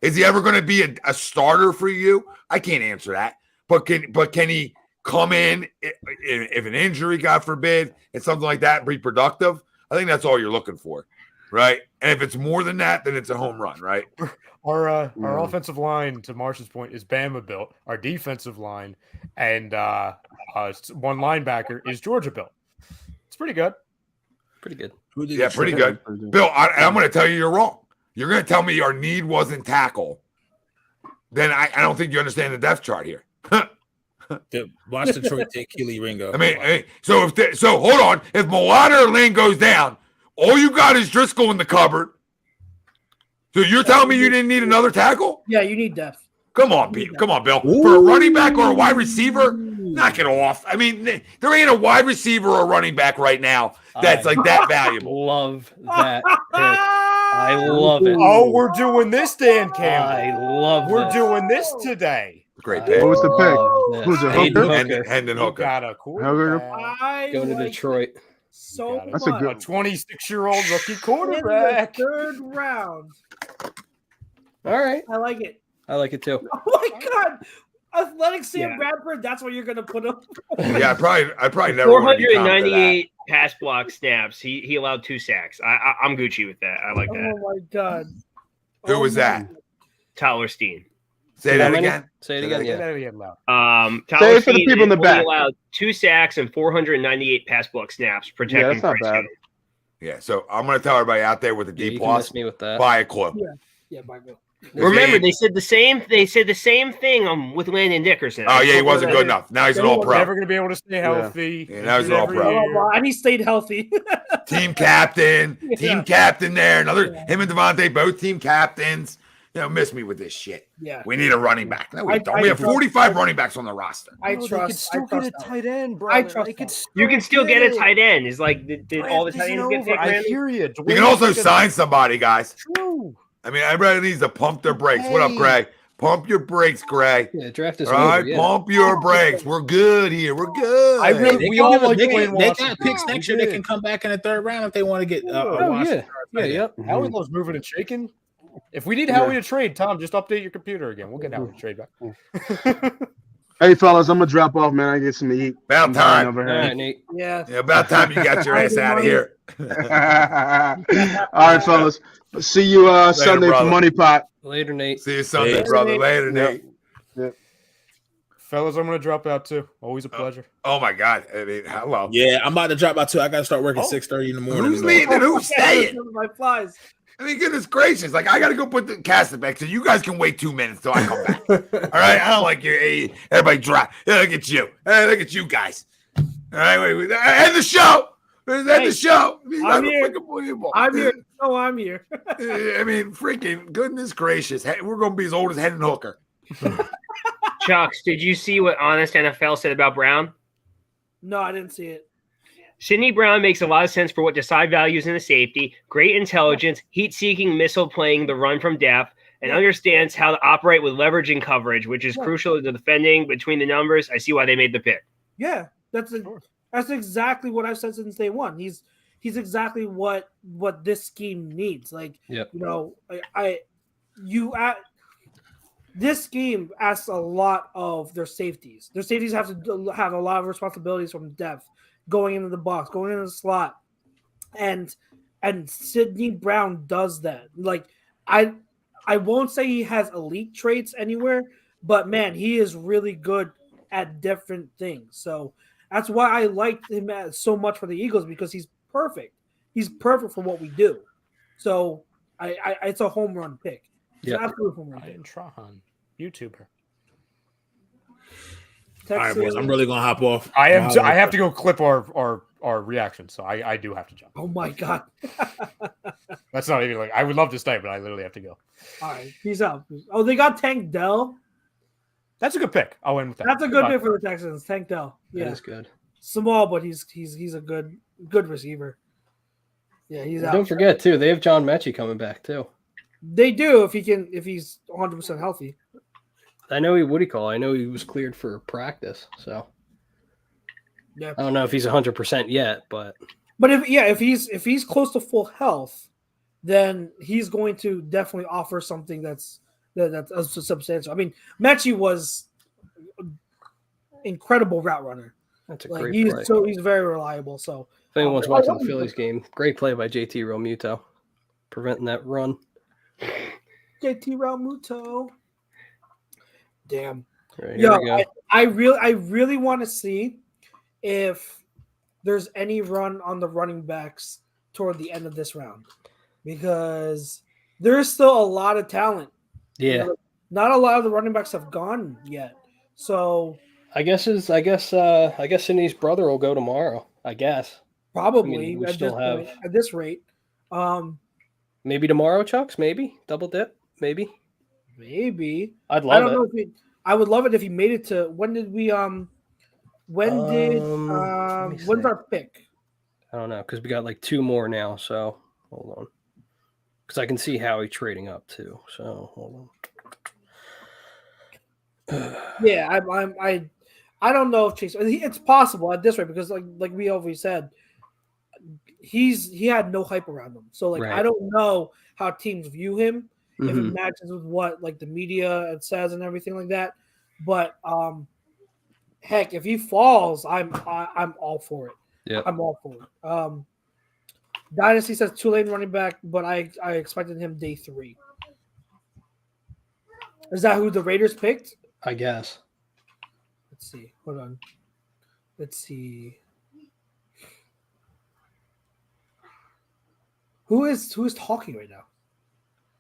Is he ever going to be a starter for you? I can't answer that. But can he come in if an injury, God forbid, and something like that, be productive? I think that's all you're looking for, right? And if it's more than that, then it's a home run, right? Our offensive line, to Marsh's point, is Bama built. Our defensive line and one linebacker is Georgia built. It's pretty good. Pretty good. Yeah, pretty good. Bill, I'm going to tell you you're wrong. You're going to tell me our need wasn't tackle. Then I don't think you understand the depth chart here. Watch Detroit take Keely Ringo. I mean, so hold on. If Mailata or Lane goes down, all you got is Driscoll in the cupboard. So you're telling me you didn't need another tackle? Yeah, you need depth. Come on, Pete. Come on, Bill. Ooh. For a running back or a wide receiver, knock it off. I mean, there ain't a wide receiver or a running back right now that's like that valuable. Love that pick. I love it. Oh, we're doing this, Dan Campbell. I love We're doing this today. Great pick. What was the pick? Who's it? Hooker? Hendon Hooker. Got a quarterback. Go to Detroit. So that's a good 26-year-old rookie quarterback. In the 3rd round. All right. I like it. I like it too. Oh my God. Athletic Sam Bradford, that's what you're going to put him. Yeah, I probably never 498 pass block snaps. He allowed 2 sacks. I'm Gucci with that. I like that. Oh my God. Who was that? Tyler Steen. Say that again. Say it again. Say Yeah. that again loud. Say it for the Steen people in the only back. allowed 2 sacks and 498 pass block snaps, Yeah, protecting that's not Bryce bad. Young. Yeah, so I'm going to tell everybody out there with the Yeah, D you can plus, miss me with that. buy a clue. Yeah, by Bill. Remember, they said the same. They said the same thing with Landon Dickerson. Oh, yeah, he wasn't good enough. Now he's an all pro. Never going to be able to stay healthy. Yeah, now he's an all Every pro. year. And he stayed healthy. Team captain. Yeah. Team captain there. Him and Devontae, both team captains. Miss me with this shit. Yeah. We need a running back. No, we don't. I We have trust- 45 running backs on the roster. I They trust. could still I trust get a that. tight end, bro. I trust that. You can still get a tight end. Is like did all the Draft tight isn't ends get over. taken? I Randy? hear you. You can also sign somebody, guys. True. I mean, everybody needs to pump their brakes. What up, Gray? Pump your brakes, Gray. Yeah, draft is All right, over. Yeah. pump your brakes. We're good here. We're good. I really- They we all like they Dwayne got Washington. picks next year. They can come back in the 3rd round if they want to get. Washington. Yep. Howie loves moving and shaking. If we need Howie to trade, Tom, just update your computer again. We'll get Howie to trade back. Hey, fellas, I'm gonna drop off, man. I get some to eat. About I'm dying time. over All here. right, Nate. Yeah. Yeah, about time you got your ass out of here. All right, fellas. See you Sunday brother. for Money Pot. Later, Nate. See you Sunday, Later, brother. Nate. Later, Nate. Fellas, I'm going to drop out too. Always a pleasure. Oh my God. I mean, hello. Yeah, I'm about to drop out too. I got to start working 6:30 in the morning. Who's leaving and who's staying? My flies. I mean, goodness gracious. Like, I got to go put the cast back. So you guys can wait 2 minutes till I come back. All right. I don't like your everybody drop. Yeah, look at you. Hey, look at you guys. All right. Wait. End the show. End the show. I'm here. Unbelievable. I'm here. Oh, I'm here. I mean, freaking goodness gracious. Hey, we're going to be as old as Hendon Hooker. Chucks, did you see what Honest NFL said about Brown? No, I didn't see it. Sidney Brown makes a lot of sense for what Desai values in a safety, great intelligence, heat-seeking missile playing the run from depth, and understands how to operate with leverage and coverage, which is crucial to defending between the numbers. I see why they made the pick. Yeah, that's exactly what I've said since day one. He's exactly what this scheme needs. Like, Yep. This scheme asks a lot of their safeties. Their safeties have to have a lot of responsibilities from depth, going into the box, going into the slot, and Sidney Brown does that. Like, I won't say he has elite traits anywhere, but man, he is really good at different things. So that's why I liked him so much for the Eagles, because he's perfect. He's perfect for what we do. So it's a home run pick. It's an absolute home run pick. Ryan Trahan, YouTuber. All right, boys. I'm really gonna hop off. I have to go clip our reaction, so I do have to jump. Oh my God. That's not even like I would love to stay, but I literally have to go. All right, peace out. Oh, they got Tank Dell. That's a good pick. I'll end with that. That's a good pick for the Texans. Tank Dell. Yeah, That is good. small, but he's a good receiver. Yeah, he's And out. don't forget too, they have John Mechie coming back too. They do if he's 100% healthy. I know I know he was cleared for practice, so Yeah, I don't know if he's 100% yet, but if he's close to full health, then he's going to definitely offer something that's substantial. I mean, Mechie was incredible route runner. that's a Like, great play. he's very reliable. So If anyone's watching the Phillies game, great play by JT Realmuto, preventing that run. JT Realmuto. Damn. Right, here we go. I really want to see if there's any run on the running backs toward the end of this round, because there's still a lot of talent. Yeah, Not a lot of the running backs have gone yet. So I guess Sidney's brother will go tomorrow. I guess probably I mean, we at, still this have- point, at this rate. maybe tomorrow, Chucks. Maybe double dip. Maybe Maybe. I'd I love don't it. know if I would love it if he made it to when did we when's our pick? I don't know because we got like 2 more now. So hold on, because I can see Howie trading up too. So hold on. Yeah, I don't know if Chase. It's possible at this rate because like we always said, he had no hype around him. So Right. I don't know how teams view him if it Mhm. matches with what like the media it says and everything like that. But heck, if he falls, I'm all for it. Yeah. I'm all for it. Dynasty says Tulane running back, but I expected him day 3. Is that who the Raiders picked? I guess. Let's see. Hold on. Let's see. Who is talking right now?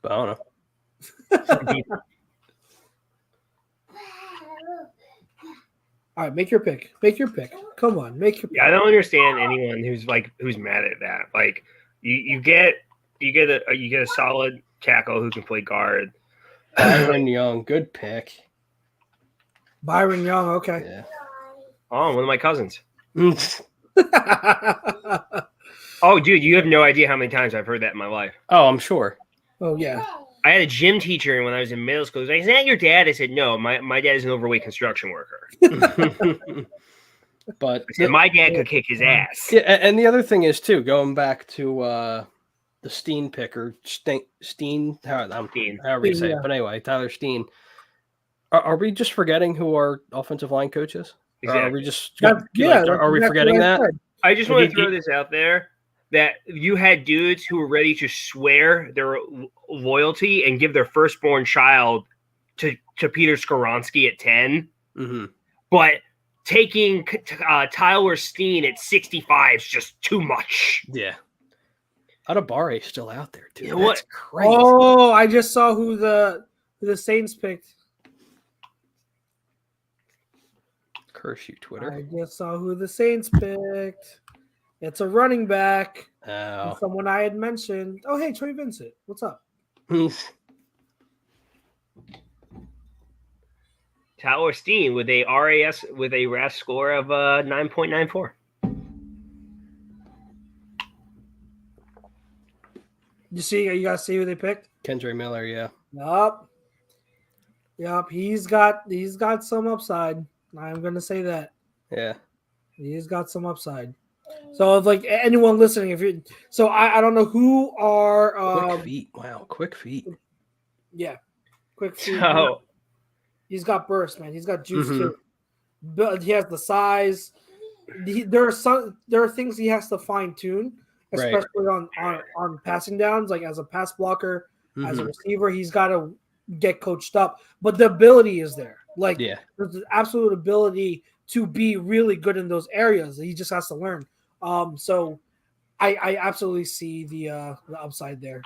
But I don't know. All right, make your pick. Make your pick. Come on, make your pick. Yeah, I don't understand anyone who's mad at that. Like you get a solid tackle who can play guard. Byron Young, good pick. Byron Young, okay. Yeah. Oh, one of my cousins. Oh, dude, you have no idea how many times I've heard that in my life. Oh, I'm sure. Oh, yeah. I had a gym teacher when I was in middle school. He was like, "Is that your dad?" I said, "No, my dad is an overweight construction worker." But I said, my dad could kick his ass. Yeah, and the other thing is too, going back to the Steen picker, Steen, however you say it, but anyway, Tyler Steen. Are we just forgetting who our offensive line coach is? Exactly. Are we just Are we forgetting that? I just want to throw this out there that you had dudes who were ready to swear their loyalty and give their firstborn child to Peter Skoronsky at 10. Mm-hmm. But taking Tyler Steen at 65 is just too much. Yeah. Adabare's still out there, too. You know That's what? crazy. Oh, I just saw who the Saints picked. Curse you, Twitter. I just saw who the Saints picked. It's a running back. Oh. Someone I had mentioned. Oh, hey, Trey Vincent. What's up? Tyler Steen with a RAS score of 9.94. You guys see who they picked? Kendra Miller, yeah. Yup. He's got some upside. I'm gonna say that. Yeah. He's got some upside. So if like anyone listening, I don't know who are Quick feet. Wow, quick feet. Yeah. Quick feet. So He's got burst, man. He's got juice too. But he has the size. There are things he has to fine tune, especially on passing downs. Like as a pass blocker, as a receiver, he's got to get coached up. But the ability is there. Like there's an absolute ability to be really good in those areas. He just has to learn. So I absolutely see the upside there.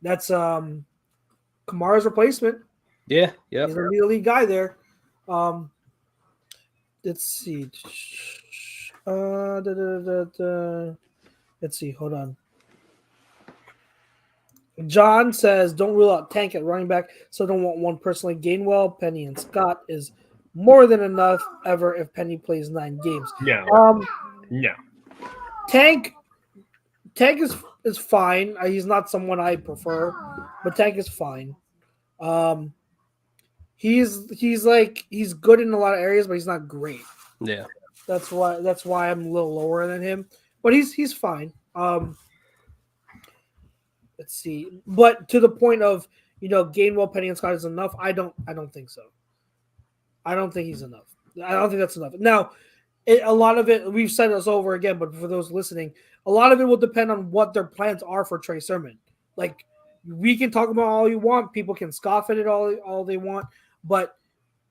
That's Kamara's replacement. Yeah, yeah. He's a really elite guy there. Let's see. Let's see. Hold on. John says, don't rule out Tank at running back, so don't want one personally. Gainwell, Penny, and Scott is more than enough ever if Penny plays 9 games. No. No. Tank is fine. He's not someone I prefer, but Tank is fine. He's good in a lot of areas, but he's not great. Yeah. That's why I'm a little lower than him. But he's fine. Let's see. But to the point of, Gainwell, Penny, and Scott is enough, I don't think so. I don't think he's enough. I don't think that's enough. Now, a lot of it, we've said this over again, but for those listening, a lot of it will depend on what their plans are for Trey Sermon. Like, we can talk about all you want. People can scoff at it all they want, but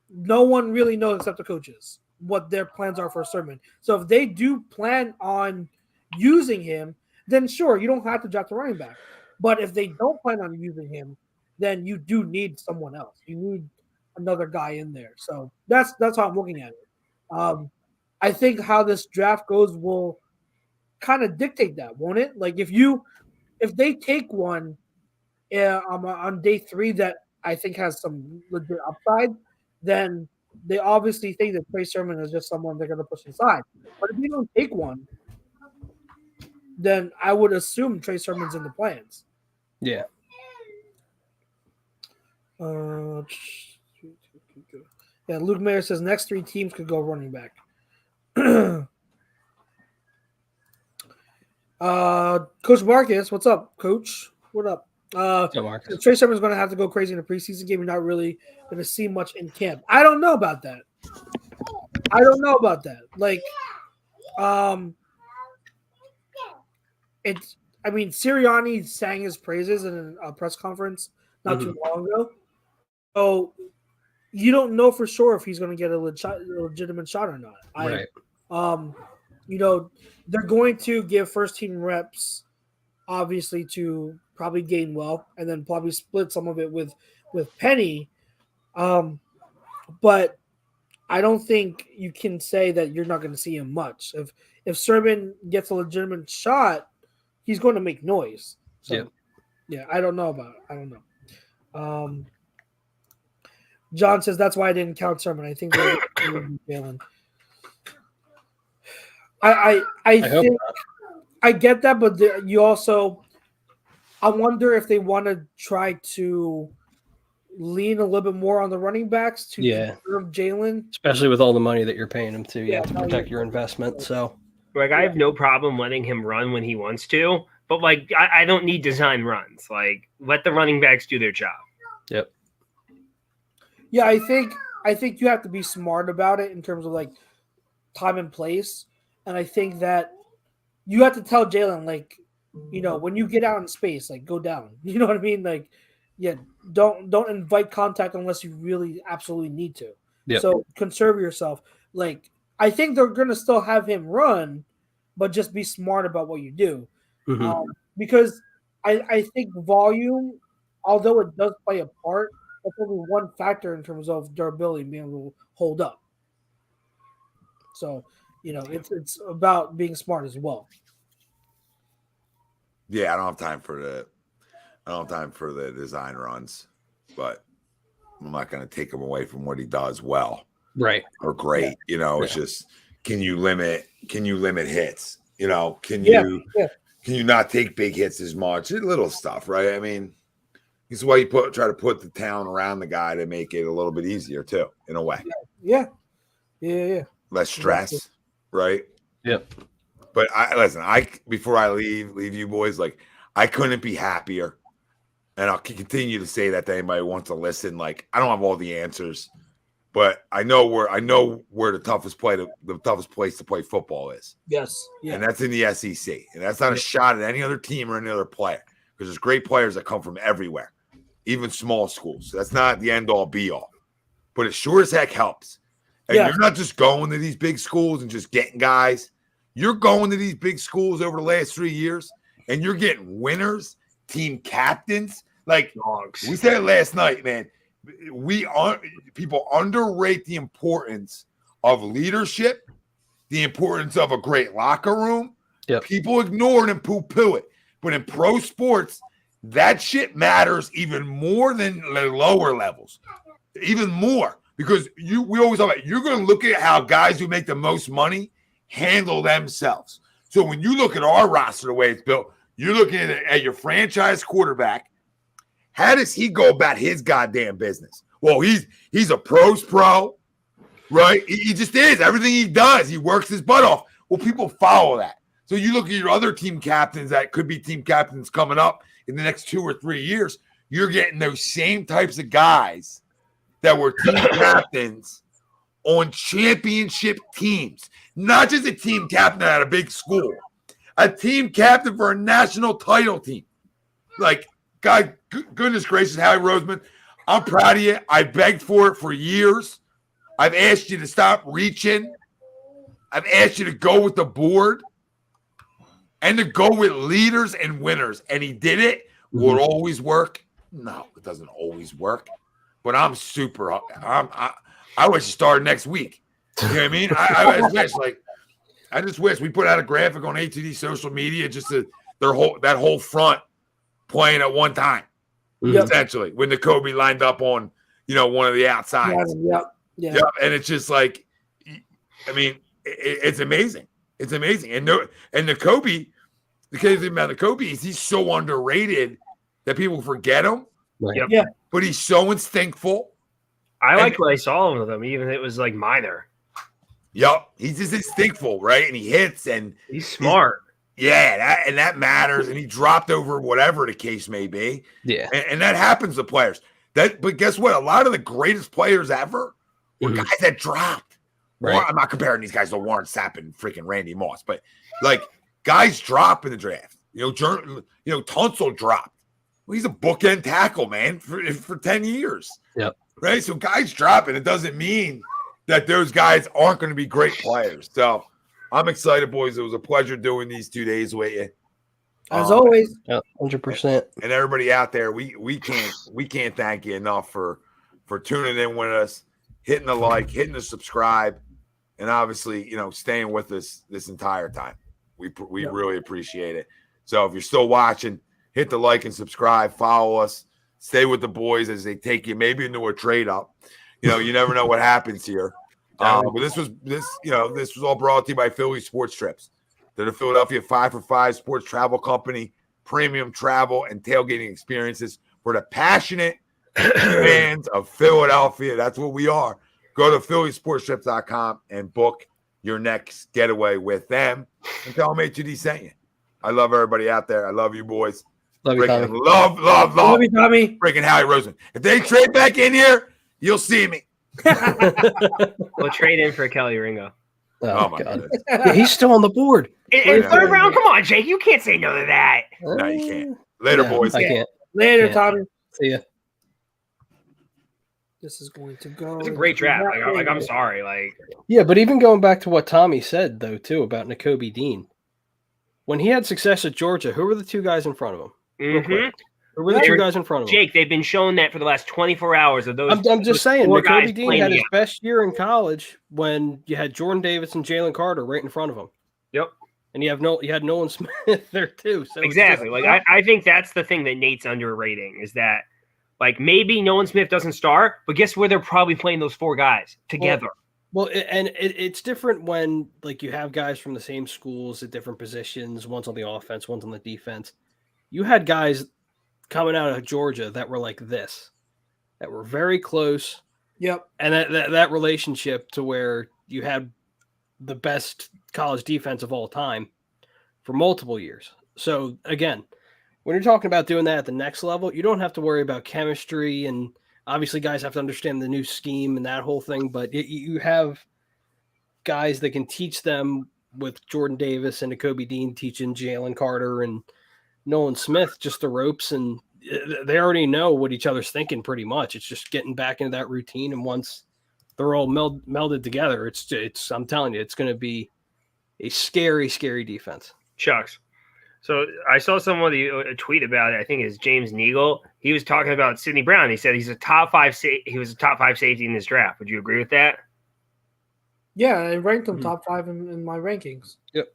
no one really knows except the coaches what their plans are for Sermon. So if they do plan on using him, then sure, you don't have to draft a running back. But if they don't plan on using him, then you do need someone else. You need another guy in there. So that's how I'm looking at it. I think how this draft goes will kind of dictate that, won't it? Like if they take one on day 3 that I think has some legit upside, then they obviously think that Trey Sermon is just someone they're going to push aside. But if you don't take one, then I would assume Trey Sermon's in the plans. Yeah. Luke Mayer says next 3 teams could go running back. Coach Marcus, what's up, Coach? What up? Trey Sermon's going to have to go crazy in a preseason game. You're not really going to see much in camp. I don't know about that. Like, Sirianni sang his praises in a press conference not too long ago. So you don't know for sure if he's going to get a legitimate shot or not. Right. They're going to give first team reps, obviously, to probably Gainwell, and then probably split some of it with Penny. But I don't think you can say that you're not going to see him much. If Sermon gets a legitimate shot, he's going to make noise. So, yeah, I don't know about it. I don't know. John says that's why I didn't count Sermon. I think they're failing. I think I get that, but you also I wonder if they want to try to lean a little bit more on the running backs to preserve Jalen, especially with all the money that you're paying him to. You have to protect your investment. So, like, I have no problem letting him run when he wants to, but like, I don't need design runs. Like, let the running backs do their job. Yep. Yeah, I think you have to be smart about it in terms of like time and place, and I think that you have to tell Jalen, like, when you get out in space, like, go down. You know what I mean? Like, yeah, don't invite contact unless you really absolutely need to. Yep. So conserve yourself. Like, I think they're gonna still have him run, but just be smart about what you do, because I think volume, although it does play a part, that's only one factor in terms of durability and being able to hold up. So, it's about being smart as well. Yeah, I don't have time for the design runs, but I'm not going to take him away from what he does well, right, or great. It's just, can you limit hits? Can you not take big hits as much? Little stuff, right? I mean, this is why you try to put the talent around the guy to make it a little bit easier too, in a way. Yeah. Less stress, right? Yep. But before I leave you boys, like, I couldn't be happier, and I'll continue to say that to anybody who wants to listen. Like, I don't have all the answers, but I know where the toughest place to play football is. Yes, yeah. And that's in the SEC, and that's not a shot at any other team or any other player, because there's great players that come from everywhere, even small schools. So that's not the end all be all, but it sure as heck helps. And you're not just going to these big schools and just getting guys. You're going to these big schools over the last 3 years, and you're getting winners, team captains. Like dogs. We said it last night, man. People underrate the importance of leadership, the importance of a great locker room. Yep. People ignore it and poo-poo it. But in pro sports, that shit matters even more than the lower levels. Even more. Because we always talk about, you're going to look at how guys who make the most money handle themselves. So when you look at our roster, the way it's built, you're looking at your franchise quarterback. How does he go about his goddamn business? Well, he's a pro's pro, right? He just is. Everything he does, he works his butt off. Well, people follow that. So you look at your other team captains that could be team captains coming up in the next 2 or 3 years, you're getting those same types of guys that were team captains on championship teams. Not just a team captain at a big school, a team captain for a national title team. Like, God, goodness gracious, Howie Roseman, I'm proud of you. I begged for it for years. I've asked you to stop reaching. I've asked you to go with the board and to go with leaders and winners. And he did it. Will it always work? No, it doesn't always work. But I'm super. I wish it started next week. You know what I mean? I just wish we put out a graphic on A2D social media, just that whole front playing at one time, essentially, when the Kobe lined up on one of the outsides. Yeah. And it's just like, I mean, it's amazing. It's amazing. And the Kobe, the crazy thing about the Kobe is he's so underrated that people forget him. Right. Yep. Yeah. But he's so instinctful. I liked what I saw of him, even if it was like minor. Yep. He's just instinct's right? And he hits and he's smart. That matters. And he dropped over whatever the case may be. Yeah. And that happens to players. But guess what? A lot of the greatest players ever were guys that dropped. Right. Well, I'm not comparing these guys to Warren Sapp and freaking Randy Moss, but like guys drop in the draft. Tunsil dropped. Well, he's a bookend tackle, man, for 10 years. Yep. right? So guys dropping, it doesn't mean that those guys aren't going to be great players. So I'm excited, boys. It was a pleasure doing these 2 days with you. As always. 100%. And everybody out there, we can't thank you enough for tuning in with us, hitting the like, hitting the subscribe, and obviously, staying with us this entire time. We really appreciate it. So if you're still watching, hit the like and subscribe, follow us, stay with the boys as they take you maybe into a trade up. You never know what happens here. But this was all brought to you by Phillies Sports Trips. They're the Philadelphia 5for5 sports travel company, premium travel and tailgating experiences for the passionate fans of Philadelphia. That's what we are. Go to phillysportstrips.com and book your next getaway with them. And tell them A2D sent you. I love everybody out there. I love you, boys. Love you, Tommy. Love. Love you, Tommy. Freaking Howie Roseman. If they trade back in here, you'll see me. We'll trade in for Kelly Ringo. Oh my God. Yeah, he's still on the board. In third round? Come on, Jake. You can't say no to that. No, you can't. Later, boys. I can't. Later, Can't. Tommy. See ya. This is going to go. It's a great draft. I'm sorry. Yeah, but even going back to what Tommy said, though, too, about Nakobe Dean. When he had success at Georgia, who were the two guys in front of him? Real quick. Who were the two guys in front of him? Jake, they've been showing that for the last 24 hours of those. I'm just saying, Nakobe Dean had his game. best year in college when you had Jordan Davis and Jalen Carter right in front of him. Yep. And you had Nolan Smith there, too. So exactly. I think that's the thing that Nate's underrating is that, maybe Nolan Smith doesn't start, but guess where they're probably playing those four guys together. Well, it's different when you have guys from the same schools at different positions. One's on the offense, one's on the defense. You had guys coming out of Georgia that were like this, that were very close. Yep. And that relationship to where you had the best college defense of all time for multiple years. So again, when you're talking about doing that at the next level, you don't have to worry about chemistry, and obviously guys have to understand the new scheme and that whole thing, but you have guys that can teach them with Jordan Davis and Nakobe Dean teaching Jalen Carter and Nolan Smith just the ropes, and they already know what each other's thinking pretty much. It's just getting back into that routine, and once they're all melded together, it's I'm telling you, it's going to be a scary, scary defense. Shucks. So I saw somebody tweet about it. I think it's James Neagle. He was talking about Sidney Brown. He said he was a top five safety in this draft. Would you agree with that? Yeah, I ranked him top 5 in my rankings. Yep.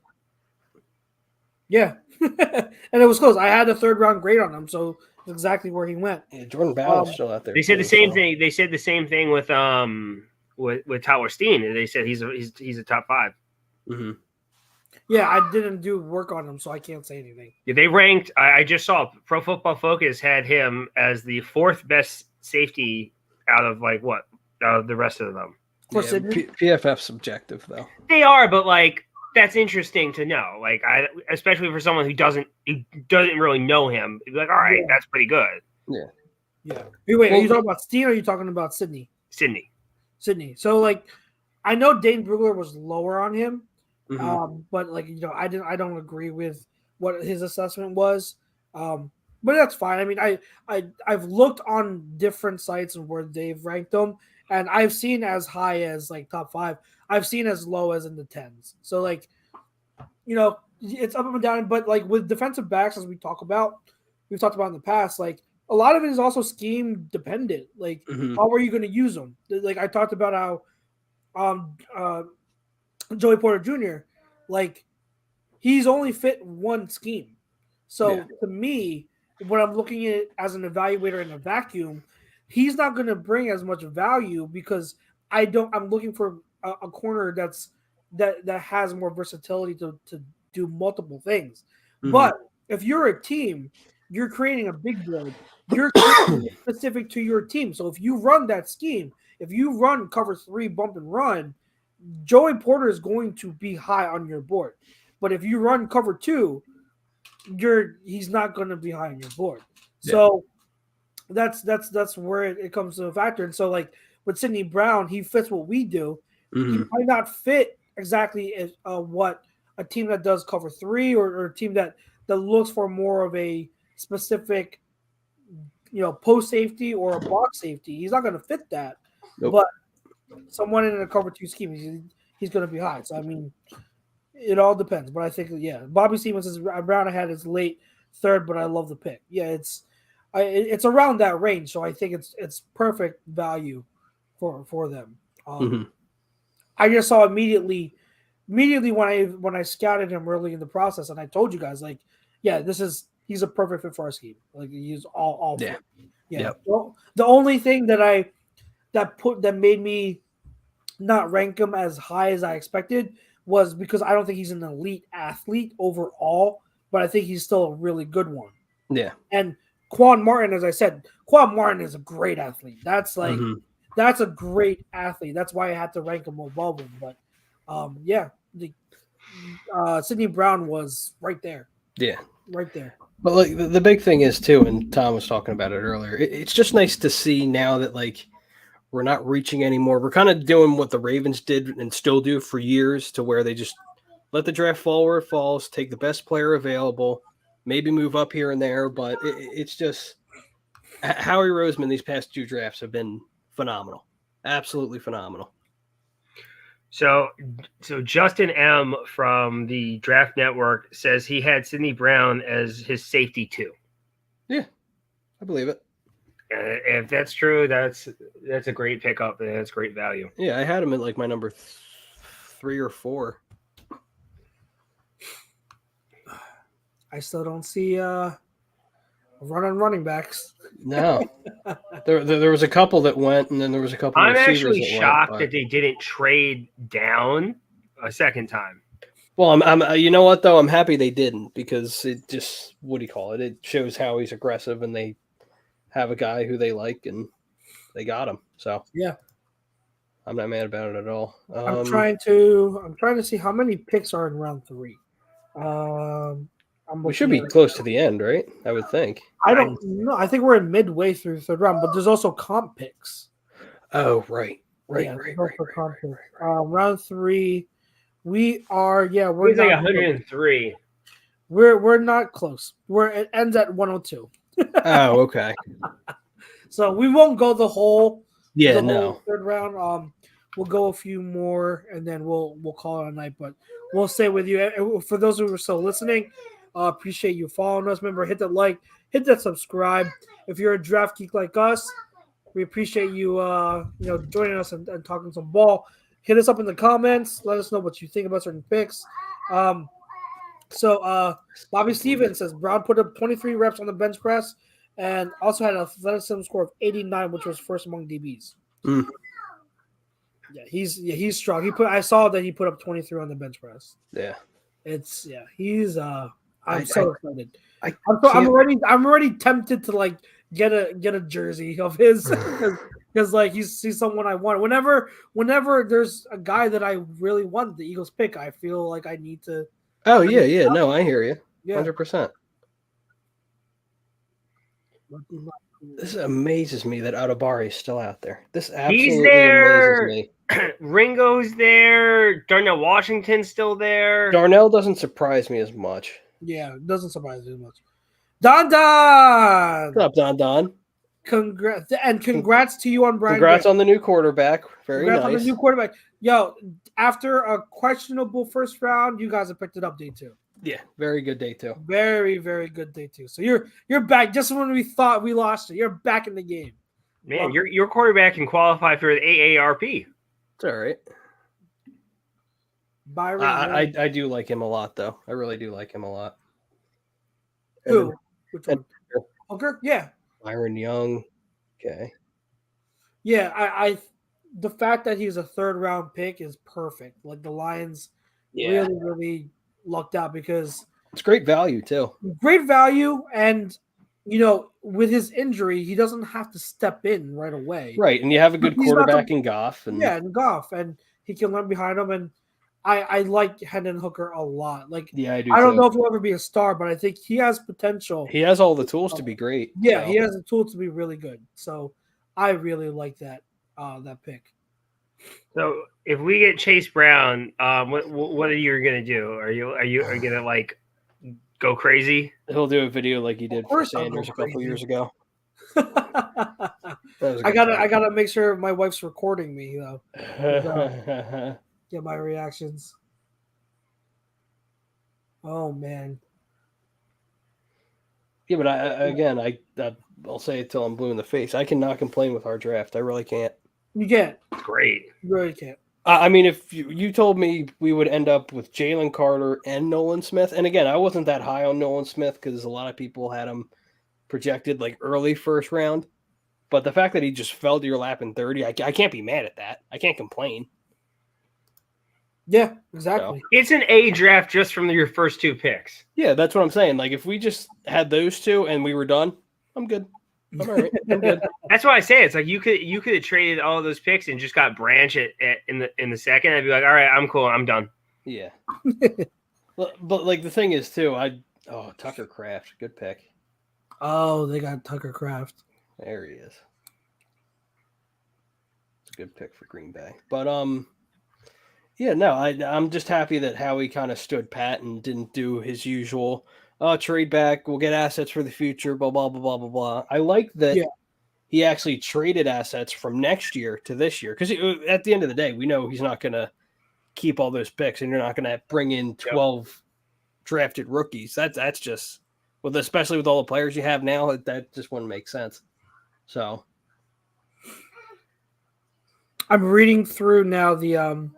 Yeah, and it was close. I had a 3rd round grade on him, so it's exactly where he went. Yeah, Jordan Battle's still out there. They said the same thing. They said the same thing with Tyler Steen. They said he's a top 5. Mm-hmm. Yeah, I didn't do work on him, so I can't say anything. Yeah, they ranked. I just saw Pro Football Focus had him as the 4th best safety out of the rest of them. For Sydney? PFF subjective though. They are, but that's interesting to know. Especially for someone who doesn't really know him. Be like, all right, that's pretty good. Yeah. Yeah. Wait, are you talking about Steen or are you talking about Sydney? Sydney. So I know Dane Brugler was lower on him. Mm-hmm. But I don't agree with what his assessment was. But that's fine. I mean, I've looked on different sites and where they've ranked them, and I've seen as high as top 5. I've seen as low as in the 10s. So it's up and down. But with defensive backs, as we've talked about in the past, a lot of it is also scheme dependent. How are you going to use them? I talked about how Joey Porter Jr., he's only fit one scheme. So to me, when I'm looking at it as an evaluator in a vacuum, he's not going to bring as much value because I'm looking for a corner that has more versatility to do multiple things. Mm-hmm. But if you're a team, you're creating a big board. You're specific to your team. So if you run that scheme, if you run cover 3 bump and run, Joey Porter is going to be high on your board. But if you run cover 2, he's not going to be high on your board. Yeah. So that's where it comes to a factor. And so with Sidney Brown, he fits what we do. Mm-hmm. He might not fit exactly as what a team that does cover 3 or a team that looks for more of a specific post safety or a box safety. He's not going to fit that. Nope. But someone in a cover 2 scheme, he's going to be high. So, I mean, it all depends. But I think, Bobby Stevens is around. I had his late third, but I love the pick. Yeah, it's around that range. So I think it's perfect value for them. I just saw immediately when I scouted him early in the process, and I told you guys, like, yeah, he's a perfect fit for our scheme. Like, he's all fit. Yeah. Yep. Well, the only thing that made me not rank him as high as I expected was because I don't think he's an elite athlete overall, but I think he's still a really good one. Yeah. And Quan Martin, as I said, Quan Martin is a great athlete. That's like that's a great athlete. That's why I had to rank him above him. But Sidney Brown was right there. Yeah. Right there. But like the big thing is too, and Tom was talking about it earlier. It's just nice to see now that like we're not reaching anymore. We're kind of doing what the Ravens did and still do for years, to where they just let the draft fall where it falls, take the best player available, maybe move up here and there. But it's just Howie Roseman. These past 2 drafts have been phenomenal, absolutely phenomenal. So Justin M from the Draft Network says he had Sidney Brown as his safety 2. Yeah, I believe it. If that's true, that's a great pickup. That's great value. Yeah, I had him at like my number 3 or 4. I still don't see a run on running backs. No, there was a couple that went, and then there was a couple. I'm of actually that shocked went, that they didn't trade down a second time. Well, I'm you know what though, I'm happy they didn't, because it just, what do you call it? It shows how he's aggressive, and they have a guy who they like, and they got him. So yeah, I'm not mad about it at all. I'm trying to see how many picks are in round 3. We should be close to the end, right? I would think. I don't know. I think we're in midway through the 3rd round, but there's also comp picks. Oh, right. Round 3, we are. Yeah, we're like 103. We're not close. It ends at 102. Oh, okay. So we won't go the whole. Yeah, no. 3rd round. We'll go a few more, and then we'll call it a night. But we'll stay with you. For those who are still listening, appreciate you following us. Remember, hit that like, hit that subscribe. If you're a draft geek like us, we appreciate you joining us and talking some ball. Hit us up in the comments. Let us know what you think about certain picks. So Bobby Stevens says Brown put up 23 reps on the bench press and also had an athleticism score of 89, which was first among DBs. Yeah, he's strong. I saw that he put up 23 on the bench press. Yeah. He's I'm so excited. I'm already tempted to like get a jersey of his because like he's someone I want. Whenever there's a guy that I really want the Eagles pick, I feel like I need to. Oh yeah. No, I hear you. 100%. This amazes me that Atabari is still out there. This absolutely amazes me. Ringo's there. Darnell Washington's still there. Darnell doesn't surprise me as much. Yeah, it doesn't surprise me as much. Don! What's up, Don? Congrats to you on Brian. Congrats on the new quarterback. Congrats on the new quarterback. Yo, after a questionable first round, you guys have picked it up day 2. Yeah, very good day 2. Very, very good day 2. So you're back just when we thought we lost it. You're back in the game. Man, your quarterback can qualify for the AARP. It's all right. Byron, I do like him a lot, though. I really do like him a lot. Who? Which one? Hooker? Yeah. Byron Young. Okay. Yeah, I the fact that he's a 3rd round pick is perfect. Like the Lions really, really lucked out because it's great value too. Great value, and with his injury, he doesn't have to step in right away. Right, and you have a good quarterback in Goff. And Goff, and he can run behind him. And I like Hendon Hooker a lot. Like, yeah, I do. I don't know if he'll ever be a star, but I think he has potential. He has all the tools to be great. Yeah, he has the tools to be really good. So I really like that pick. So if we get Chase Brown, what are you gonna do? Are you gonna like go crazy? He'll do a video like he did for Sanders a couple years ago. I gotta make sure my wife's recording me though. Get my reactions. Oh man. Yeah, but I'll say it till I'm blue in the face. I cannot complain with our draft. I really can't. You can't. Great. You really can't. I mean, if you told me we would end up with Jalen Carter and Nolan Smith, and again, I wasn't that high on Nolan Smith because a lot of people had him projected like early first round. But the fact that he just fell to your lap in 30, I can't be mad at that. I can't complain. Yeah, exactly. So, It's an A draft just from your first 2 picks. yeah, that's what I'm saying. Like, if we just had those 2 and we were done, I'm good. I'm all right. I'm good. That's why I say it's like you could have traded all those picks and just got Branch in the second. I'd be like, all right, I'm cool. I'm done. Yeah. but like the thing is too, Tucker Kraft, good pick. Oh, they got Tucker Kraft. There he is. It's a good pick for Green Bay. But yeah, no, I'm just happy that Howie kind of stood pat and didn't do his usual trade back, we'll get assets for the future, blah blah blah blah blah blah. I like that he actually traded assets from next year to this year because at the end of the day, we know he's not going to keep all those picks, and you're not going to bring in 12 drafted rookies. That's just especially with all the players you have now, that just wouldn't make sense. So I'm reading through now the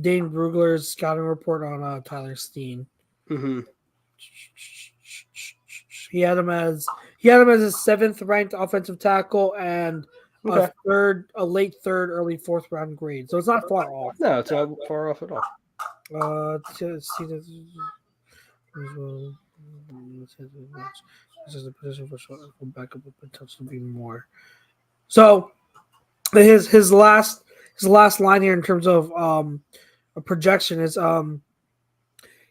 Dane Brugler's scouting report on Tyler Steen. Mm-hmm. He had him as his 7th ranked offensive tackle and a late 3rd, early 4th round grade. So it's not far off. No, it's not far off at all. This is a position for backup with potential to be more. So his last line here in terms of a projection is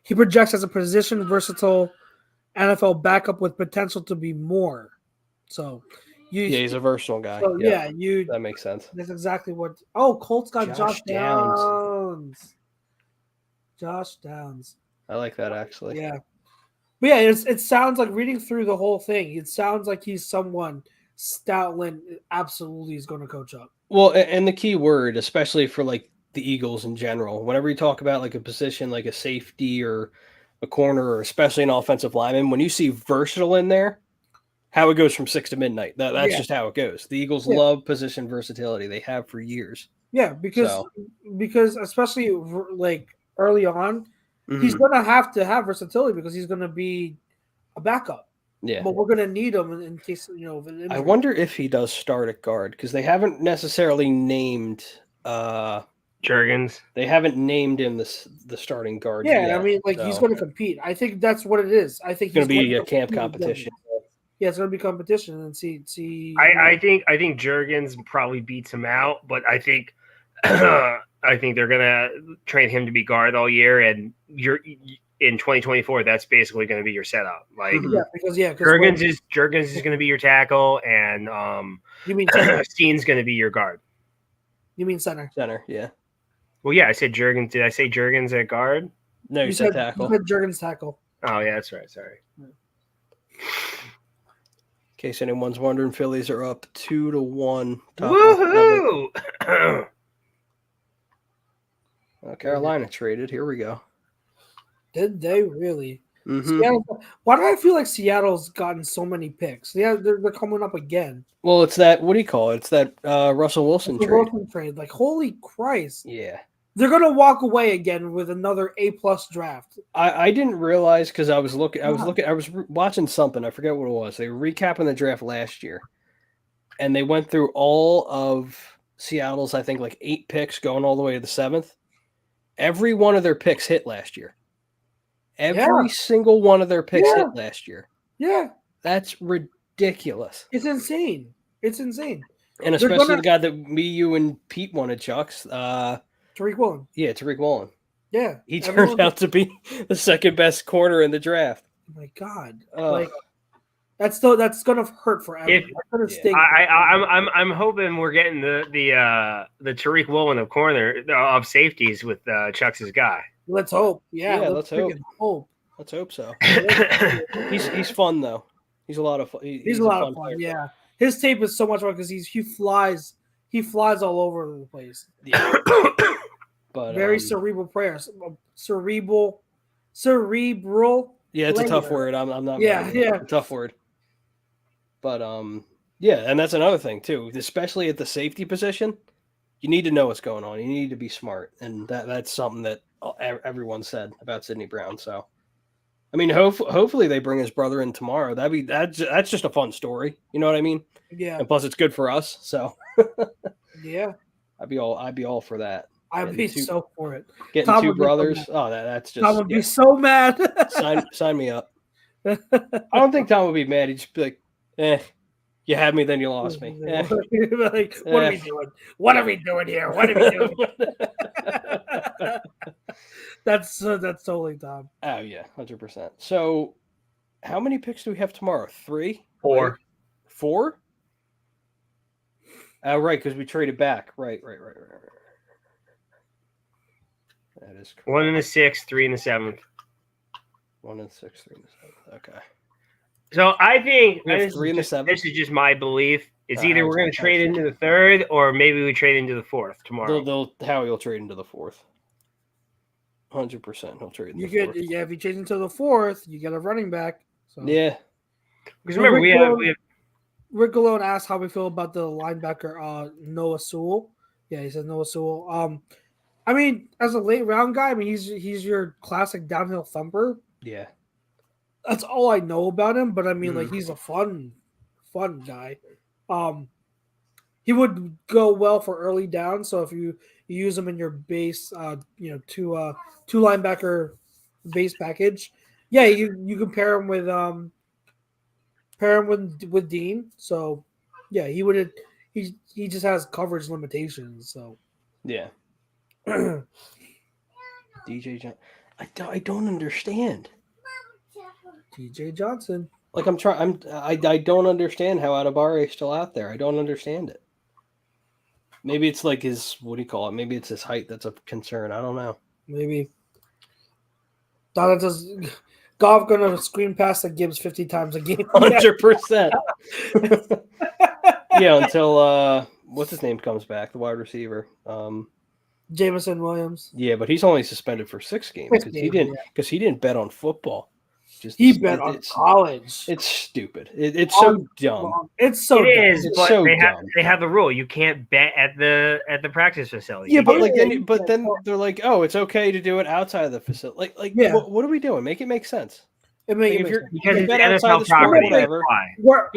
he projects as a position versatile NFL backup with potential to be more. So he's a versatile guy. So that makes sense. That's exactly what. Oh, Colts got Josh Downs. Josh Downs. I like that actually. Yeah. But yeah, it sounds like reading through the whole thing, it sounds like he's someone Stoutland absolutely is going to coach up. Well, and the key word, especially for like the Eagles in general, whenever you talk about like a position like a safety or a corner or especially an offensive lineman, when you see versatile in there, how it goes from 6 to midnight. That's just how it goes. The Eagles love position versatility. They have for years. Yeah, because especially like early on, he's going to have versatility because he's going to be a backup. Yeah, but we're going to need him in case I wonder if he does start at guard because they haven't necessarily named Juergens. They haven't named him the starting guard. Yeah, yet, I mean, he's going to compete. I think that's what it is. I think it's going to be a camp competition. Yeah, it's going to be competition and see. I think Juergens probably beats him out, but I think I think they're going to train him to be guard all year, and in 2024, that's basically going to be your setup. Like, because Juergens is going to be your tackle, and you mean Steen's going to be your guard. You mean center? Center, yeah. Well, yeah, I said Juergens. Did I say Juergens at guard? No, you said tackle. You said Juergens tackle. Oh yeah, that's right. Sorry. In case anyone's wondering, Phillies are up 2-1. Woohoo! Carolina traded. Here we go. Did they really? Mm-hmm. Seattle, why do I feel like Seattle's gotten so many picks? Yeah, they're coming up again. Well, it's that. What do you call it? It's that Russell Wilson trade. Like, holy Christ! Yeah, they're gonna walk away again with another A+ draft. I didn't realize because I was watching something. I forget what it was. They were recapping the draft last year, and they went through all of Seattle's, I think, like 8 picks going all the way to the 7th. Every one of their picks hit last year. Every single one of their picks hit last year. Yeah. That's ridiculous. It's insane. And especially the guy that me, you, and Pete wanted, Chucks. Tariq Woolen. Yeah, Tariq Woolen. Yeah. He turned out to be the second best corner in the draft. Oh my God. That's gonna hurt forever. I'm hoping we're getting the Tariq Woolen of corner of safeties with Chuck's guy. Let's hope. Yeah, let's hope. Let's hope so. He's fun though. He's a lot of fun. He's a lot of fun. Yeah, his tape is so much fun because he flies all over the place. Yeah. But very cerebral prayers, cerebral. Yeah, it's a tough word. I'm not. Yeah. It's a tough word. But yeah, and that's another thing too, especially at the safety position. You need to know what's going on. You need to be smart, and that's something that everyone said about Sidney Brown. So, I mean, hopefully they bring his brother in tomorrow. That's just a fun story. You know what I mean? Yeah. And plus, it's good for us. So, yeah, I'd be all for that. I'd be so for it. Getting Tom two brothers. Oh, that's just. Tom would be so mad. sign me up. I don't think Tom would be mad. He'd just be like, you had me, then you lost me. Like, what are we doing? What are we doing here? What are we doing? That's totally Tom. Oh yeah, 100%. So, how many picks do we have tomorrow? 3? 4. Right? 4? Oh, right, because we traded back. Right. That is correct. 1 in the 6th, 3 in the 7th. 1 in the 6th, 3 in the 7th. Okay. So I think We have 3 in the 7th. this is just my belief. It's either we're going to trade into the 3rd or maybe we trade into the 4th tomorrow. Howie will trade into the 4th. 100%. He'll trade into the 4th. Yeah, if you trade into the 4th, you get a running back. So. Yeah. Because remember, we have Rick Galone asked how we feel about the linebacker Noah Sewell. Yeah, he said Noah Sewell. I mean, as a late round guy, I mean he's your classic downhill thumper. Yeah. That's all I know about him, but I mean, like, he's a fun guy. He would go well for early down. So if you use him in your base, two linebacker base package, yeah, you can pair him with Dean. So yeah, he just has coverage limitations. So yeah. DJ John, I don't understand. DJ Johnson. Like I don't understand how Adibare is still out there. I don't understand it. Maybe it's like his, what do you call it? Maybe it's his height that's a concern. I don't know. Maybe. Donna does Goff gonna screen pass the Gibbs 50 times a game. 100%. Yeah, until what's his name comes back, the wide receiver. Jameson Williams. Yeah, but he's only suspended for 6 games because he didn't bet on football. He bet on college. It's stupid. It's so dumb. It's so. It is, it's but so they have the rule. You can't bet at the practice facility. Yeah, but then they're like, oh, it's okay to do it outside of the facility. Like, yeah. What are we doing? Make it make sense. Because it's NFL property.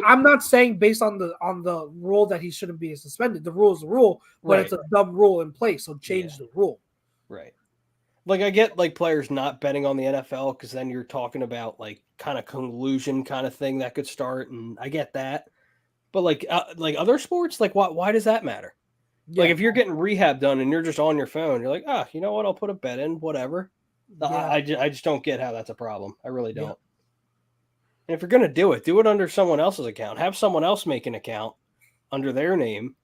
I'm not saying based on the rule that he shouldn't be suspended. The rule is the rule, but it's a dumb rule in place. So change the rule. Right. Like, I get like players not betting on the NFL because then you're talking about like kind of collusion kind of thing that could start, and I get that. But like other sports, like why does that matter? Yeah. Like if you're getting rehab done and you're just on your phone, you're like, you know what? I'll put a bet in, whatever. Yeah. I just don't get how that's a problem. I really don't. Yeah. And if you're gonna do it under someone else's account. Have someone else make an account under their name,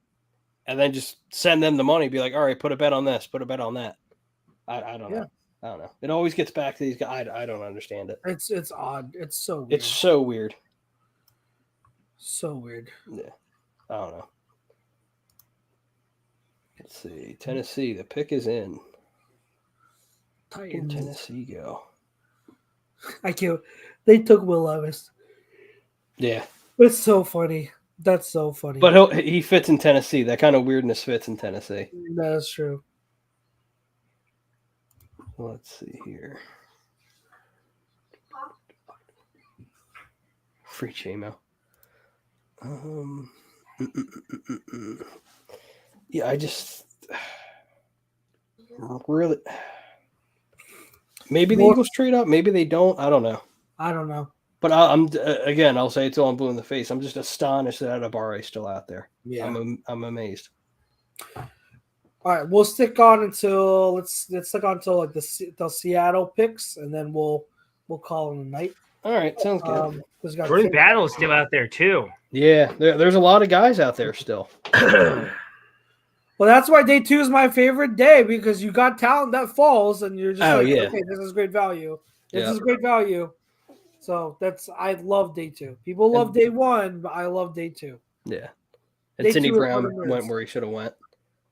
and then just send them the money. Be like, all right, put a bet on this, put a bet on that. I don't know. I don't know. It always gets back to these guys. I don't understand it. It's odd. It's so weird. It's so weird. So weird. Yeah. I don't know. Let's see. Tennessee. The pick is in. Titans. Where Tennessee go? I can't. They took Will Levis. Yeah. It's so funny. That's so funny. But he fits in Tennessee. That kind of weirdness fits in Tennessee. That's true. Let's see here. Free Chamo. Yeah, I just really. Maybe the Eagles trade up. Maybe they don't. I don't know. But I'm again. I'll say it till I'm blue in the face. I'm just astonished that Adibare is still out there. Yeah, I'm amazed. All right, we'll stick on until let's stick on until like the Seattle picks, and then we'll call it a night. All right, sounds good. Jordan Battle's still out there too. Yeah, there's a lot of guys out there still. Well, that's why day 2 is my favorite day, because you got talent that falls, and you're just okay, this is great value. This is great value. So I love day 2. People love day 1, but I love day 2. Yeah. Day And Sidney 2 is Brown what it went is. where he should have went,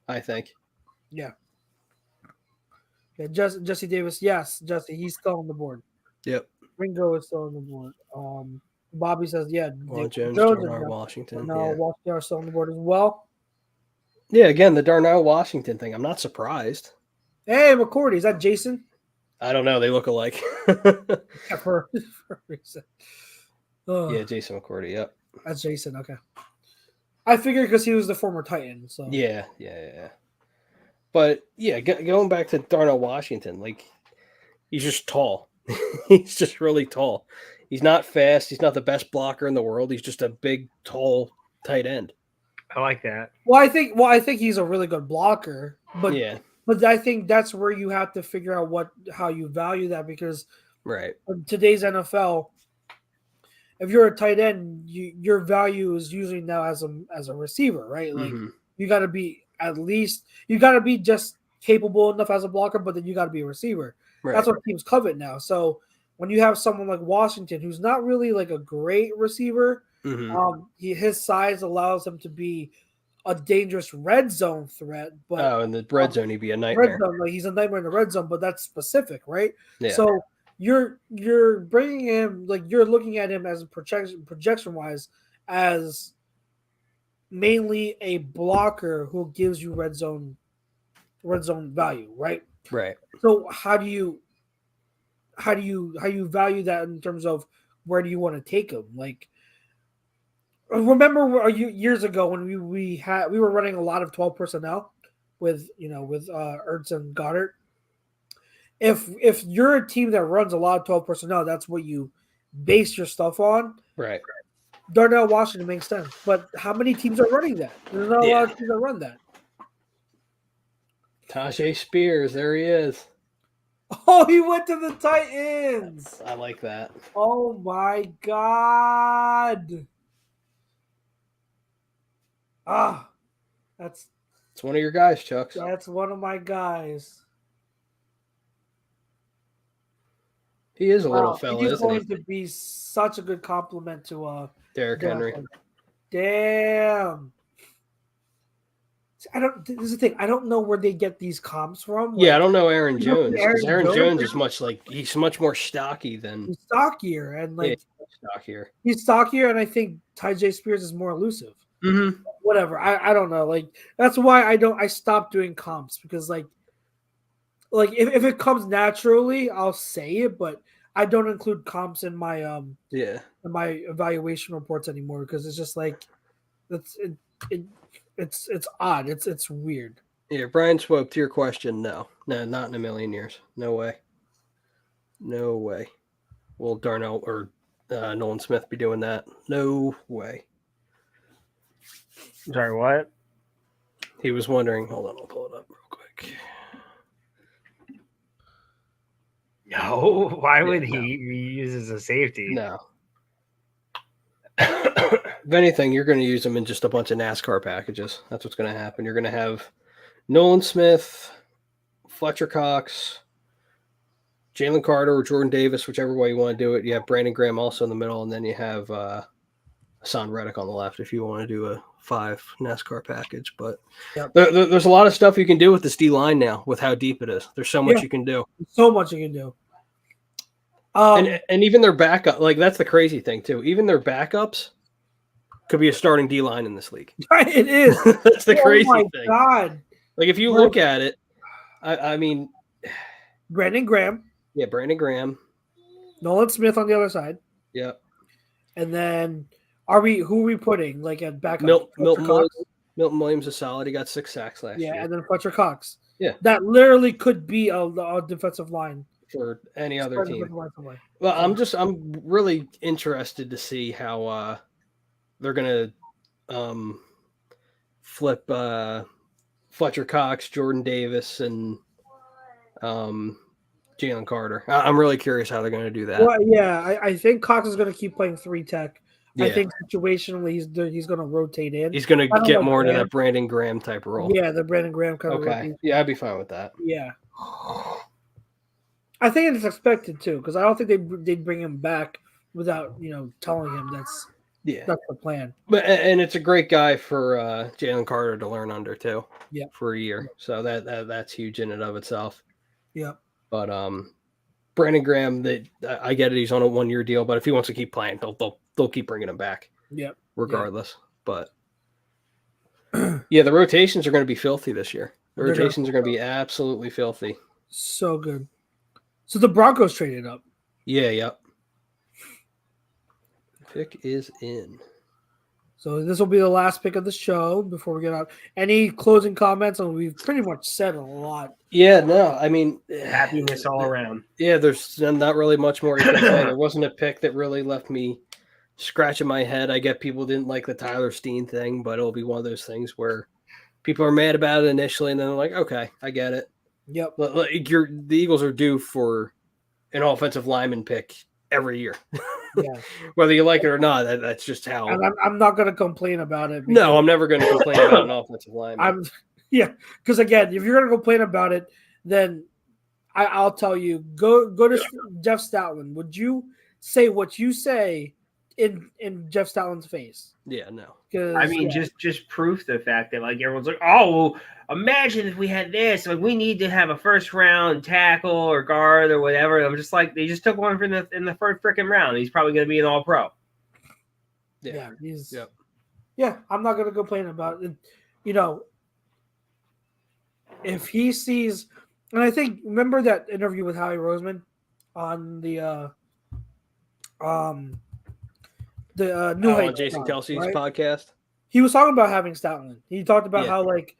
I think. Yeah. Yeah, Jesse Davis, yes, Jesse, he's still on the board. Yep. Ringo is still on the board. Bobby says, yeah, Well, Jones, and Darnell Washington. Darnell Yeah. Washington are still on the board as well. Yeah, again, the Darnell Washington thing. I'm not surprised. Hey, McCourty, is that Jason? I don't know. They look alike. Yeah, for a reason. Yeah, Jason McCourty. Yep. That's Jason. Okay. I figured because he was the former Titan. So Yeah. But yeah, going back to Darnell Washington, like he's just tall. He's just really tall. He's not fast. He's not the best blocker in the world. He's just a big, tall tight end. I like that. Well, I think he's a really good blocker, but Yeah. But I think that's where you have to figure out how you value that, because Right. in today's NFL, if you're a tight end, your value is usually now as a receiver, right? Like you got to be just capable enough as a blocker, but then you got to be a receiver. Right. That's what teams covet now. So when you have someone like Washington, who's not really like a great receiver, his size allows him to be a dangerous red zone threat. But in the red zone, he'd be a nightmare. Red zone, like he's a nightmare in the red zone, but that's specific, right? Yeah. So you're bringing him, like you're looking at him as a projection wise as mainly a blocker who gives you red zone value, right? Right. So how do you value that in terms of where do you want to take him? Like, remember years ago when we were running a lot of 12 personnel with Ertz and Goddard. If you're a team that runs a lot of 12 personnel, that's what you base your stuff on. Right. Darnell Washington makes sense, but how many teams are running that? There's not a lot of teams that run that. Tajay Spears, there he is. Oh, he went to the Titans. I like that. Oh my God. It's one of your guys, Chucks. That's one of my guys. He is a little fella, he's isn't going he? to be such a good compliment to Derrick Henry. Damn. This is the thing. I don't know where they get these comps from. Yeah, I don't know Aaron Jones. Aaron Jones is he's much more stocky than. He's stockier and stockier. He's stockier, and I think Tajay Spears is more elusive. Mm-hmm. Whatever. I don't know. Like that's why I stopped doing comps, because like if it comes naturally, I'll say it, but I don't include comps in my in my evaluation reports anymore, because it's just like it's odd. It's weird. Yeah, Brian Swope, to your question, no, not in a million years. No way. Will Darnell or Nolan Smith be doing that? No way. Sorry, what? He was wondering. Hold on, I'll pull it up real quick. No, why would he use as a safety? No. If anything, you're going to use them in just a bunch of NASCAR packages. That's what's going to happen. You're going to have Nolan Smith, Fletcher Cox, Jalen Carter, or Jordan Davis, whichever way you want to do it. You have Brandon Graham also in the middle, and then you have Hassan Reddick on the left if you want to do a 5 NASCAR package. But there's a lot of stuff you can do with this D line now with how deep it is. There's so much you can do. So much you can do. And even their backup, like that's the crazy thing too. Even their backups could be a starting D line in this league. It is. That's the crazy thing. Oh my God. Like if you look at it, I mean, Brandon Graham. Yeah, Brandon Graham. Nolan Smith on the other side. Yeah. And then who are we putting like at backup? Milton Williams is solid. He got 6 sacks last year. Yeah, and then Fletcher Cox. Yeah. That literally could be a defensive line for any other team. Well, I'm really interested to see how they're gonna flip Fletcher Cox, Jordan Davis, and Jalen Carter. I'm really curious how they're gonna do that. Well, yeah, I think Cox is gonna keep playing 3 tech. Yeah. I think situationally he's gonna rotate in. He's gonna get more into that Brandon Graham type role. Yeah, the Brandon Graham kind of okay. Yeah, I'd be fine with that. Yeah. I think it's expected too, because I don't think they'd bring him back without telling him that's the plan. But and it's a great guy for Jalen Carter to learn under too. Yeah. For a year, so that's huge in and of itself. Yeah. But Brandon Graham, I get it. He's on a 1-year deal, but if he wants to keep playing, they'll keep bringing him back. Yeah. Regardless, but yeah, the rotations are going to be filthy this year. The rotations are going to be absolutely filthy. So good. So the Broncos traded up. Yeah. Yep. Pick is in. So this will be the last pick of the show before we get out. Any closing comments? We've pretty much said a lot. Yeah, no, I mean, Happiness all around. Yeah, there's not really much more you can say. There wasn't a pick that really left me scratching my head. I get people didn't like the Tyler Steen thing, but it'll be one of those things where people are mad about it initially, and then they're like, okay, I get it. Yep. The Eagles are due for an offensive lineman pick every year. Yeah. Whether you like it or not, that's just how. And I'm not going to complain about it. No, I'm never going to complain about an offensive lineman. Because again, if you're going to complain about it, then I'll tell you, go to Jeff Stoutland. Would you say what you say in Jeff Stoutland's face? Yeah, no. I mean, just proof the fact that like everyone's like, oh, well, imagine if we had this. Like, we need to have a first round tackle or guard or whatever. I'm just like, they just took one in the first freaking round. He's probably going to be an All Pro. Yeah, Yep. Yeah, I'm not going to complain about it. If he sees, and I think remember that interview with Howie Roseman on the New Heights Jason Kelsey's right? podcast. He was talking about having Stoutland. He talked about how like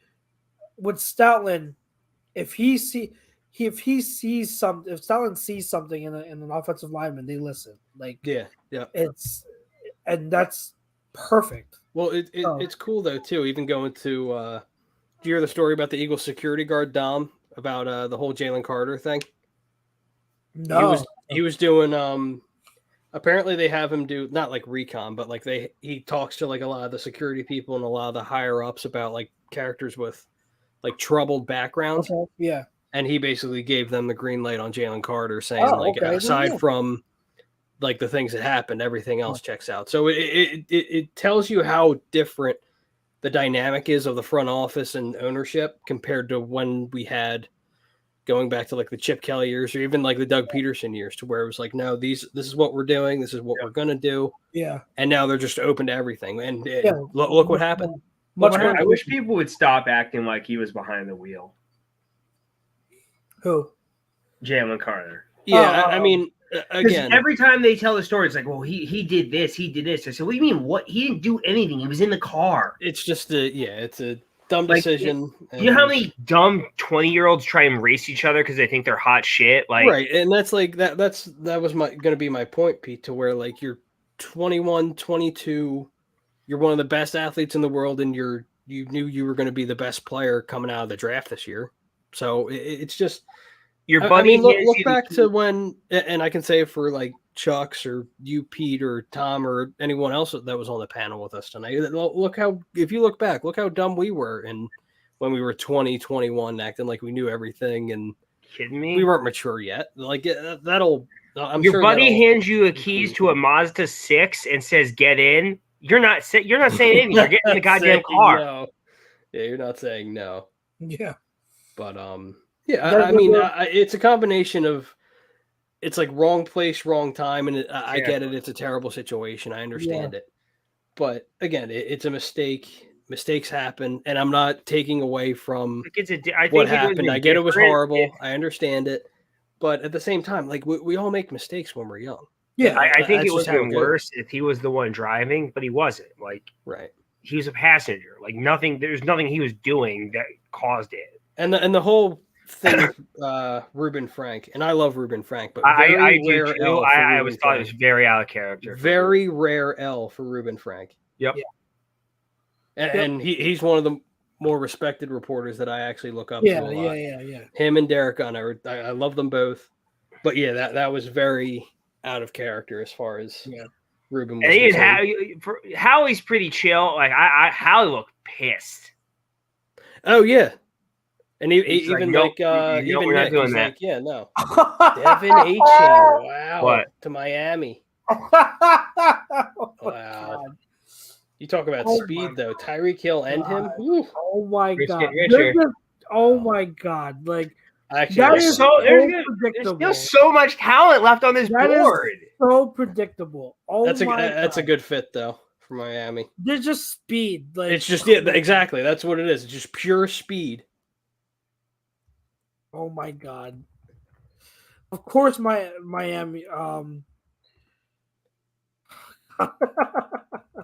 with Stoutland, if Stoutland sees something in an offensive lineman, they listen. Like and that's perfect. Well, it's cool though too. Even going to, do you hear the story about the Eagles security guard Dom about the whole Jalen Carter thing? No, he was doing apparently they have him do not like recon, but like he talks to like a lot of the security people and a lot of the higher ups about like characters with like troubled backgrounds. Okay. Yeah. And he basically gave them the green light on Jalen Carter, saying aside from like the things that happened, everything else checks out. So it tells you how different the dynamic is of the front office and ownership compared to when we had going back to like the Chip Kelly years or even like the Doug Peterson years, to where it was like, no, this is what we're doing. This is what we're going to do. Yeah. And now they're just open to everything. And look what happened. I wish people would stop acting like he was behind the wheel. Who? Jalen Carter. Yeah. I mean, again, every time they tell the story, it's like, well, he did this, he did this. I said, what do you mean? What? He didn't do anything. He was in the car. It's just it's a dumb decision. You know how many dumb 20-year-olds try and race each other because they think they're hot shit? Like, right. And that's like that was going to be my point, Pete, to where like you're 21, 22, you're one of the best athletes in the world, and you knew you were going to be the best player coming out of the draft this year. So it's just your buddy. I mean, look back to when, and I can say for like Chucks or you, Pete, or Tom, or anyone else that was on the panel with us tonight. Look if you look back, look how dumb we were, and when we were 20, 21, acting like we knew everything, and kidding me, we weren't mature yet. Like that'll. Your buddy hands you a keys to a Mazda 6 and says, "Get in." You're not saying anything. You're getting in the goddamn car. No. Yeah, you're not saying no. Yeah. But I mean, it's a combination of, it's like wrong place, wrong time, and I get it. It's a terrible situation. I understand it, but again, it's a mistake. Mistakes happen, and I'm not taking away from what happened. I get it was horrible. I understand it, but at the same time, like we all make mistakes when we're young. Yeah, I think it would have been worse if he was the one driving, but he wasn't. Like, right, he was a passenger. Like there's nothing he was doing that caused it. And the whole thing with Ruben Frank, and I love Ruben Frank, but I do too. I always thought it was very out of character. Very rare L for Ruben Frank. Yep. Yeah. And he's one of the more respected reporters that I actually look up to a lot. Yeah. Him and Derek Gunn, I love them both. But yeah, that was very out of character as far as Ruben was. Howie's pretty chill. Like Howie looked pissed. Oh yeah. And even Nick, we're not doing that. like, yeah, no. Devin Aching, wow, what? to Miami. Oh, Wow. God. You talk about Oh speed my though. Tyreek Hill and him. God. Whew. Oh my Rich God. get richer. Oh my God. Like I actually that like is that. There's predictable. still so much talent left on this That is board. so predictable. Oh That's my a God. good fit though for Miami. There's just speed. Like It's just exactly. That's what it is. It's just pure speed. oh my God. Of course, Miami.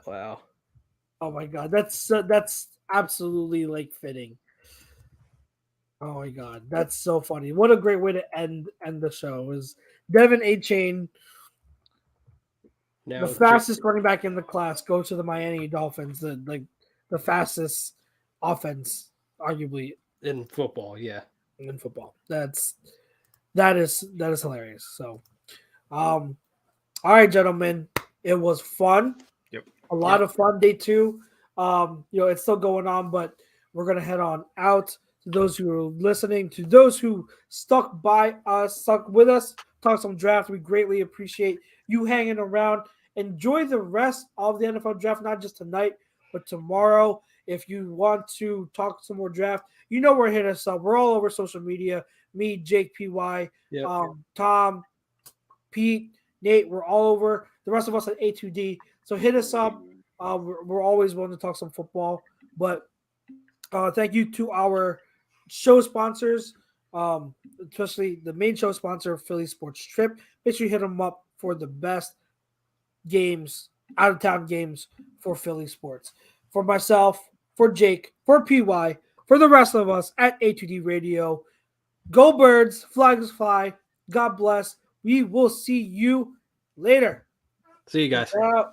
Wow. Oh my God, that's absolutely like fitting. Oh my God, that's so funny. What a great way to end the show is Devin A. Chain, Now the fastest running back in the class, goes to the Miami Dolphins. The fastest offense, arguably in football, yeah. in football. That is hilarious. So, all right, gentlemen, it was fun. Yep. A lot of fun. Day 2. It's still going on, but we're gonna head on out. To those who are listening, to those who stuck with us, talk some draft. We greatly appreciate you hanging around. Enjoy the rest of the NFL draft, not just tonight, but tomorrow. If you want to talk some more draft, where to hit us up. We're all over social media. Me, Jake, PY, Tom, Pete, Nate. We're all over. The rest of us at A2D. So hit us up. We're always willing to talk some football. But thank you to our show sponsors, especially the main show sponsor, Philly Sports Trip. Make sure you hit them up for the best games, out-of-town games for Philly sports. For myself, for Jake, for PY, for the rest of us at A2D Radio, go Birds, flags fly, God bless. We will see you later. See you guys. Out.